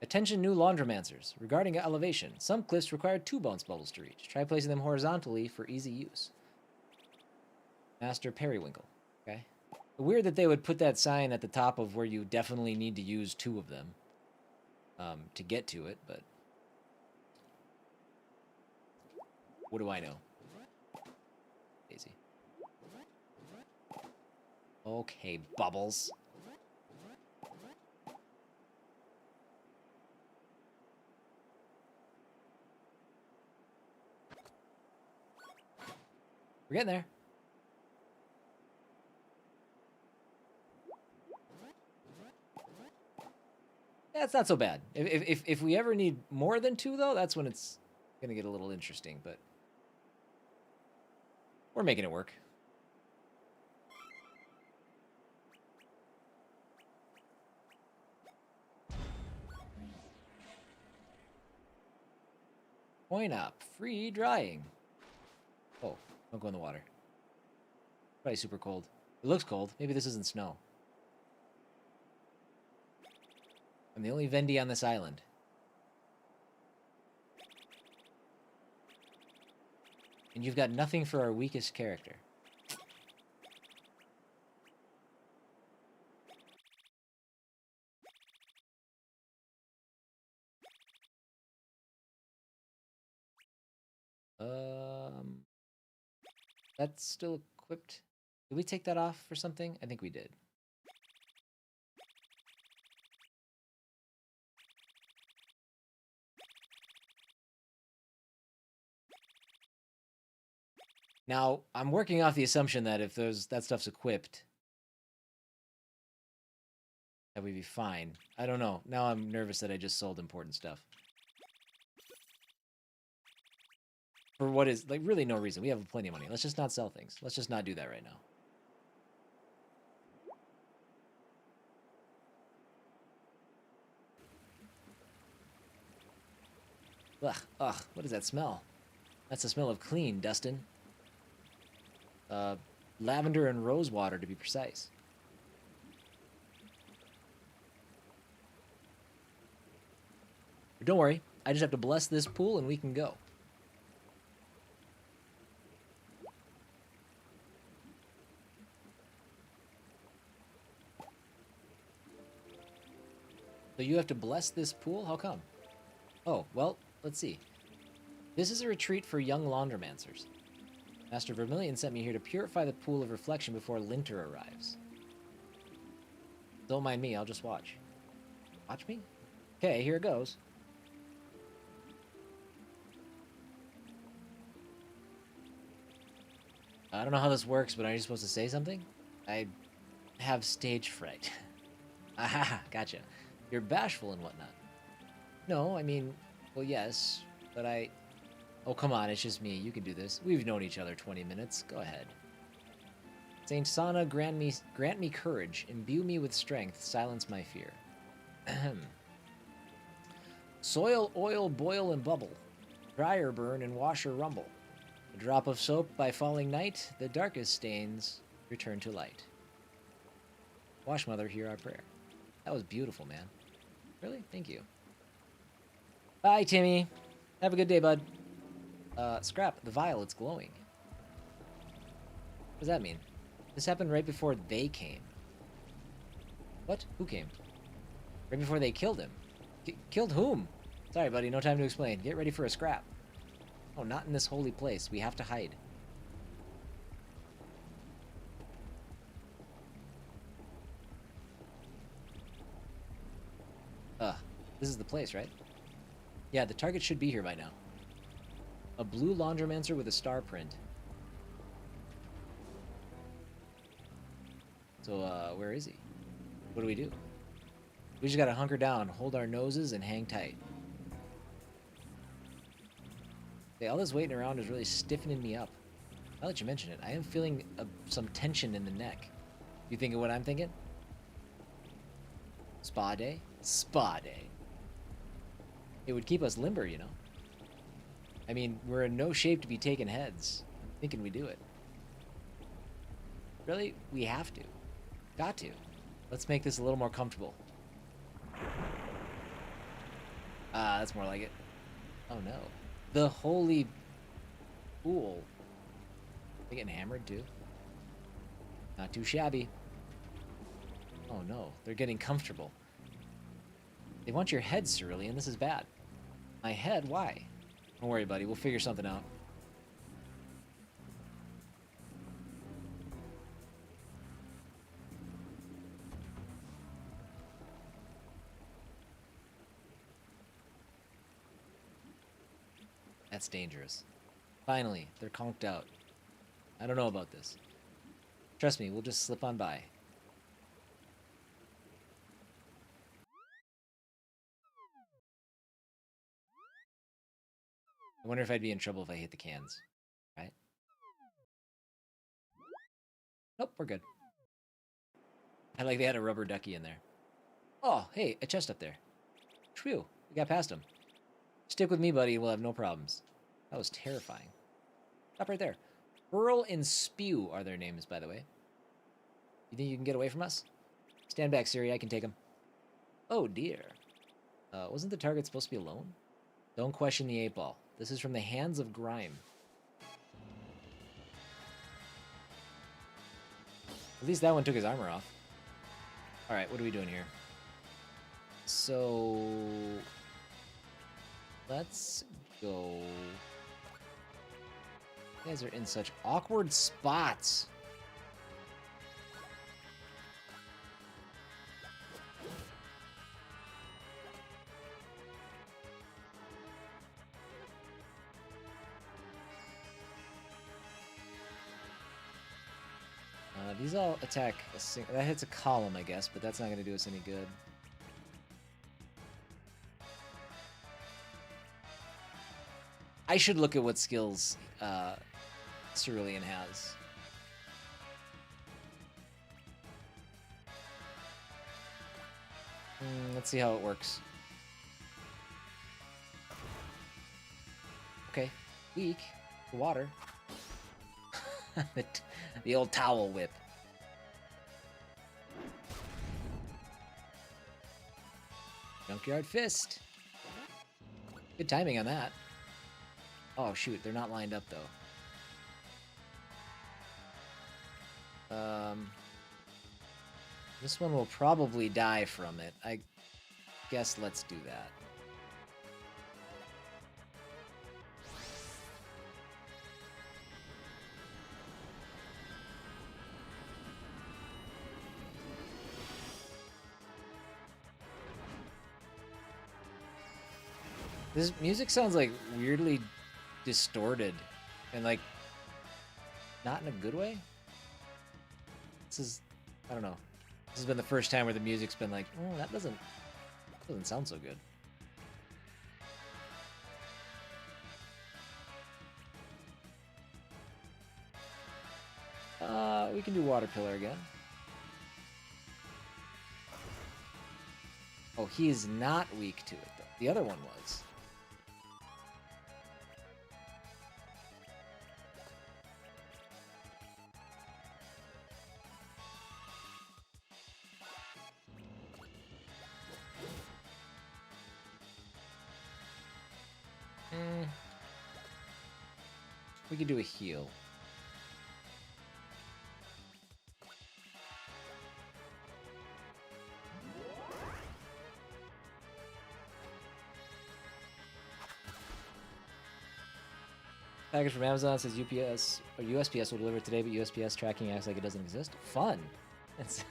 Attention new laundromancers. Regarding elevation, some cliffs require 2 bounce bubbles to reach. Try placing them horizontally for easy use. Master Periwinkle. Okay. Weird that they would put that sign at the top of where you definitely need to use 2 of them to get to it, but what do I know? Daisy. Okay, Bubbles. We're getting there. That's not so bad. If we ever need more than 2, though, that's when it's gonna get a little interesting, but we're making it work. Point up. Free drying. Oh, don't go in the water. Probably super cold. It looks cold. Maybe this isn't snow. I'm the only Vendy on this island. And you've got nothing for our weakest character. That's still equipped. Did we take that off for something? I think we did. Now, I'm working off the assumption that if that stuff's equipped, that we'd be fine. I don't know. Now I'm nervous that I just sold important stuff. For what is, like, really no reason. We have plenty of money. Let's just not sell things. Let's just not do that right now. Ugh, what is that smell? That's the smell of clean, Dustin. Lavender and rose water, to be precise. But don't worry, I just have to bless this pool and we can go. So you have to bless this pool? How come? Oh, well, let's see. This is a retreat for young laundromancers. Master Vermilion sent me here to purify the pool of reflection before Linter arrives. Don't mind me, I'll just watch. Watch me? Okay, here it goes. I don't know how this works, but are you supposed to say something? I have stage fright. Aha, gotcha. You're bashful and whatnot. No, I mean, well, yes, but I... Oh, come on, it's just me. You can do this. We've known each other 20 minutes. Go ahead. Saint Sana, grant me courage. Imbue me with strength. Silence my fear. Ahem. Soil, oil, boil, and bubble. Dryer burn and washer rumble. A drop of soap by falling night. The darkest stains return to light. Wash, mother, hear our prayer. That was beautiful, man. Really? Thank you. Bye, Timmy. Have a good day, bud. Scrap, the vial, it's glowing. What does that mean? This happened right before they came. What? Who came? Right before they killed him. Killed whom? Sorry, buddy, no time to explain. Get ready for a scrap. Oh, not in this holy place. We have to hide. This is the place, right? Yeah, the target should be here by now. A blue laundromancer with a star print. So, where is he? What do we do? We just gotta hunker down, hold our noses, and hang tight. Okay, all this waiting around is really stiffening me up. Now that you mention it, I am feeling some tension in the neck. You think of what I'm thinking? Spa day? Spa day. It would keep us limber, you know? I mean, we're in no shape to be taking heads. Thinking we do it. Really? We have to. Got to. Let's make this a little more comfortable. That's more like it. Oh no. The holy pool. They getting hammered too? Not too shabby. Oh no, they're getting comfortable. They want your head, Cerulean. This is bad. My head? Why? Don't worry, buddy. We'll figure something out. That's dangerous. Finally, they're conked out. I don't know about this. Trust me, we'll just slip on by. I wonder if I'd be in trouble if I hit the cans. Right? Nope, we're good. I like they had a rubber ducky in there. Oh, hey, a chest up there. Phew, we got past him. Stick with me, buddy, and we'll have no problems. That was terrifying. Stop right there. Burl and Spew are their names, by the way. You think you can get away from us? Stand back, Siri, I can take him. Oh, dear. Wasn't the target supposed to be alone? Don't question the 8-ball. This is from the hands of grime. At least that one took his armor off. Alright, what are we doing here? So... let's go... You guys are in such awkward spots. These all attack that hits a column, I guess, but that's not going to do us any good. I should look at what skills Cerulean has. Let's see how it works. Okay, weak. Water. The old towel whip. Junkyard fist. Good timing on that. Oh shoot, they're not lined up though. This one will probably die from it. I guess let's do that. This music sounds like weirdly distorted and like not in a good way. This is, I don't know. This has been the first time where the music's been like, oh, that doesn't sound so good. We can do water pillar again. Oh, he is not weak to it though. The other one was. We could do a heal. Package from Amazon says UPS or USPS will deliver today, but USPS tracking acts like it doesn't exist. Fun. It's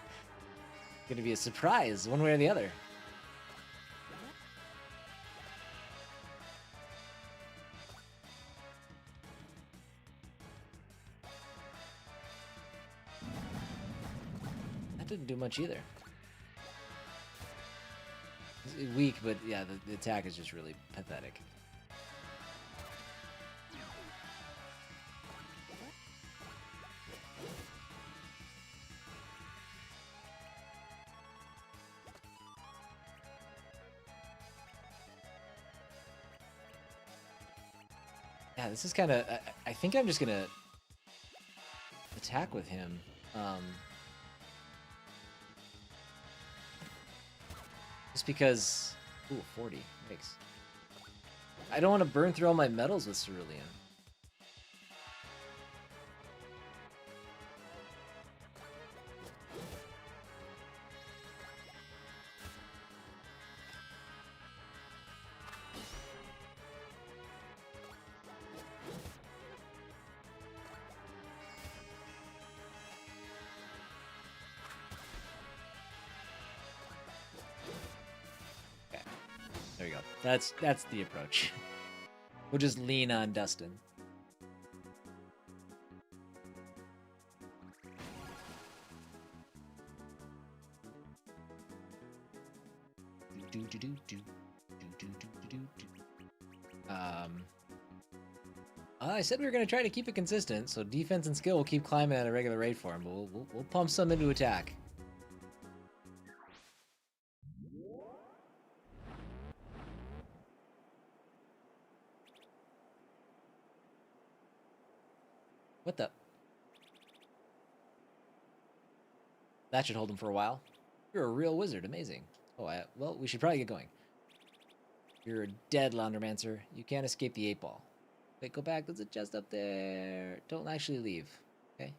gonna be a surprise, one way or the other. That didn't do much either. It's weak, but yeah, the attack is just really pathetic. Yeah, this is kind of... I think I'm just going to attack with him. Just because... Ooh, 40. Thanks. I don't want to burn through all my metals with Cerulean. There you go. That's the approach. We'll just lean on Dustin. I said we were going to try to keep it consistent, so defense and skill will keep climbing at a regular rate for him, but we'll pump some into attack. What the? That should hold him for a while. You're a real wizard. Amazing. Oh, well, we should probably get going. You're dead, Laundromancer. You can't escape the 8-ball. Wait, go back. There's a chest up there. Don't actually leave. Okay?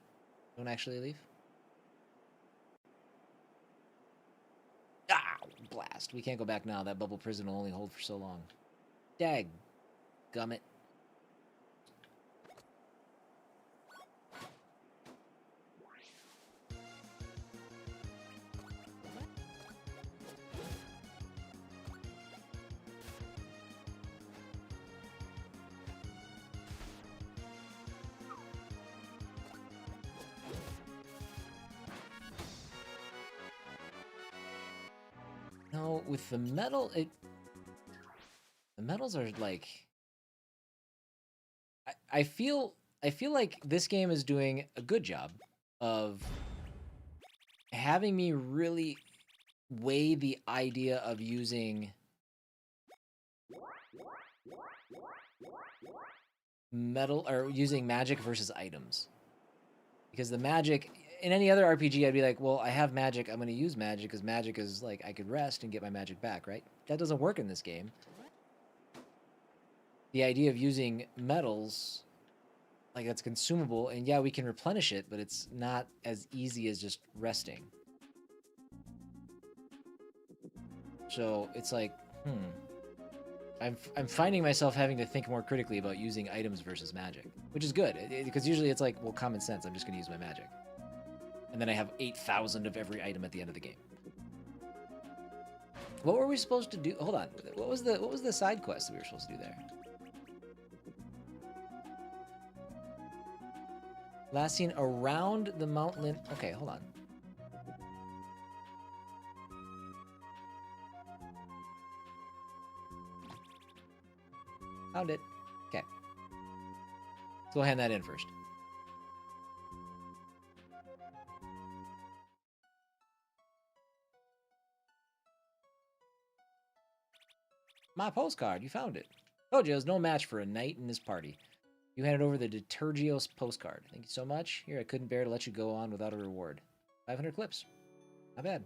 Don't actually leave. Ah! Blast. We can't go back now. That bubble prison will only hold for so long. Dag. Gummit. No, with the metal, the metals are like, I feel like this game is doing a good job of having me really weigh the idea of using metal or using magic versus items. Because the magic in any other RPG, I'd be like, well, I have magic. I'm going to use magic because magic is like I could rest and get my magic back, right? That doesn't work in this game. The idea of using metals, like that's consumable, and yeah, we can replenish it, but it's not as easy as just resting. So it's like, I'm finding myself having to think more critically about using items versus magic, which is good because usually it's like, well, common sense. I'm just going to use my magic. And then I have 8,000 of every item at the end of the game. What were we supposed to do? Hold on. What was the side quest that we were supposed to do there? Last seen around the Mount Lin. Okay, hold on. Found it. Okay. Let's go hand that in first. My postcard, you found it. Told you, there's no match for a knight in this party. You handed over the Detergios postcard. Thank you so much. Here, I couldn't bear to let you go on without a reward. 500 clips. Not bad.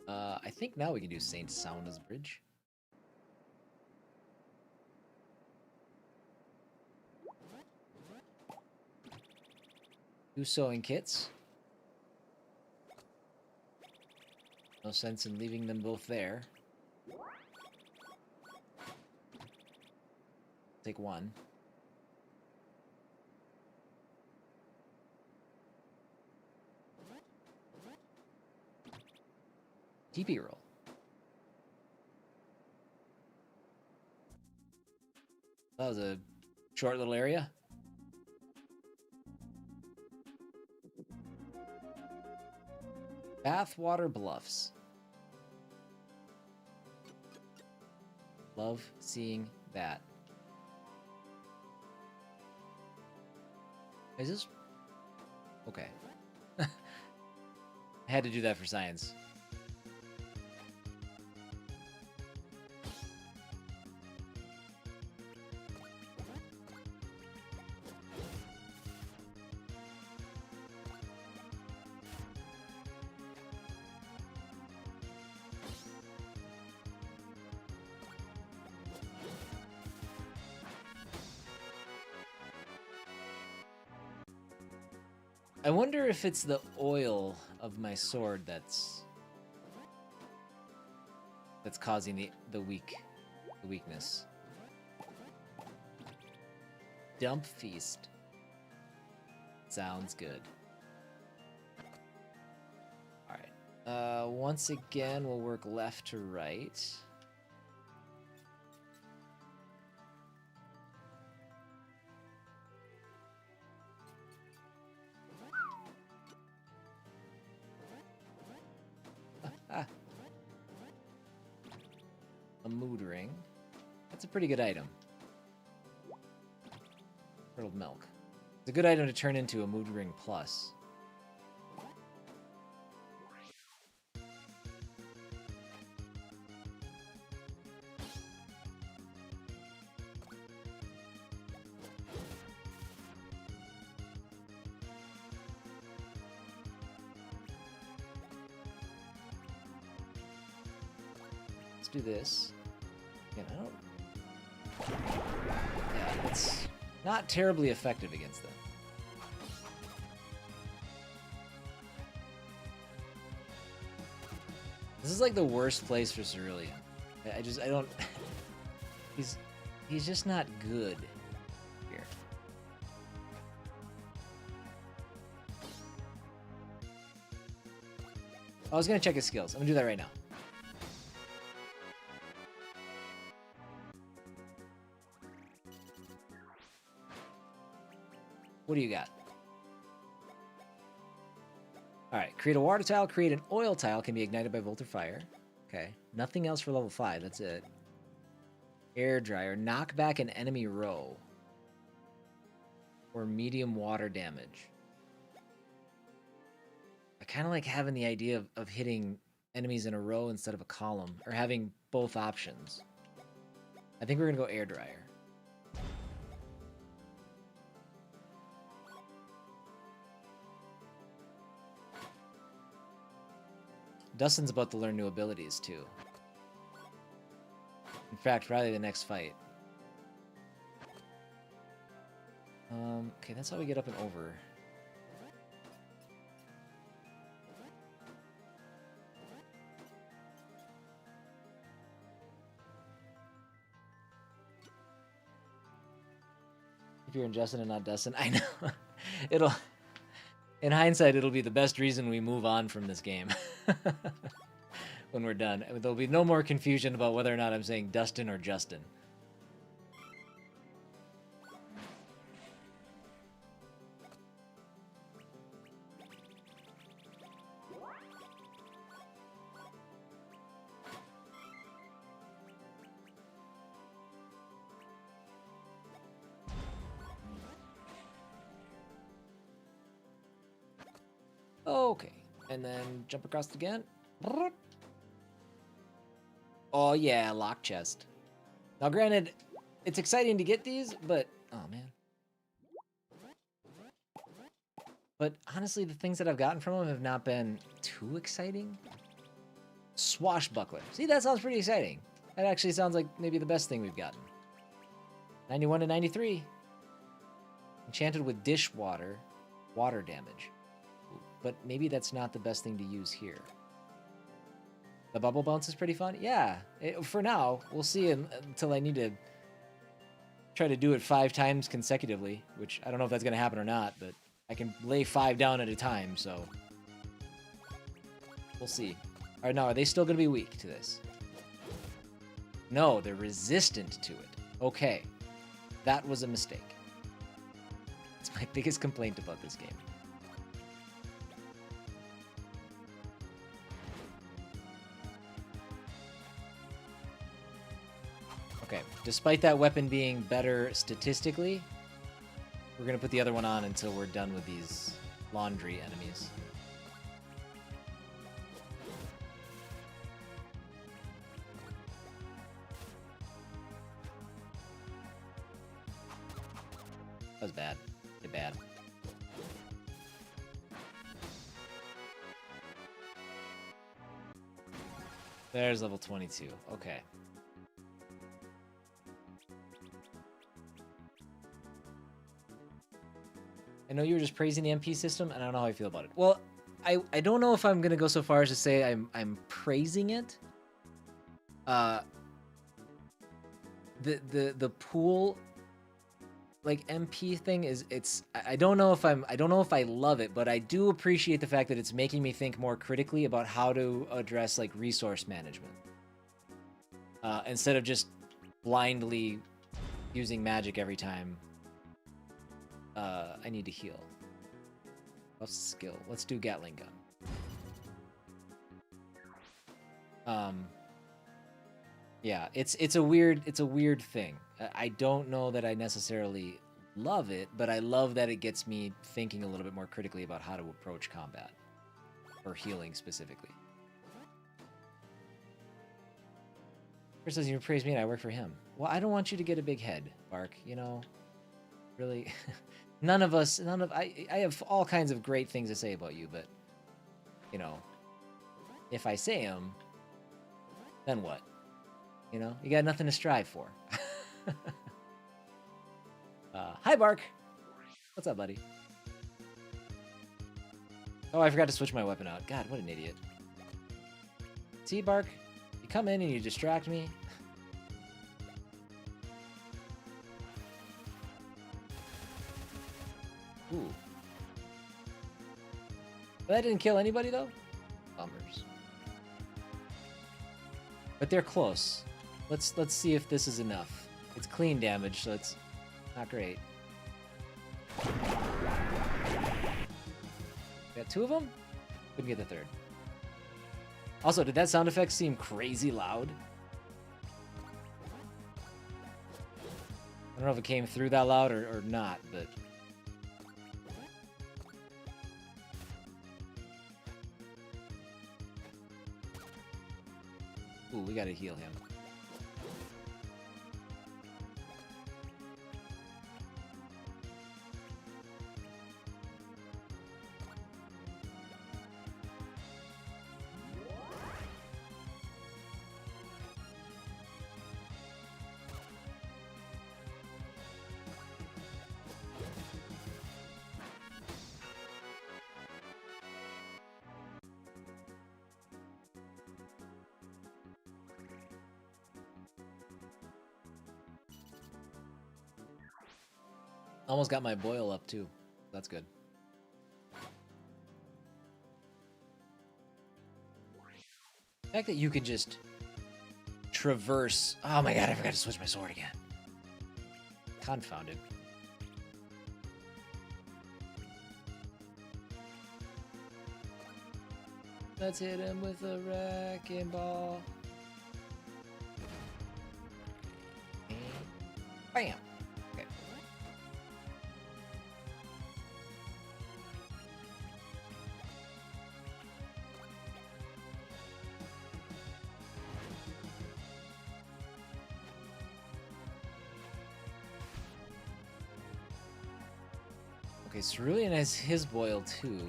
I think now we can do Saint Sauna's Bridge. Two sewing kits. No sense in leaving them both there. Take one. TP roll. That was a short little area. Bathwater Bluffs. Love seeing that. Is this? Okay. I had to do that for science. I wonder if it's the oil of my sword that's causing the weakness. Dump feast. Sounds good. All right. Once again, we'll work left to right. A mood ring. That's a pretty good item. Curdled milk. It's a good item to turn into a mood ring plus. do this. Again, I don't... Yeah, it's not terribly effective against them. This is like the worst place for Cerulean. I don't... He's just not good here. I was gonna check his skills. I'm gonna do that right now. What do you got? Alright, create a water tile, create an oil tile, can be ignited by Volt or Fire. Okay. Nothing else for level 5, that's it. Air dryer, knock back an enemy row. Or medium water damage. I kind of like having the idea of hitting enemies in a row instead of a column, or having both options. I think we're gonna go air dryer. Dustin's about to learn new abilities, too. In fact, probably the next fight. Okay, that's how we get up and over. If you're in Justin and not Dustin, I know. It'll... In hindsight, it'll be the best reason we move on from this game. When we're done. There'll be no more confusion about whether or not I'm saying Dustin or Justin. Okay, and then jump across again. Oh yeah, lock chest. Now granted, it's exciting to get these, but... Oh man. But honestly, the things that I've gotten from them have not been too exciting. Swashbuckler. See, that sounds pretty exciting. That actually sounds like maybe the best thing we've gotten. 91 to 93. Enchanted with dishwater. Water damage. But maybe that's not the best thing to use here. The bubble bounce is pretty fun. Yeah, for now. We'll see until I need to try to do it 5 times consecutively, which I don't know if that's going to happen or not, but I can lay 5 down at a time, so we'll see. All right, now, are they still going to be weak to this? No, they're resistant to it. Okay, that was a mistake. It's my biggest complaint about this game. Okay, despite that weapon being better statistically, we're going to put the other one on until we're done with these laundry enemies. That was bad. They're bad. There's level 22. Okay. I know you were just praising the MP system, and I don't know how I feel about it. Well, I don't know if I'm gonna go so far as to say I'm praising it. The pool, like, MP thing is, I don't know if I love it, but I do appreciate the fact that it's making me think more critically about how to address, like, resource management. Instead of just blindly using magic every time I need to heal. What's the skill? Let's do Gatling gun. Yeah, it's a weird thing. I don't know that I necessarily love it, but I love that it gets me thinking a little bit more critically about how to approach combat. Or healing specifically. Chris says you praise me and I work for him. Well, I don't want you to get a big head, Bark, you know? Really? I have all kinds of great things to say about you, but, you know, if I say them, then what? You know, you got nothing to strive for. Hi, Bark. What's up, buddy? Oh, I forgot to switch my weapon out. God, what an idiot. See, Bark? You come in and you distract me. Ooh. That didn't kill anybody, though? Bummers. But they're close. Let's see if this is enough. It's clean damage, so it's not great. Got two of them? Couldn't get the third. Also, did that sound effect seem crazy loud? I don't know if it came through that loud or not, but... Ooh, we gotta heal him. Almost got my boil up too. That's good. The fact that you can just traverse... Oh my god, I forgot to switch my sword again. Confounded. Let's hit him with a wrecking ball. Bam! Okay. Okay, Cerulean has his boil too.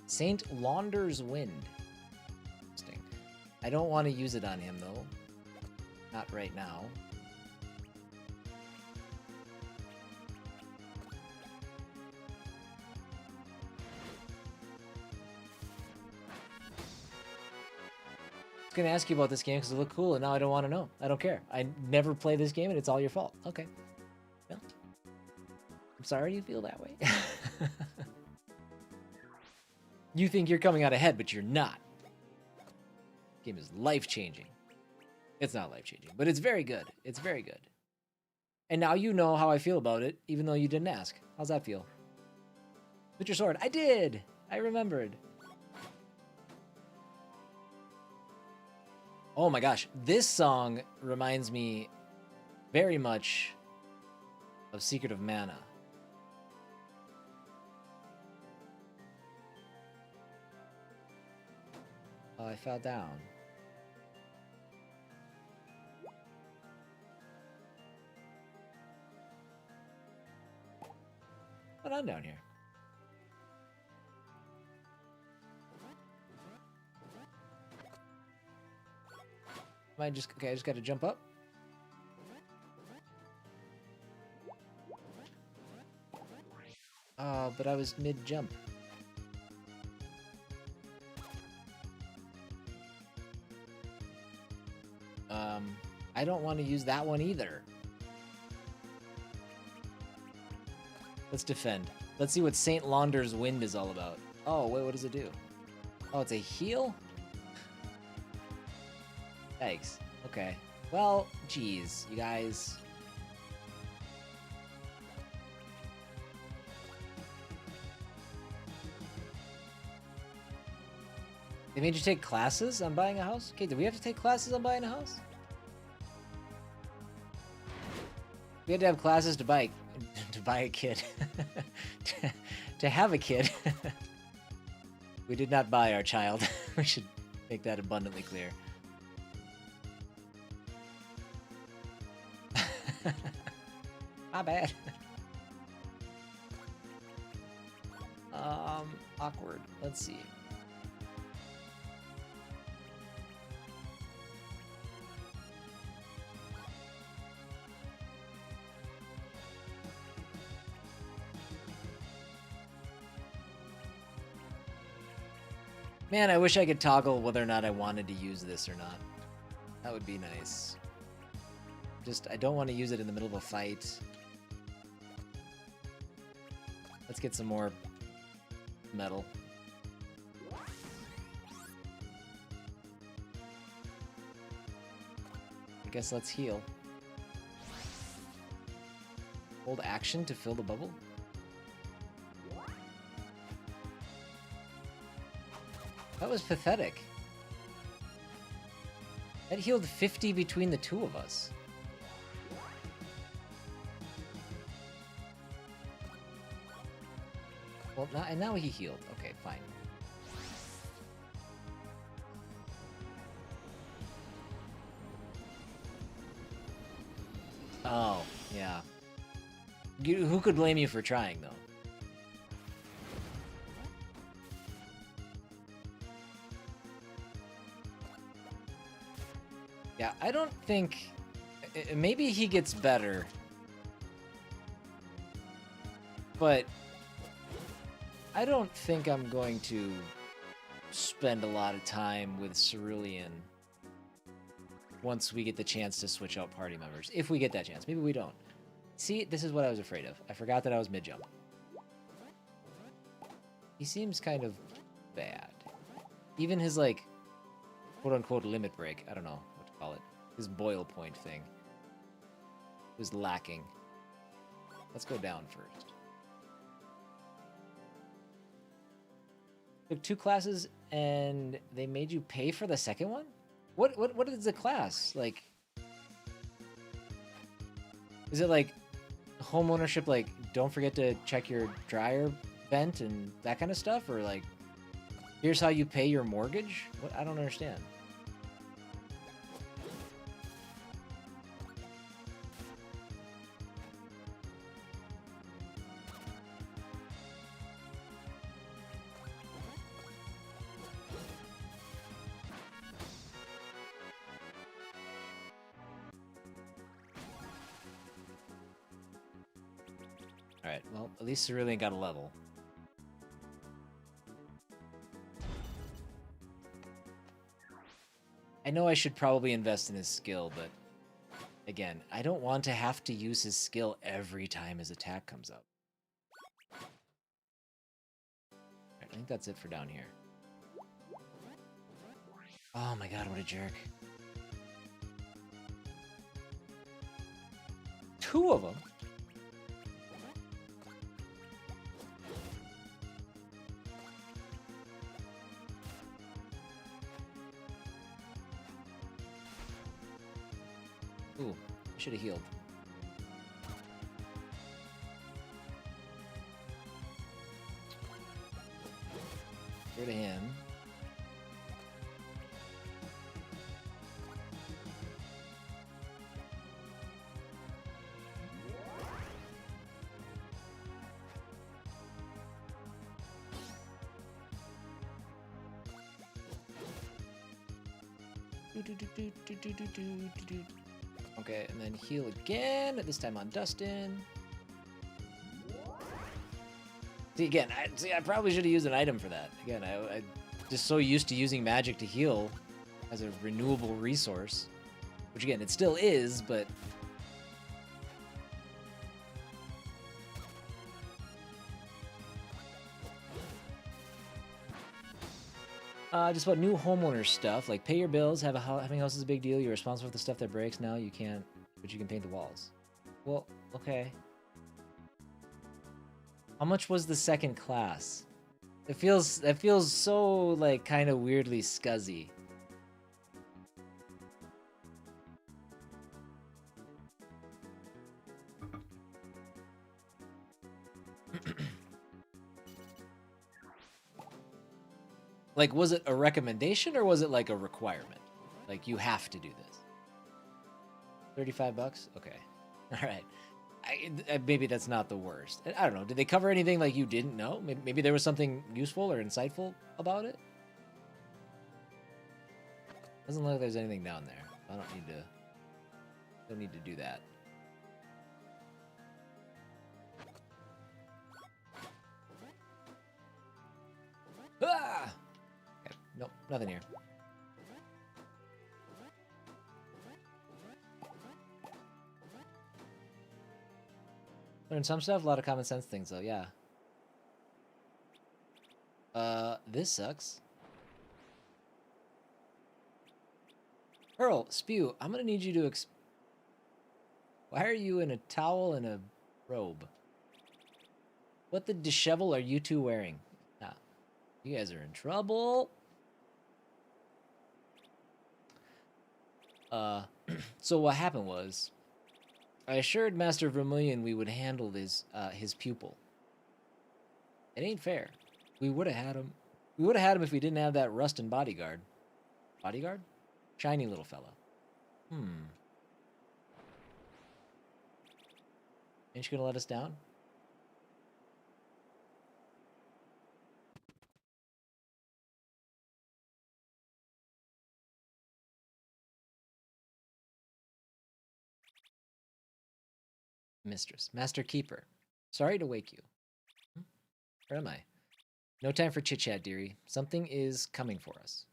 Saint Launder's Wind. Interesting. I don't want to use it on him though. Not right now. I was gonna ask you about this game because it looked cool, and now I don't want to know. I don't care. I never play this game, and it's all your fault. Okay. Well, I'm sorry you feel that way. You think you're coming out ahead, but you're not. This game is life-changing. It's not life-changing, but it's very good. It's very good. And now you know how I feel about it, even though you didn't ask. How's that feel? With your sword. I did! I remembered. Oh my gosh. This song reminds me very much of Secret of Mana. Oh, I fell down. What's on down here? Am I just... Okay, I just gotta jump up. Oh, but I was mid-jump. I don't want to use that one either. Let's defend. Let's see what Saint Launder's Wind is all about. Oh, wait, what does it do? Oh, it's a heal? Thanks. Okay. Well, geez, you guys. They made you take classes on buying a house? Okay, do we have to take classes on buying a house? We had to have classes to buy a kid. to have a kid. We did not buy our child. We should make that abundantly clear. My bad. Awkward. Let's see. Man, I wish I could toggle whether or not I wanted to use this or not. That would be nice. Just, I don't want to use it in the middle of a fight. Let's get some more metal. I guess let's heal. Hold action to fill the bubble. That was pathetic. That healed 50 between the two of us. Well, now he healed. Okay, fine. Oh, yeah. Who could blame you for trying, though? Yeah, I don't think... Maybe he gets better. But... I don't think I'm going to spend a lot of time with Cerulean once we get the chance to switch out party members. If we get that chance. Maybe we don't. See, this is what I was afraid of. I forgot that I was mid-jump. He seems kind of bad. Even his, like, quote-unquote limit break, I don't know what to call it, his boil point thing was lacking. Let's go down first. Took 2 classes and they made you pay for the second one? What is the class? Like, is it like home ownership, like don't forget to check your dryer vent and that kind of stuff? Or like, here's how you pay your mortgage? What? I don't understand. Alright, well, at least Cerulean got a level. I know I should probably invest in his skill, but again, I don't want to have to use his skill every time his attack comes up. Alright, I think that's it for down here. Oh my god, what a jerk. 2 of them? Ooh, I should have healed. Rid of him. Okay, and then heal again, this time on Dustin. See, again, I probably should have used an item for that. Again, I just so used to using magic to heal as a renewable resource. Which, again, it still is, but... just about new homeowner stuff, like pay your bills, having a house is a big deal, you're responsible for the stuff that breaks, now you can't, but you can paint the walls. Well, okay. How much was the second class? It feels so, like, kind of weirdly scuzzy. Like, was it a recommendation or was it like a requirement? Like, you have to do this. 35 bucks? Okay. All right. Maybe that's not the worst. I don't know. Did they cover anything like you didn't know? Maybe there was something useful or insightful about it? Doesn't look like there's anything down there. I don't need to do that. Ah! Okay. nothing here. Learn some stuff, a lot of common sense things though, yeah. This sucks. Pearl, Spew, I'm gonna need you to why are you in a towel and a robe? What the dishevel are you two wearing? Ah, you guys are in trouble. So what happened was, I assured Master Vermilion we would handle his pupil. It ain't fair. We would have had him. We would have had him if we didn't have that Rustin bodyguard. Bodyguard? Shiny little fella. Ain't you gonna let us down? Mistress. Master Keeper. Sorry to wake you. Where am I? No time for chit-chat, dearie. Something is coming for us.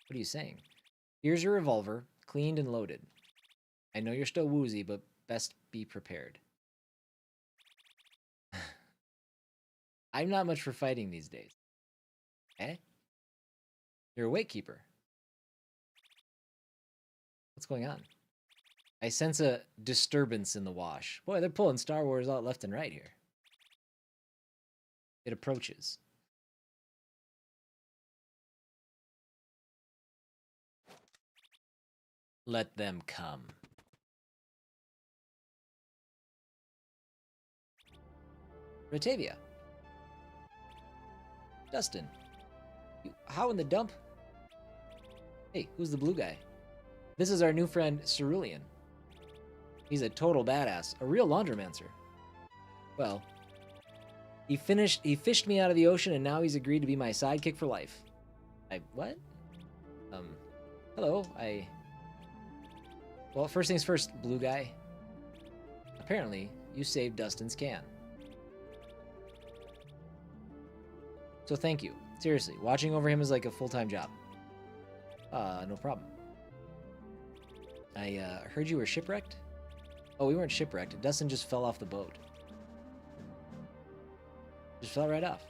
What are you saying? Here's your revolver, cleaned and loaded. I know you're still woozy, but best be prepared. I'm not much for fighting these days. Eh? You're a Wakekeeper. What's going on? I sense a disturbance in the wash. Boy, they're pulling Star Wars out left and right here. It approaches. Let them come. Rotavia. Dustin. How in the dump? Hey, who's the blue guy? This is our new friend, Cerulean. He's a total badass, a real laundromancer. Well, he fished me out of the ocean and now he's agreed to be my sidekick for life. What? Hello, Well, first things first, blue guy. Apparently, you saved Dustin's can. So thank you. Seriously, watching over him is like a full-time job. No problem. I heard you were shipwrecked? Oh, we weren't shipwrecked. Dustin just fell off the boat. Just fell right off.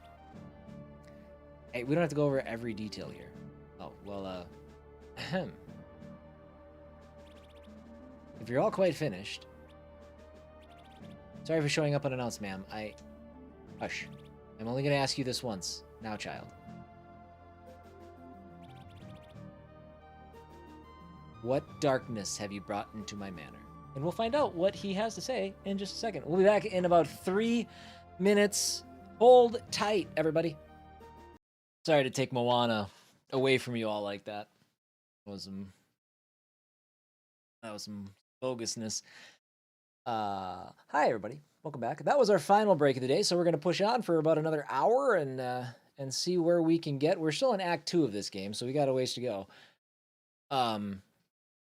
Hey, we don't have to go over every detail here. Oh, well, ahem. If you're all quite finished... Sorry for showing up unannounced, ma'am. Hush. I'm only going to ask you this once. Now, child. What darkness have you brought into my manor? And we'll find out what he has to say in just a second. We'll be back in about 3 minutes. Hold tight, everybody. Sorry to take Moana away from you all like that. That was some bogusness. Hi, everybody. Welcome back. That was our final break of the day, so we're going to push on for about another hour and see where we can get. We're still in Act 2 of this game, so we got a ways to go.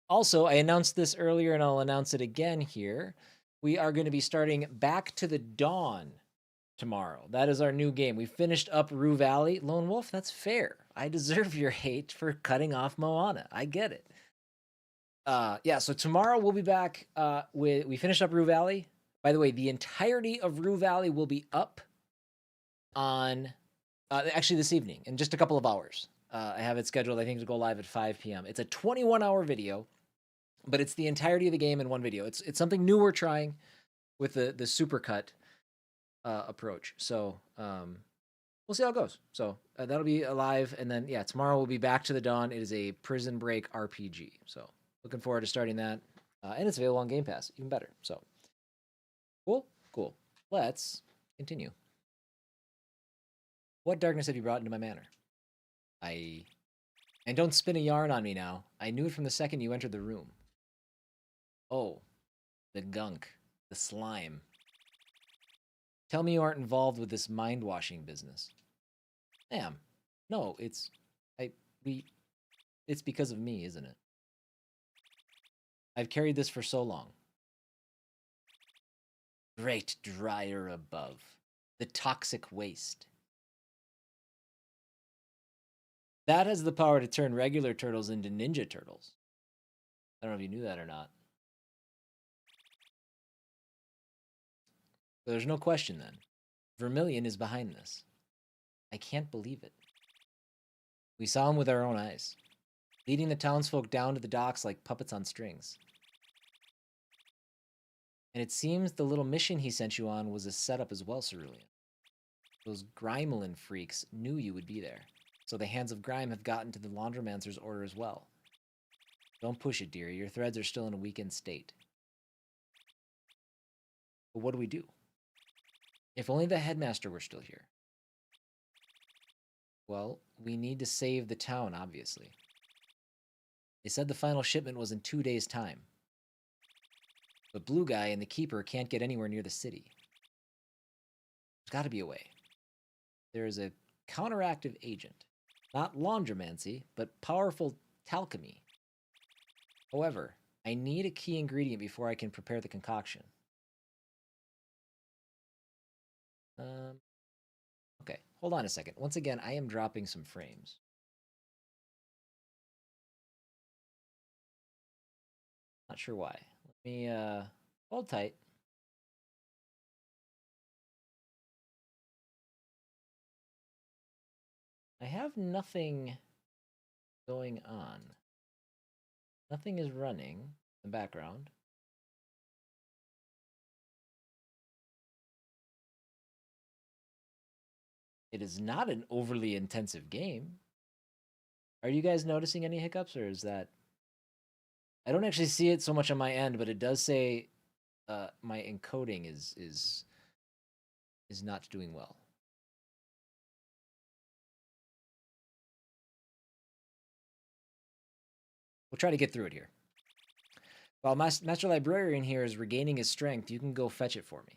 Also, I announced this earlier, and I'll announce it again here. We are going to be starting Back to the Dawn tomorrow. That is our new game. We finished up Rue Valley. Lone Wolf, that's fair. I deserve your hate for cutting off Moana. I get it. Yeah, so tomorrow we'll be back we finished up Rue Valley. By the way, the entirety of Rue Valley will be up on actually this evening in just a couple of hours. I have it scheduled, I think, to go live at 5 p.m. It's a 21-hour video, but it's the entirety of the game in one video. It's something new we're trying with the supercut approach. So we'll see how it goes. So that'll be live, and then yeah, tomorrow we'll be Back to the Dawn. It is a Prison Break RPG. So looking forward to starting that, and it's available on Game Pass, even better. So cool. Let's continue. What darkness have you brought into my manor? And don't spin a yarn on me now. I knew it from the second you entered the room. Oh, the gunk, the slime. Tell me you aren't involved with this mind-washing business. Ma'am, no, it's because of me, isn't it? I've carried this for so long. Great dryer above. The toxic waste. That has the power to turn regular turtles into ninja turtles. I don't know if you knew that or not. So there's no question then. Vermilion is behind this. I can't believe it. We saw him with our own eyes, leading the townsfolk down to the docks like puppets on strings. And it seems the little mission he sent you on was a setup as well, Cerulean. Those Grimelin freaks knew you would be there, so the hands of Grime have gotten to the Laundromancer's order as well. Don't push it, dearie. Your threads are still in a weakened state. But what do we do? If only the headmaster were still here. Well, we need to save the town, obviously. They said the final shipment was in 2 days' time. But Blue Guy and the Keeper can't get anywhere near the city. There's got to be a way. There is a counteractive agent. Not laundromancy, but powerful talchemy. However, I need a key ingredient before I can prepare the concoction. Okay, hold on a second. Once again, I am dropping some frames. Not sure why. Let me hold tight. I have nothing going on. Nothing is running in the background. It is not an overly intensive game. Are you guys noticing any hiccups, or is that... I don't actually see it so much on my end, but it does say my encoding is not doing well. We'll try to get through it here. While Master Librarian here is regaining his strength, you can go fetch it for me.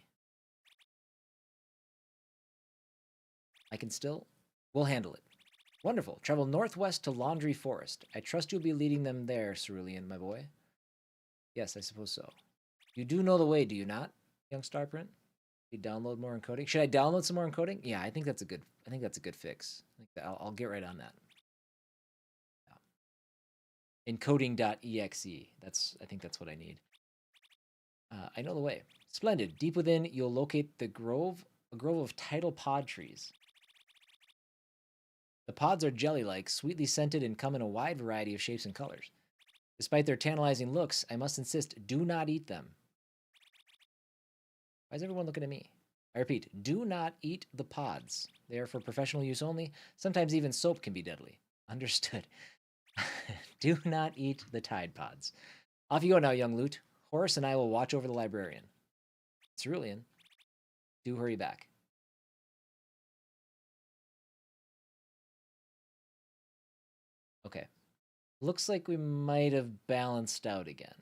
I can still... We'll handle it. Wonderful. Travel northwest to Laundry Forest. I trust you'll be leading them there, Cerulean, my boy. Yes, I suppose so. You do know the way, do you not, young Starprint? You download more encoding. Should I download some more encoding? Yeah, I think that's a good fix. I'll get right on that. Yeah. Encoding.exe. I think that's what I need. I know the way. Splendid. Deep within, you'll locate a grove of tidal pod trees. The pods are jelly-like, sweetly scented, and come in a wide variety of shapes and colors. Despite their tantalizing looks, I must insist, do not eat them. Why is everyone looking at me? I repeat, do not eat the pods. They are for professional use only. Sometimes even soap can be deadly. Understood. Do not eat the Tide Pods. Off you go now, young Loot. Horace and I will watch over the librarian. Cerulean, do hurry back. Okay. Looks like we might have balanced out again.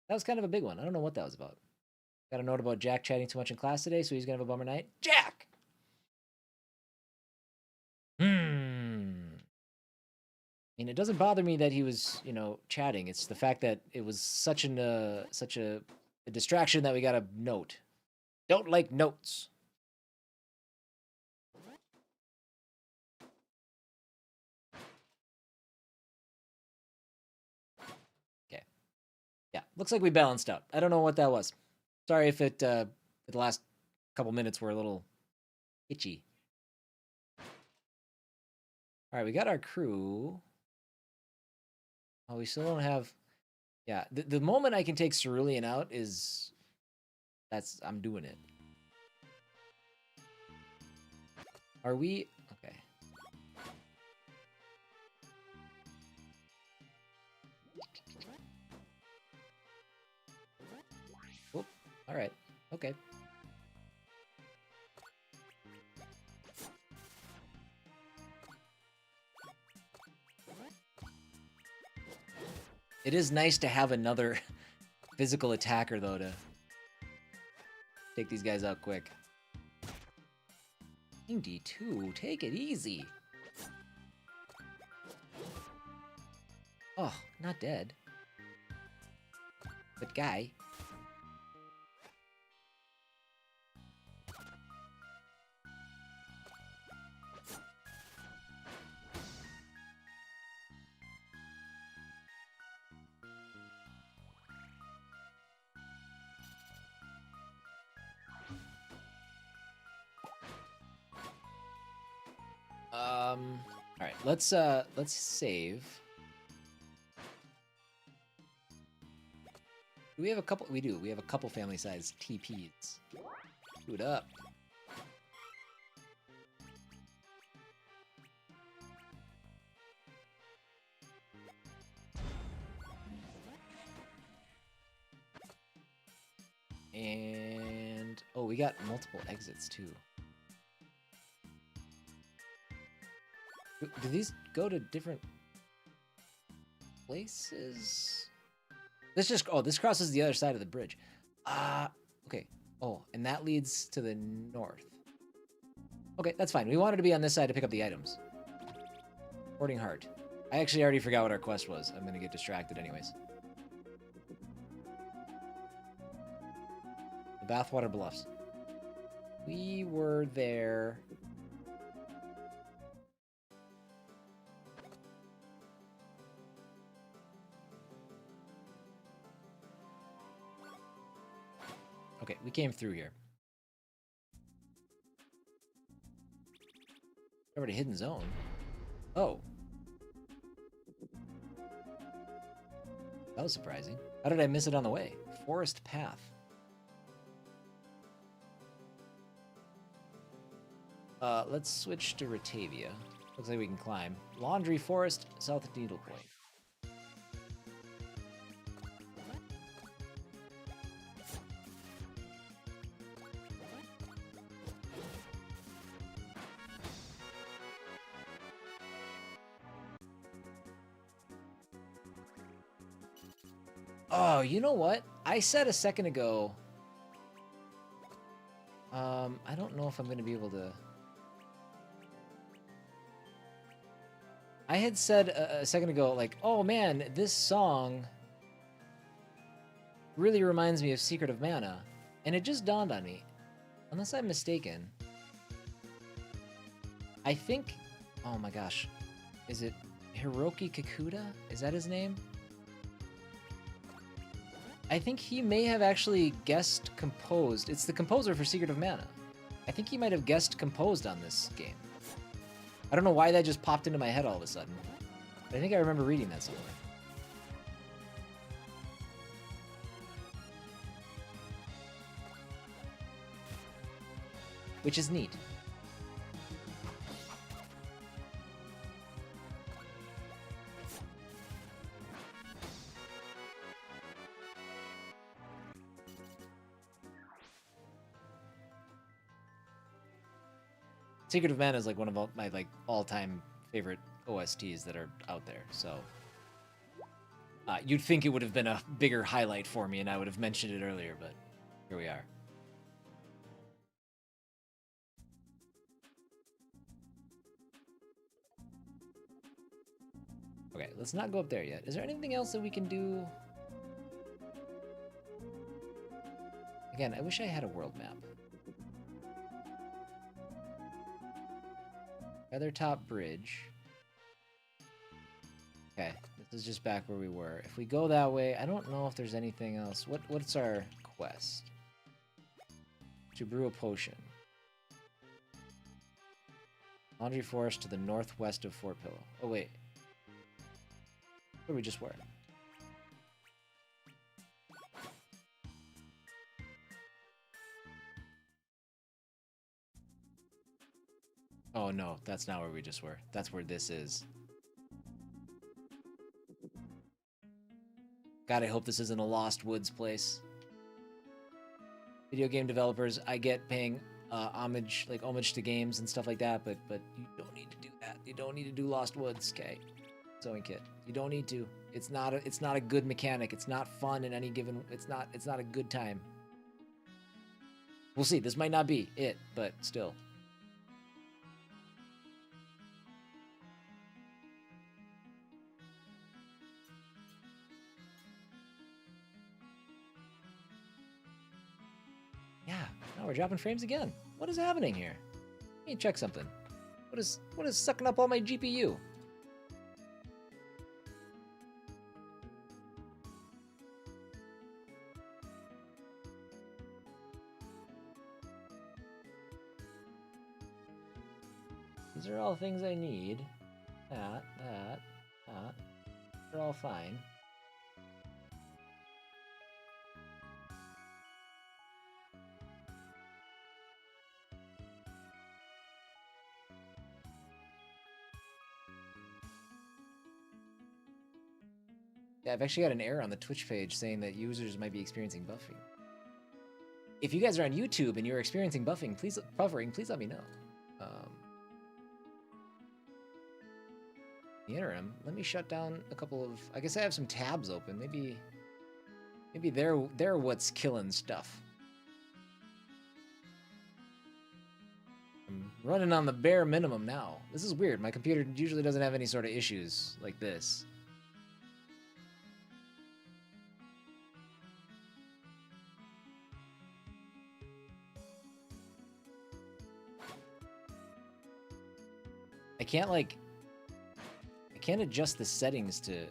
That was kind of a big one. I don't know what that was about. Got a note about Jack chatting too much in class today, so he's going to have a bummer night. Jack! I mean, it doesn't bother me that he was, chatting. It's the fact that it was such a distraction that we got a note. Don't like notes. Okay. Yeah, looks like we balanced out. I don't know what that was. Sorry if the last couple minutes were a little itchy. All right, we got our crew. Oh, we still don't have... Yeah, the moment I can take Cerulean out is... I'm doing it. Are we... Okay. Whoop. All right. Okay. It is nice to have another physical attacker, though, to take these guys out quick. 92, take it easy. Oh, not dead. But guy. right, let's save. Do we have a couple? We do. We have a couple family-sized TPs. Boot up. And oh, we got multiple exits too. Do these go to different places? This just, oh, this crosses the other side of the bridge. Okay. Oh, and that leads to the north. Okay, that's fine. We wanted to be on this side to pick up the items. Hoarding Heart. I actually already forgot what our quest was. I'm gonna get distracted anyways. The Bathwater Bluffs. We were there. Okay, we came through here. Over to Hidden Zone. Oh. That was surprising. How did I miss it on the way? Forest Path. Let's switch to Ratavia. Looks like we can climb. Laundry Forest, south of Needle Point. Oh, you know what? I said a second ago... I don't know if I'm going to be able to... I had said a second ago, like, oh man, this song really reminds me of Secret of Mana. And it just dawned on me. Unless I'm mistaken. I think... Oh my gosh. Is it Hiroki Kikuta? Is that his name? I think he may have actually guest composed. It's the composer for Secret of Mana. I think he might have guest composed on this game. I don't know why that just popped into my head all of a sudden. But I think I remember reading that somewhere. Which is neat. Secret of Mana is like one of my all-time favorite OSTs that are out there. So you'd think it would have been a bigger highlight for me, and I would have mentioned it earlier, but here we are. Okay, let's not go up there yet. Is there anything else that we can do? Again, I wish I had a world map. Feathertop Bridge. Okay, this is just back where we were. If we go that way, I don't know if there's anything else. What's our quest? To brew a potion. Laundry Forest to the northwest of Fort Pillow. Oh wait. Where we just were. Oh no, that's not where we just were. That's where this is. God, I hope this isn't a Lost Woods place. Video game developers, I get paying homage to games and stuff like that, but you don't need to do that. You don't need to do Lost Woods, okay? Sewing kit. You don't need to. It's not a good mechanic. It's not fun in any given. It's not a good time. We'll see. This might not be it, but still. Yeah, now we're dropping frames again. What is happening here? Let me check something. What is sucking up all my GPU? These are all things I need. That. They're all fine. Yeah, I've actually got an error on the Twitch page saying that users might be experiencing buffing. If you guys are on YouTube and you're experiencing buffering, please let me know. The interim, let me shut down a couple of. I guess I have some tabs open. Maybe they're what's killing stuff. I'm running on the bare minimum now. This is weird. My computer usually doesn't have any sort of issues like this. I can't adjust the settings to.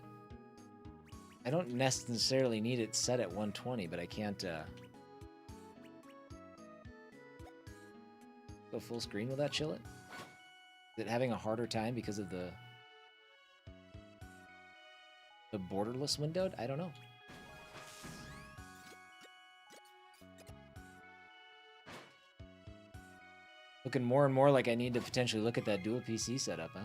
I don't necessarily need it set at 120, but I can't go full screen. Will that chill it? Is it having a harder time because of the borderless windowed? I don't know. Looking more and more like I need to potentially look at that dual PC setup, huh?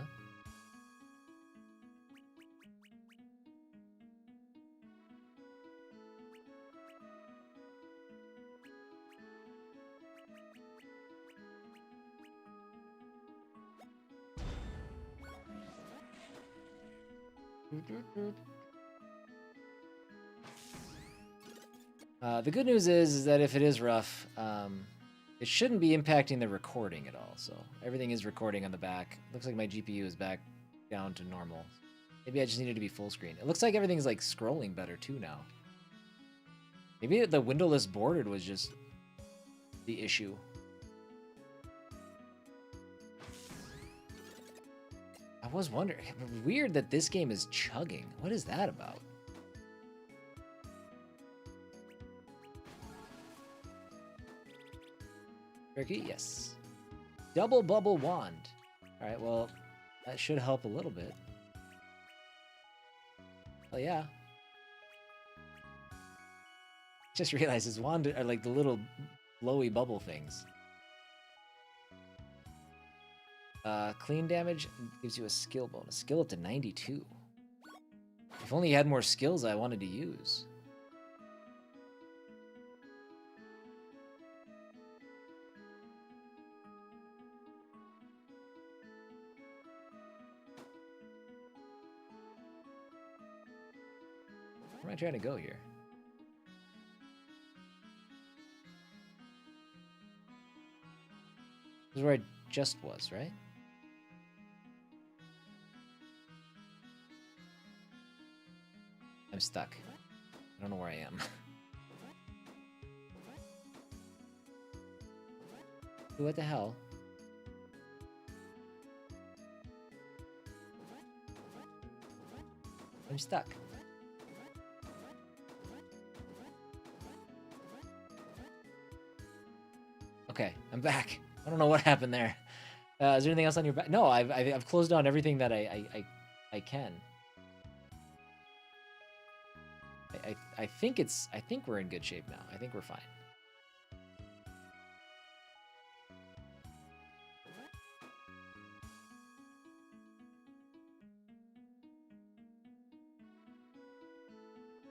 The good news is that if it is rough, it shouldn't be impacting the recording at all. So everything is recording on the back. Looks like my GPU is back down to normal. Maybe I just needed to be full screen. It looks like everything's like scrolling better too now. Maybe the windowless bordered was just the issue. I was wondering, weird that this game is chugging. What is that about? Turkey, yes. Double bubble wand. All right, well, that should help a little bit. Oh yeah. Just realized his wand are like the little blowy bubble things. Clean damage gives you a skill bonus. Skill up to 92. If only you had more skills I wanted to use. Where am I trying to go here? This is where I just was, right? I'm stuck. I don't know where I am. What the hell? I'm stuck. Okay, I'm back. I don't know what happened there. Is there anything else on your back? No, I've closed down everything that I can. I think we're in good shape now. I think we're fine.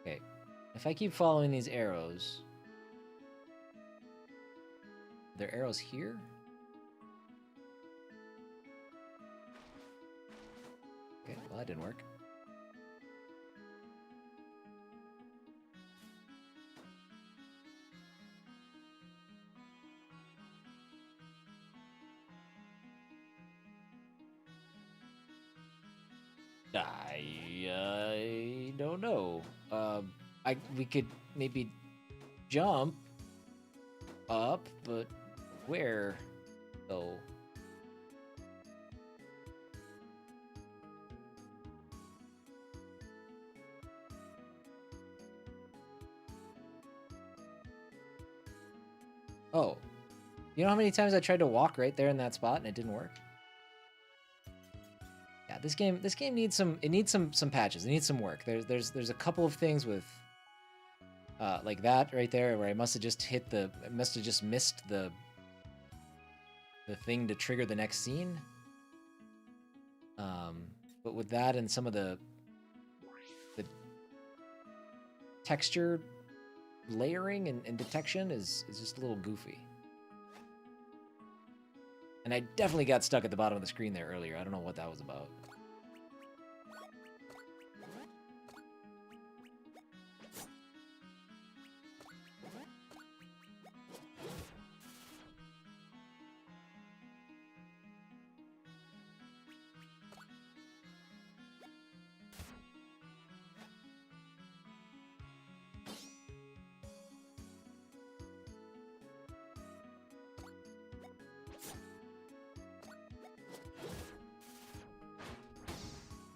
Okay, if I keep following these arrows, are there arrows here? Okay, well that didn't work. I don't know. We could maybe jump up, but where though? Oh, you know how many times I tried to walk right there in that spot and it didn't work? this game needs some some patches. It needs some work. There's a couple of things with like that right there where I must have just missed the thing to trigger the next scene. But with that and some of the texture layering and detection is just a little goofy. And I definitely got stuck at the bottom of the screen there earlier. I don't know what that was about.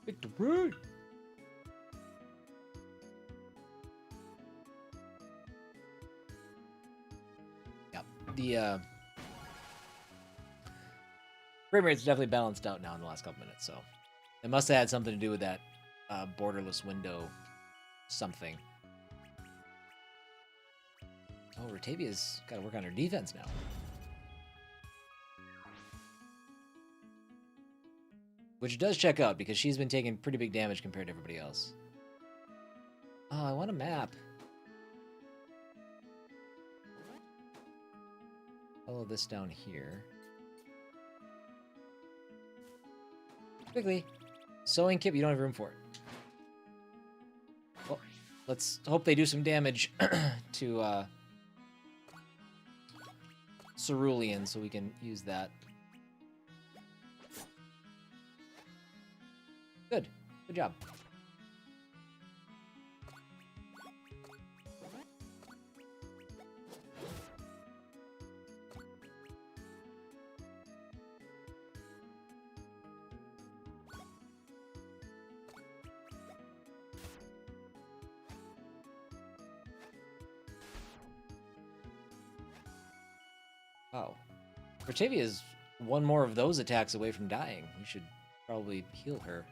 Victory! Yep. The frame rate's definitely balanced out now in the last couple minutes, so it must have had something to do with that borderless window something. Oh, Ratavia's got to work on her defense now. Which does check out, because she's been taking pretty big damage compared to everybody else. Oh, I want a map. Follow this down here. Quickly. Sewing kit, you don't have room for it. Well, let's hope they do some damage to Cerulean so we can use that. Good. Good job. Wow. Rotavia is one more of those attacks away from dying. We should probably heal her.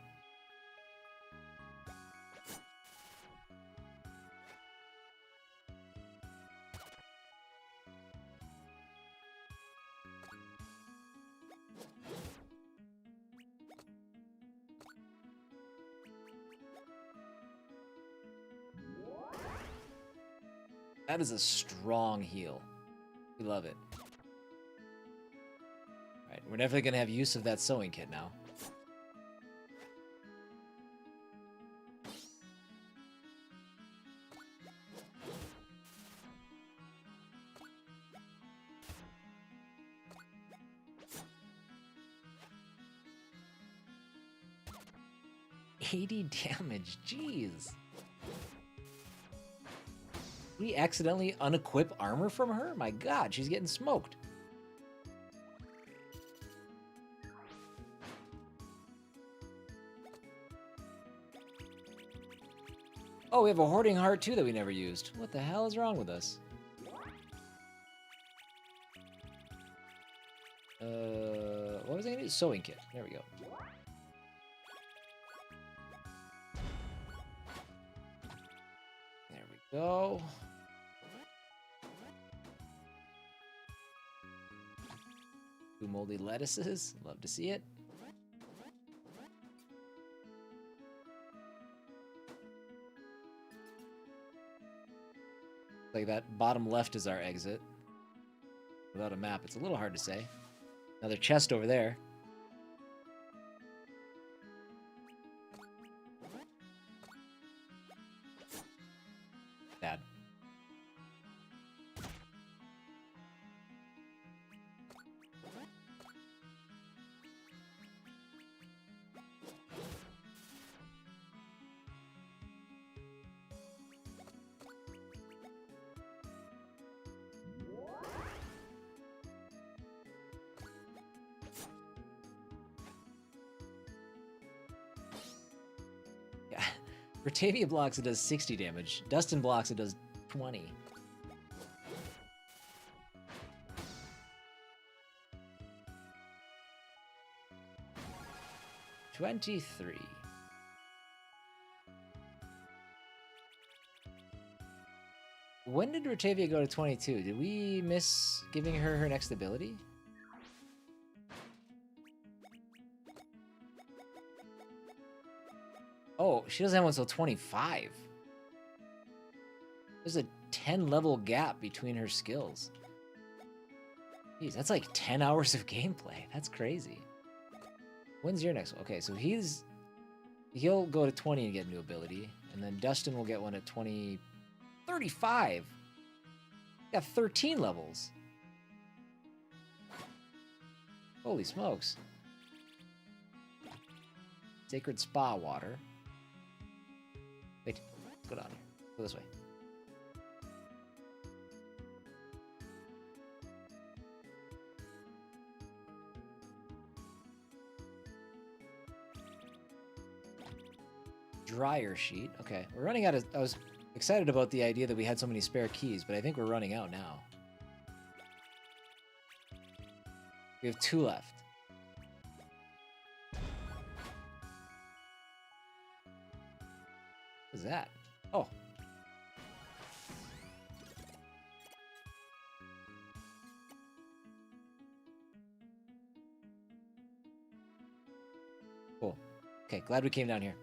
That is a strong heal. We love it. Alright, we're definitely going to have use of that sewing kit now. $80 damage, jeez. We accidentally unequip armor from her? My god, she's getting smoked. Oh, we have a hoarding heart too that we never used. What the hell is wrong with us? What was I gonna do? Sewing kit. There we go. There we go. Two moldy lettuces. Love to see it. Like that bottom left is our exit. Without a map, it's a little hard to say. Another chest over there. Bad. Rotavia blocks, it does 60 damage. Dustin blocks, it does 20. 23. When did Rotavia go to 22? Did we miss giving her her next ability? Oh, she doesn't have one until 25. There's a 10 level gap between her skills. Jeez, that's like 10 hours of gameplay. That's crazy. When's your next one? Okay, so he'll go to 20 and get a new ability, and then Dustin will get one at 20. 35. Got 13 levels. Holy smokes. Sacred Spa water. Wait, let's go down here. Go this way. Dryer sheet. Okay, we're running out of... I was excited about the idea that we had so many spare keys, but I think we're running out now. We have 2 left. What is that? Oh. Cool. Okay, glad we came down here.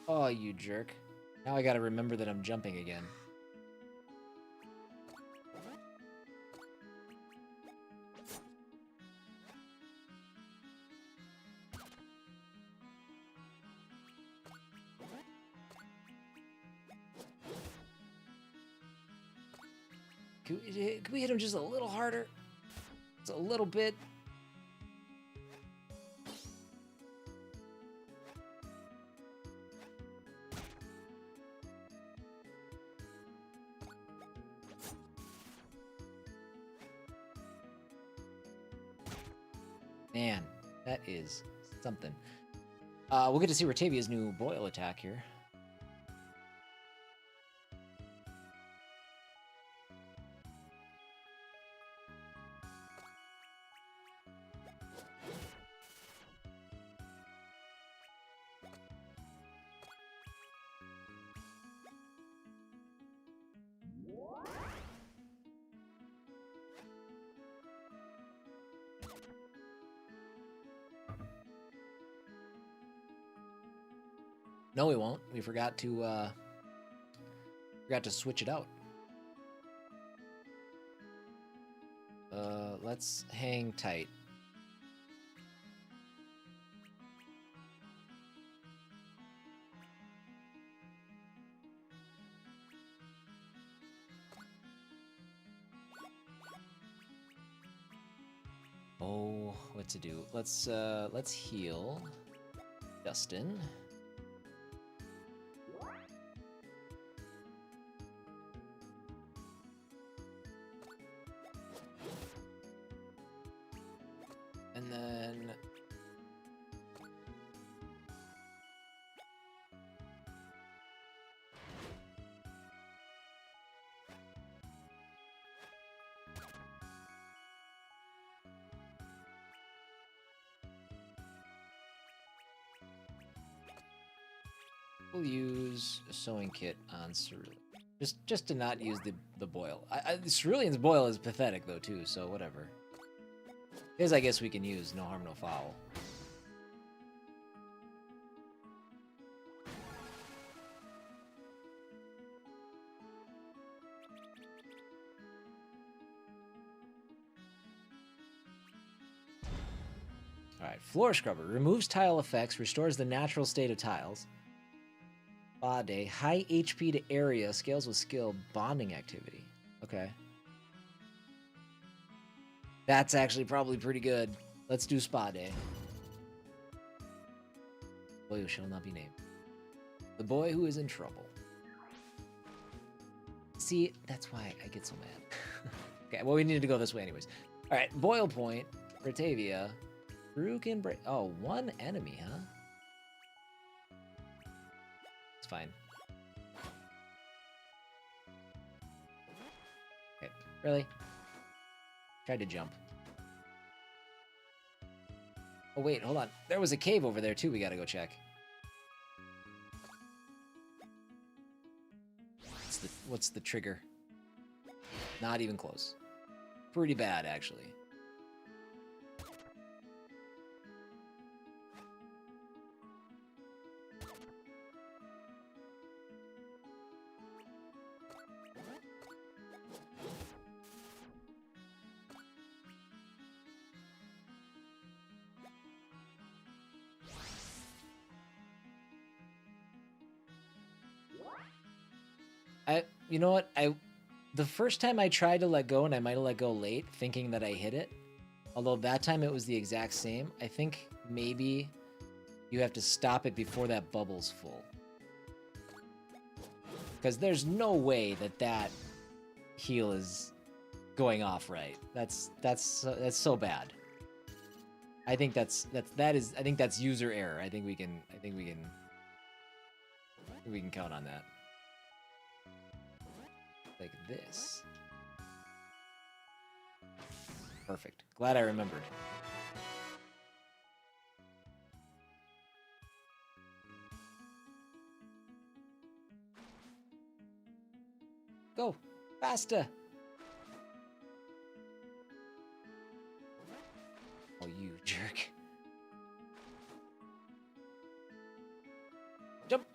Oh, you jerk. Now I gotta remember that I'm jumping again. Can we hit him just a little harder? Just a little bit. Man, that is something. We'll get to see Ratavia's new boil attack here. No, we won't. We forgot to switch it out. Let's hang tight. Oh, what to do? Let's heal Dustin. And then we'll use a sewing kit on Cerulean. Just to not use the boil. Cerulean's boil is pathetic though too, so whatever. His I guess we can use, no harm, no foul. Alright, Floor Scrubber. Removes tile effects, restores the natural state of tiles. Spa Day. High HP to area, scales with skill, bonding activity. Okay. That's actually probably pretty good. Let's do Spa Day. Boy who shall not be named. The boy who is in trouble. See, that's why I get so mad. Okay, well, we needed to go this way anyways. Alright, Boil Point, Rotavia. Drew can break. Oh, 1 enemy, huh? It's fine. Okay, really? Tried to jump. Oh, wait, hold on. There was a cave over there, too, we gotta go check. What's the trigger? Not even close. Pretty bad, actually. You know what? The first time I tried to let go, and I might have let go late, thinking that I hit it. Although that time it was the exact same. I think maybe you have to stop it before that bubble's full. Because there's no way that heal is going off right. That's so bad. I think that's user error. I think we can count on that. Like this. Perfect. Glad I remembered. Go! Faster! Oh, you jerk. Jump!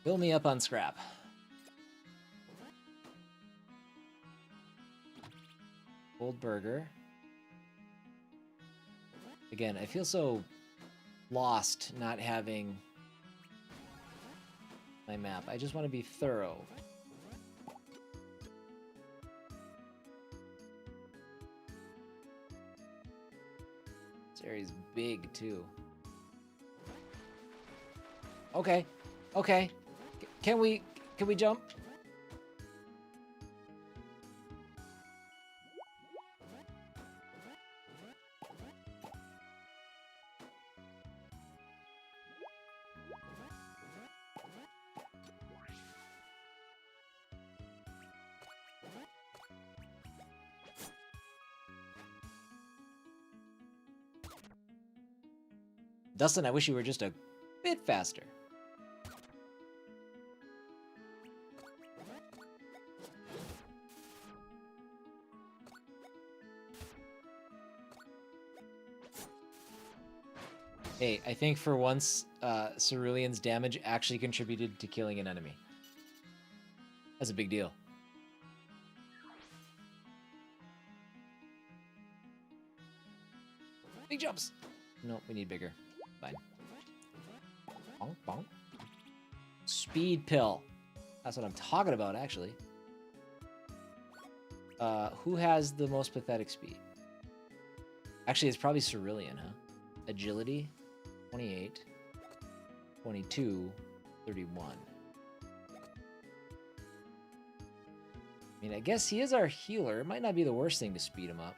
Fill me up on scrap. Old burger. Again, I feel so lost not having my map. I just want to be thorough. This area's big too. Okay. Okay. Can we jump? Dustin, I wish you were just a bit faster. Hey, I think for once, Cerulean's damage actually contributed to killing an enemy. That's a big deal. Big jumps! No, we need bigger. Fine. Bonk, bonk. Speed pill. That's what I'm talking about, actually. Who has the most pathetic speed? Actually, it's probably Cerulean, huh? Agility, 28. 22, 31. I mean, I guess he is our healer. It might not be the worst thing to speed him up.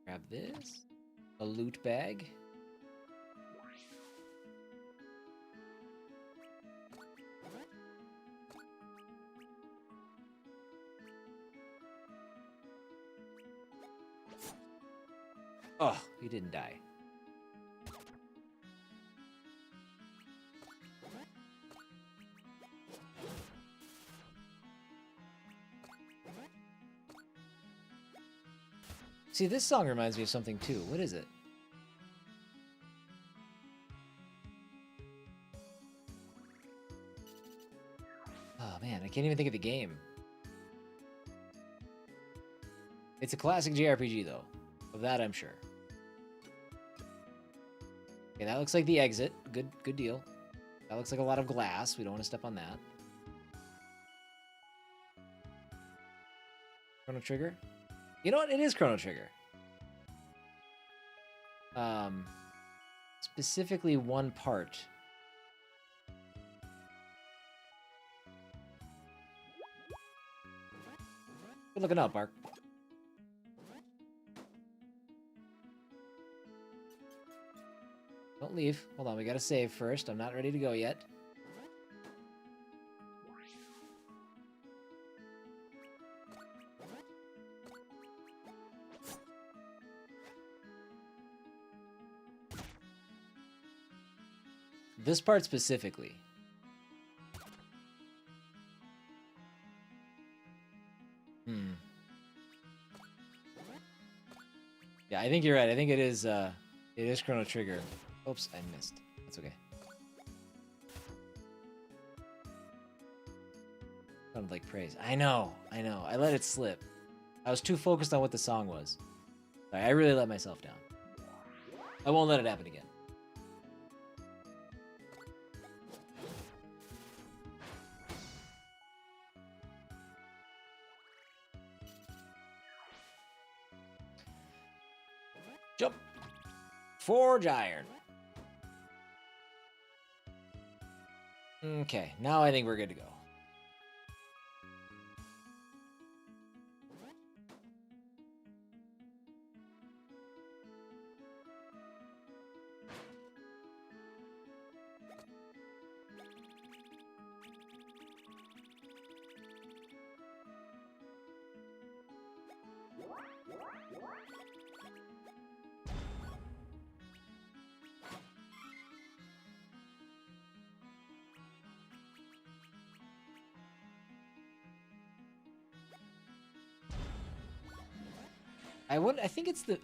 Grab this. A loot bag. Oh, he didn't die. See, this song reminds me of something too. What is it? Oh man, I can't even think of the game. It's a classic JRPG though. Of that I'm sure. Okay, that looks like the exit. Good deal. That looks like a lot of glass. We don't want to step on that. Chrono Trigger? You know what? It is Chrono Trigger. Specifically one part. Good looking out, Bark. Don't leave. Hold on, we gotta save first. I'm not ready to go yet. This part specifically. Yeah, I think you're right. I think it is Chrono Trigger. Oops, I missed. That's okay. Sounded like praise. I know. I let it slip. I was too focused on what the song was. Sorry, I really let myself down. I won't let it happen again. Jump. Forge iron. Okay, now I think we're good to go.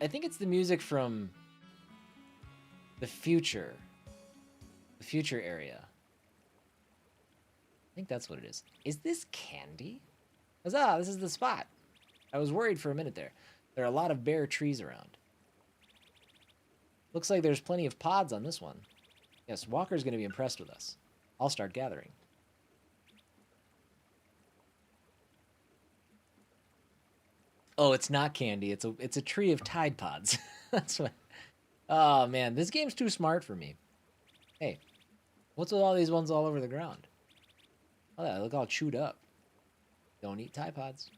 I think it's the music from the future. The future area. I think that's what it is. Is this candy? Huzzah, this is the spot. I was worried for a minute there. There are a lot of bare trees around. Looks like there's plenty of pods on this one. Yes, Walker's going to be impressed with us. I'll start gathering. Oh, it's not candy. It's a tree of Tide Pods. That's what. Oh man, this game's too smart for me. Hey, what's with all these ones all over the ground? Oh, yeah, they look all chewed up. Don't eat Tide Pods.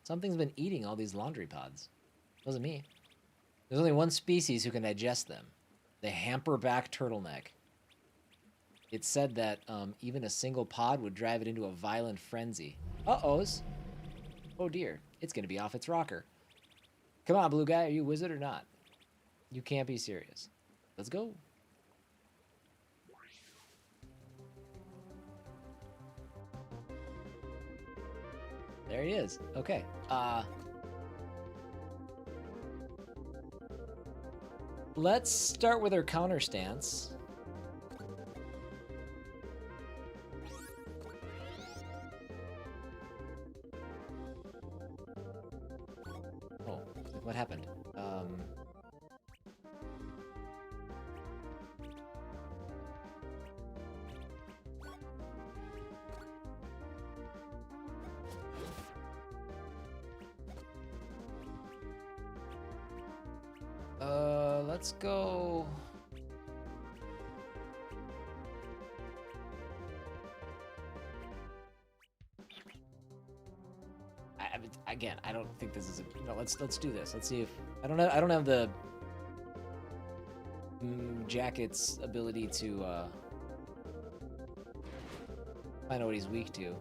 Something's been eating all these laundry pods. Wasn't me. There's only one species who can digest them. The hamperback turtleneck. It said that even a single pod would drive it into a violent frenzy. Uh-ohs. Oh dear, it's gonna be off its rocker. Come on, blue guy, are you a wizard or not? You can't be serious. Let's go. There he is. Okay. Let's start with our counter stance. Oh, what happened? Let's go. Again, I don't think this is a. No, let's do this. Let's see if I don't have the Jacket's ability to find out what he's weak to.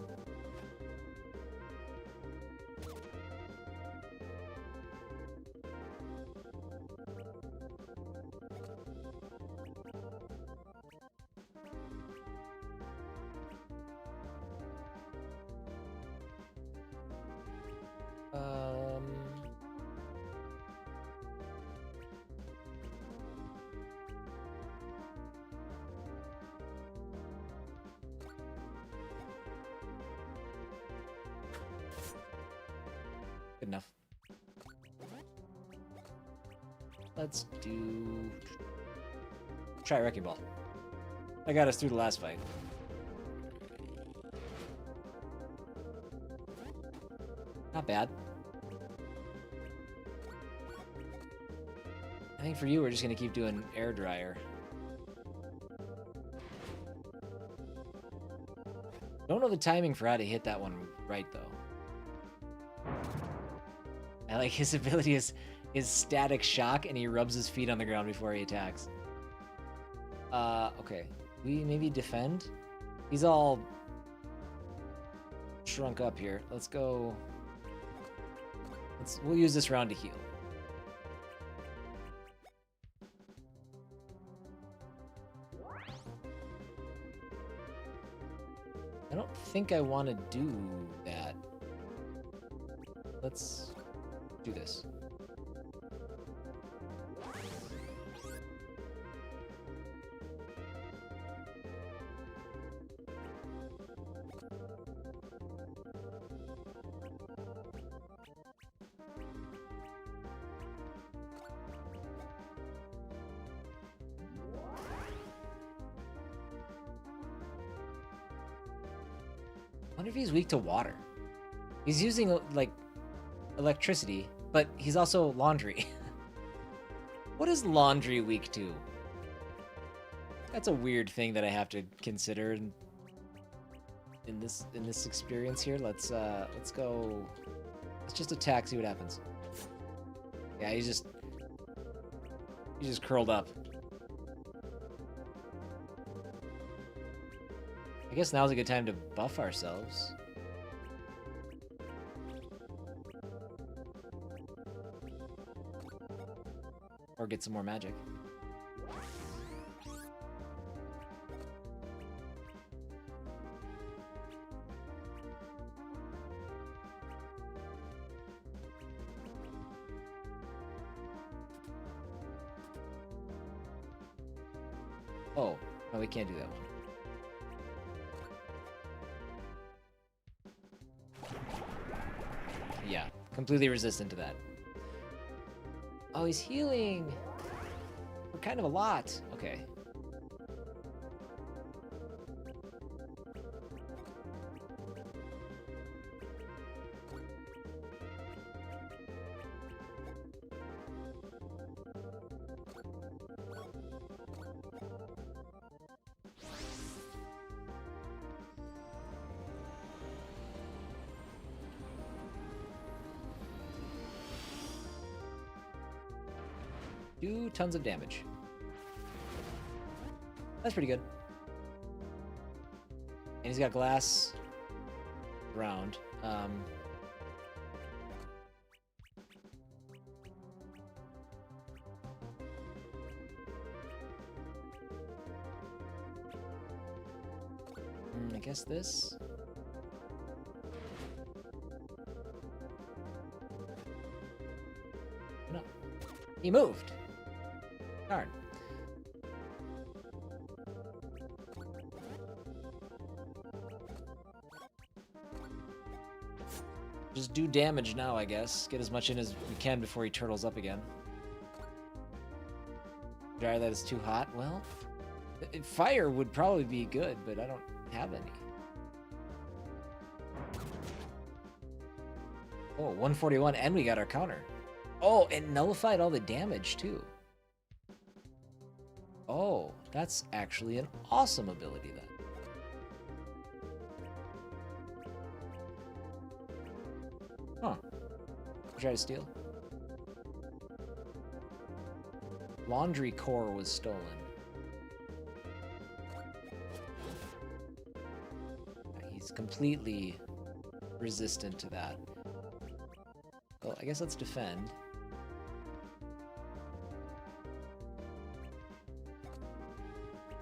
Good enough. Let's do... Try Wrecking Ball. That got us through the last fight. Not bad. I think for you, we're just gonna keep doing air dryer. Don't know the timing for how to hit that one right, though. I like his ability is static shock, and he rubs his feet on the ground before he attacks. Okay. We maybe defend? He's all shrunk up here. Let's go. We'll use this round to heal. I don't think I want to do that. Let's do this. I wonder if he's weak to water. He's using, like, electricity, but he's also laundry. What is laundry weak to? That's a weird thing that I have to consider in this experience here. Let's go. Let's just attack, see what happens. Yeah, he's just curled up. I guess now's a good time to buff ourselves. Or get some more magic. Oh, no, we can't do that one. Yeah, completely resistant to that. Oh, he's healing! We're kind of a lot. Okay. Do tons of damage. That's pretty good. And he's got glass round. I guess this. No. He moved. Darn. Just do damage now, I guess. Get as much in as we can before he turtles up again. Dry that is too hot. Well, fire would probably be good, but I don't have any. Oh, 141, and we got our counter. Oh, it nullified all the damage, too. Oh, that's actually an awesome ability, then. Huh. Try to steal. Laundry core was stolen. He's completely resistant to that. Well, I guess let's defend.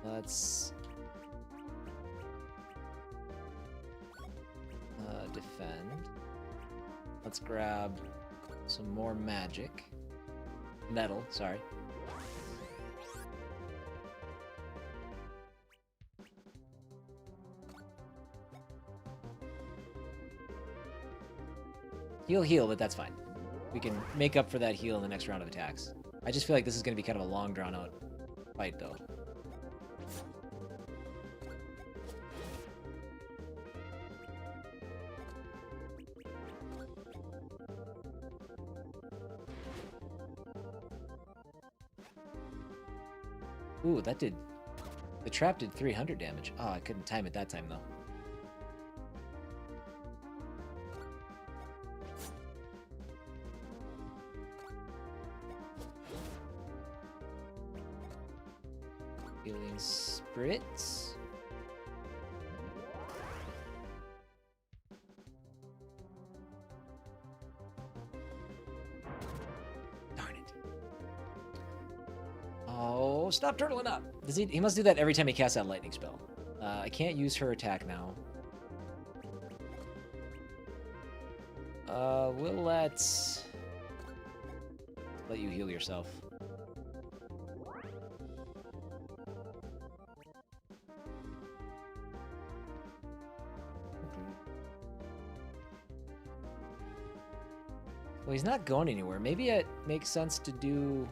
Let's defend. Let's grab some more magic. Metal, sorry. He'll heal, but that's fine. We can make up for that heal in the next round of attacks. I just feel like this is going to be kind of a long, drawn-out fight, though. Ooh, that did... The trap did 300 damage. Oh, I couldn't time it that time, though. Healing spirits. Darn it. Oh, stop turtling up. Does he must do that every time he casts that lightning spell. I can't use her attack now. We'll let you heal yourself. Well, he's not going anywhere. Maybe it makes sense to do...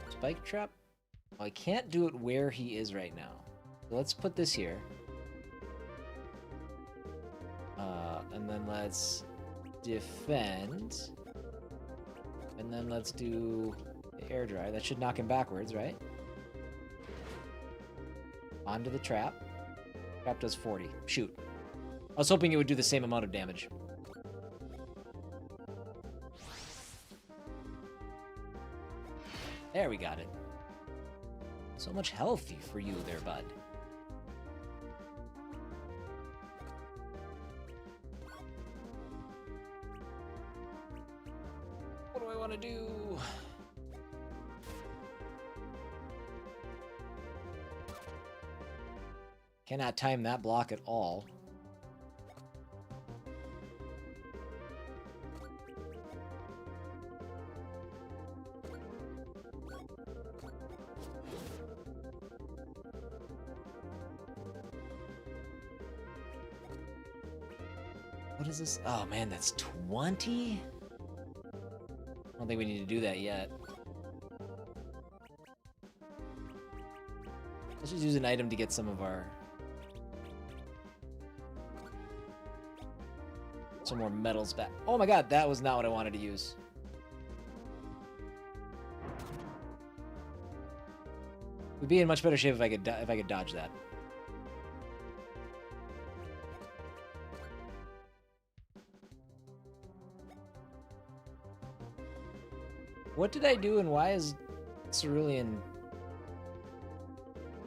Spike trap? Oh, I can't do it where he is right now. So let's put this here. And then let's defend. And then let's do the air dry. That should knock him backwards, right? Onto the trap. Trap does 40. Shoot. I was hoping it would do the same amount of damage. There, we got it. So much health for you there, bud. What do I want to do? Cannot time that block at all. What is this? Oh man, that's 20? I don't think we need to do that yet. Let's just use an item to get some of our... some more metals back. Oh my god, that was not what I wanted to use. We'd be in much better shape if I could dodge that. What did I do, and why is Cerulean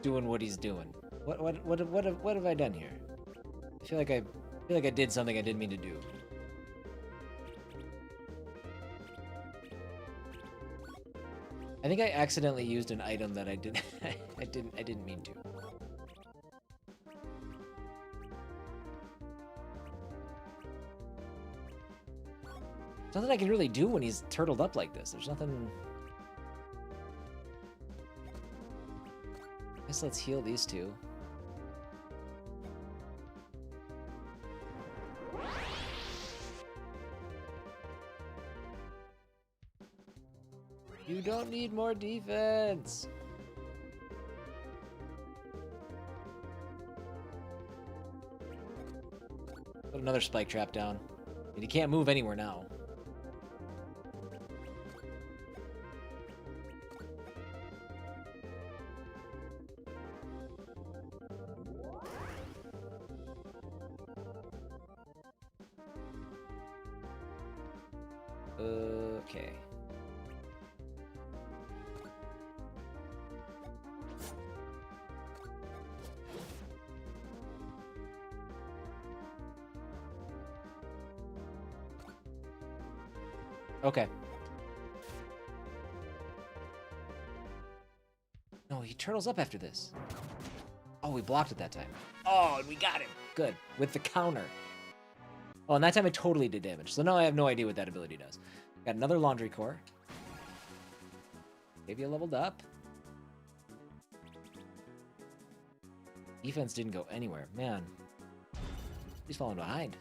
doing what he's doing? What have I done here? I feel like I did something I didn't mean to do. I think I accidentally used an item that I didn't I didn't mean to. There's nothing I can really do when he's turtled up like this. There's nothing... I guess let's heal these two. You don't need more defense! Put another spike trap down. And he can't move anywhere now. Okay. Okay. No, he turtles up after this. Oh, we blocked it that time. Oh, and we got him. Good. With the counter. Oh, and that time it totally did damage. So now I have no idea what that ability does. Got another laundry core. Maybe you leveled up. Defense didn't go anywhere. Man. He's falling behind.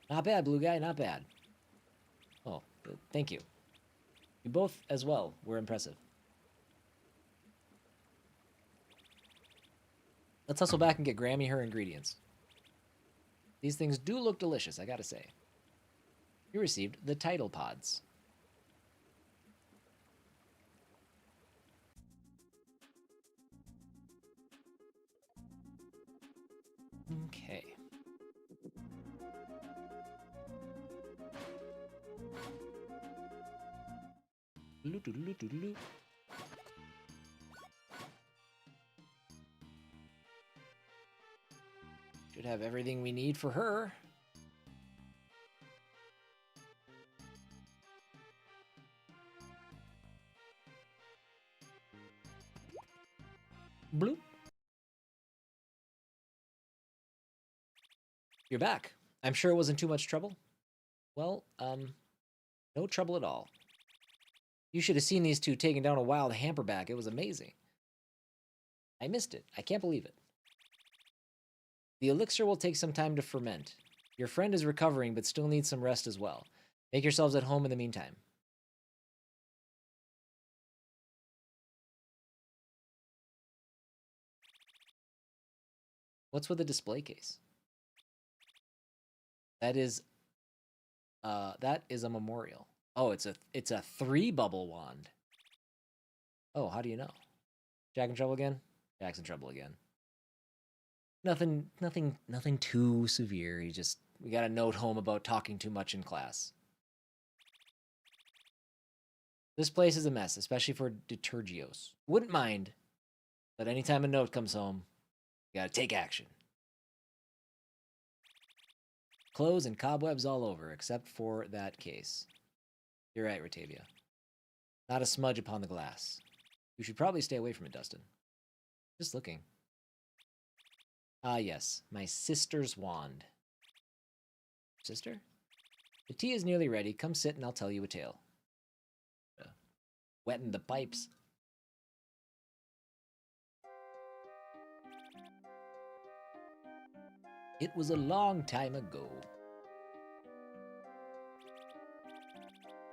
Not bad, blue guy. Not bad. Oh, thank you. You both, as well, were impressive. Let's hustle back and get Grammy her ingredients. These things do look delicious, I gotta say. You received the title pods. Okay. Should have everything we need for her. Bloop. You're back. I'm sure it wasn't too much trouble. Well, no trouble at all. You should have seen these two taking down a wild hamperback. It was amazing. I missed it. I can't believe it. The elixir will take some time to ferment. Your friend is recovering, but still needs some rest as well. Make yourselves at home in the meantime. What's with the display case? That is a memorial. Oh, it's a 3-bubble wand. Oh, how do you know? Jack in trouble again? Jack's in trouble again. Nothing too severe. We got a note home about talking too much in class. This place is a mess, especially for Detergios. Wouldn't mind, but anytime a note comes home, you gotta take action. Clothes and cobwebs all over, except for that case. You're right, Ratavia. Not a smudge upon the glass. You should probably stay away from it, Dustin. Just looking. Ah, yes, my sister's wand. Sister? The tea is nearly ready. Come sit and I'll tell you a tale. Wetting the pipes. It was a long time ago.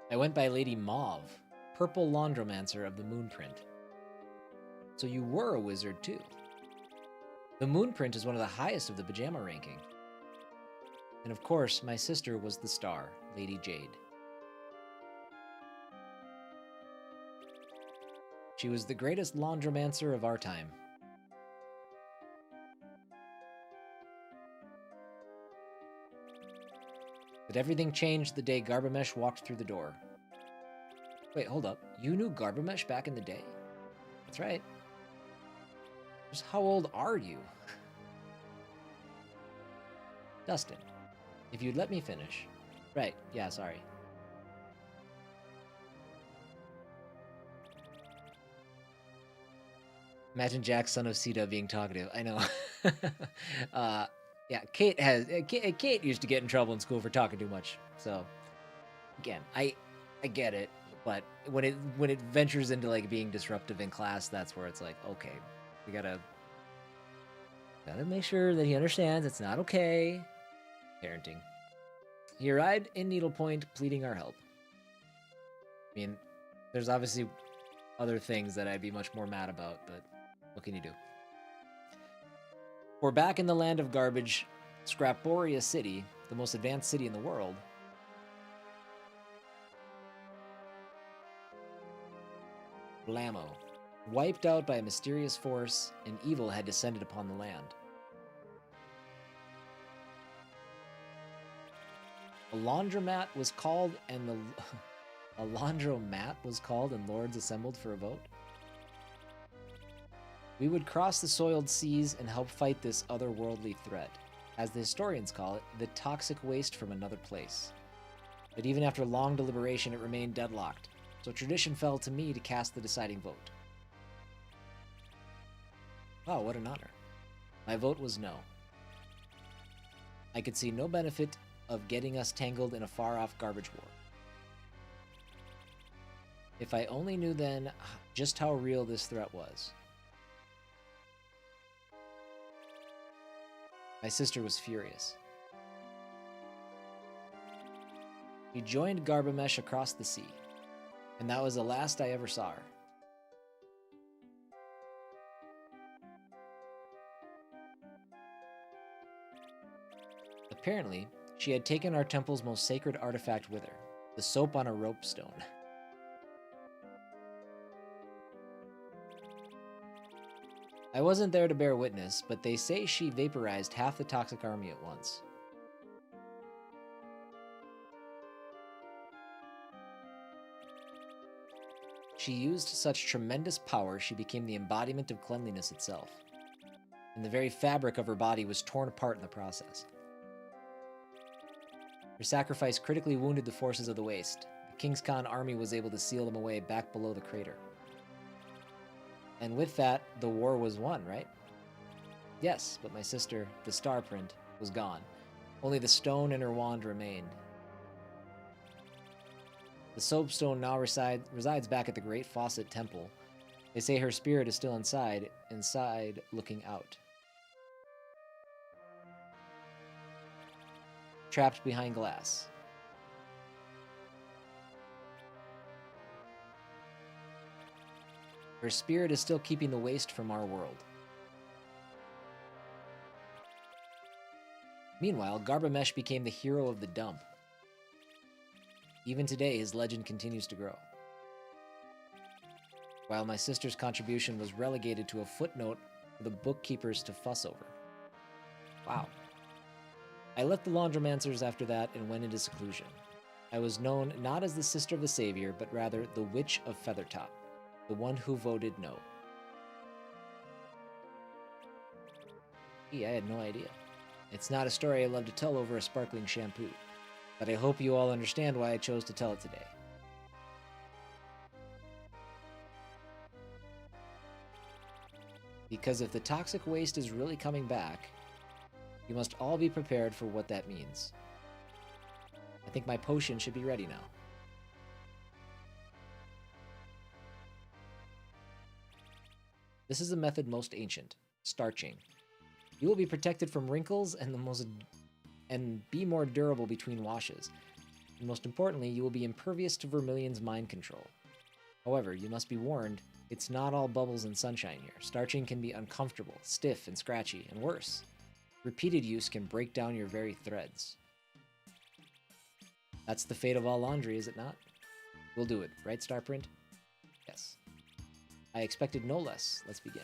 I went by Lady Mauve, purple laundromancer of the Moonprint. So you were a wizard too. The Moonprint is one of the highest of the pajama ranking. And of course, my sister was the star, Lady Jade. She was the greatest laundromancer of our time. But everything changed the day Garbamesh walked through the door. Wait, hold up. You knew Garbamesh back in the day? That's right. Just how old are you? Dustin, if you'd let me finish. Right, yeah, sorry. Imagine Jack, son of Sita, being talkative. I know. Yeah, Kate used to get in trouble in school for talking too much. So, again, I get it, but when it ventures into like being disruptive in class, that's where it's like, okay, we gotta make sure that he understands it's not okay. Parenting. He arrived in Needlepoint, pleading our help. I mean, there's obviously other things that I'd be much more mad about, but what can you do? We're back in the land of garbage, Scraporia City, the most advanced city in the world. Blammo. Wiped out by a mysterious force, and evil had descended upon the land. A laundromat was called, and a laundromat was called, and lords assembled for a vote. We would cross the soiled seas and help fight this otherworldly threat, as the historians call it, the toxic waste from another place. But even after long deliberation, it remained deadlocked, so tradition fell to me to cast the deciding vote. Wow, what an honor. My vote was no. I could see no benefit of getting us tangled in a far-off garbage war. If I only knew then just how real this threat was. My sister was furious. We joined Garbamesh across the sea, and that was the last I ever saw her. Apparently, she had taken our temple's most sacred artifact with her, the soap on a rope stone. I wasn't there to bear witness, but they say she vaporized half the toxic army at once. She used such tremendous power, she became the embodiment of cleanliness itself. And the very fabric of her body was torn apart in the process. Her sacrifice critically wounded the forces of the Waste. The King's Khan army was able to seal them away back below the crater. And with that, the war was won, right? Yes, but my sister, the star print, was gone. Only the stone and her wand remained. The soapstone now resides back at the Great Faucet Temple. They say her spirit is still inside looking out. Trapped behind glass. Her spirit is still keeping the waste from our world. Meanwhile, Garbamesh became the hero of the dump. Even today, his legend continues to grow. While my sister's contribution was relegated to a footnote for the bookkeepers to fuss over. Wow. I left the laundromancers after that and went into seclusion. I was known not as the sister of the savior, but rather the witch of Feathertop, the one who voted no. Gee, I had no idea. It's not a story I love to tell over a sparkling shampoo, but I hope you all understand why I chose to tell it today. Because if the toxic waste is really coming back, you must all be prepared for what that means. I think my potion should be ready now. This is the method most ancient, starching. You will be protected from wrinkles and be more durable between washes. And most importantly, you will be impervious to Vermilion's mind control. However, you must be warned, it's not all bubbles and sunshine here. Starching can be uncomfortable, stiff and scratchy, and worse. Repeated use can break down your very threads. That's the fate of all laundry, is it not? We'll do it, right, Starprint? Yes. I expected no less. Let's begin.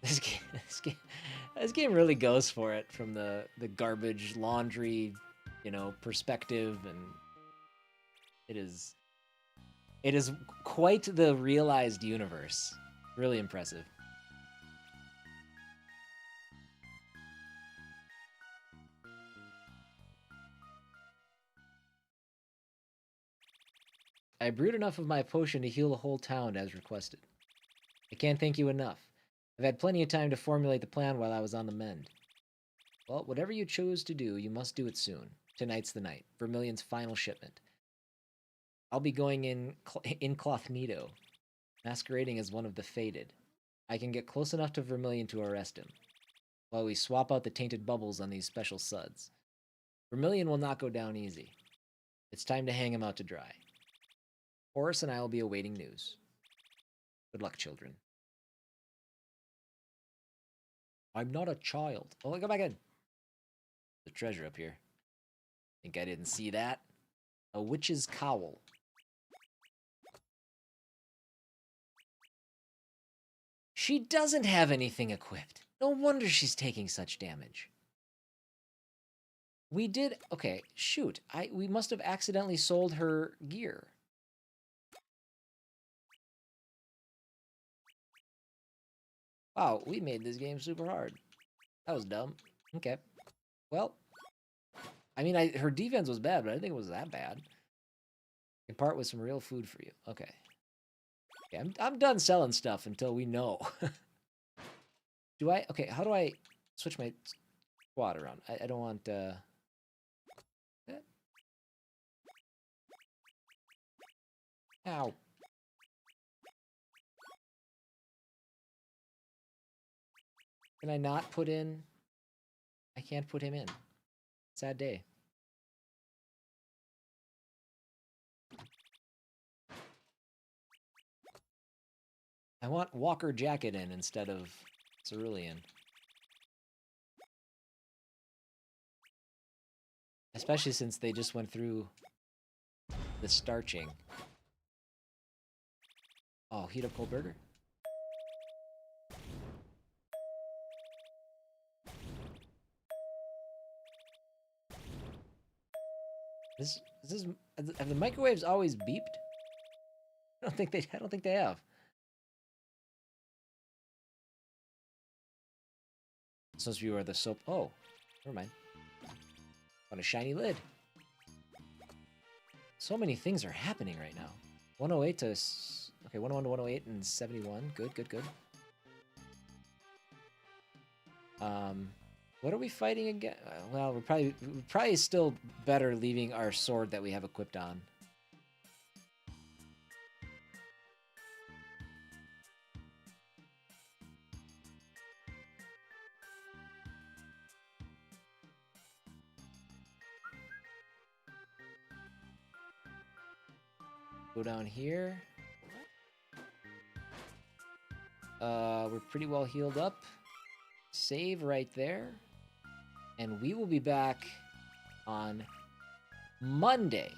This game really goes for it from the garbage laundry, perspective, and it is quite the realized universe. Really impressive. I brewed enough of my potion to heal the whole town as requested. I can't thank you enough. I've had plenty of time to formulate the plan while I was on the mend. Well, whatever you choose to do, you must do it soon. Tonight's the night. Vermilion's final shipment. I'll be going in Clothnito, masquerading as one of the fated. I can get close enough to Vermilion to arrest him, while we swap out the tainted bubbles on these special suds. Vermilion will not go down easy. It's time to hang him out to dry. Horace and I will be awaiting news. Good luck, children. I'm not a child. Oh, go back in. The treasure up here. Think I didn't see that? A witch's cowl. She doesn't have anything equipped. No wonder she's taking such damage. We did... Okay, shoot. We must have accidentally sold her gear. Wow, we made this game super hard. That was dumb. Okay. Well, I mean, her defense was bad, but I think it was that bad. In part with some real food for you. Okay. Okay, I'm done selling stuff until we know. Okay, how do I switch my squad around? I don't want, Ow. Can I not put in? I can't put him in. Sad day. I want Walker Jacket in instead of Cerulean. Especially since they just went through the starching. Oh, heat up cold burger. Have the microwaves always beeped? I don't think they have. It's supposed to be where the soap. Oh, never mind. On a shiny lid. So many things are happening right now. 108 to okay, 101 to 108 and 71. Good, good, good. What are we fighting again? Well, we're probably still better leaving our sword that we have equipped on. Go down here. We're pretty well healed up. Save right there. And we will be back on Monday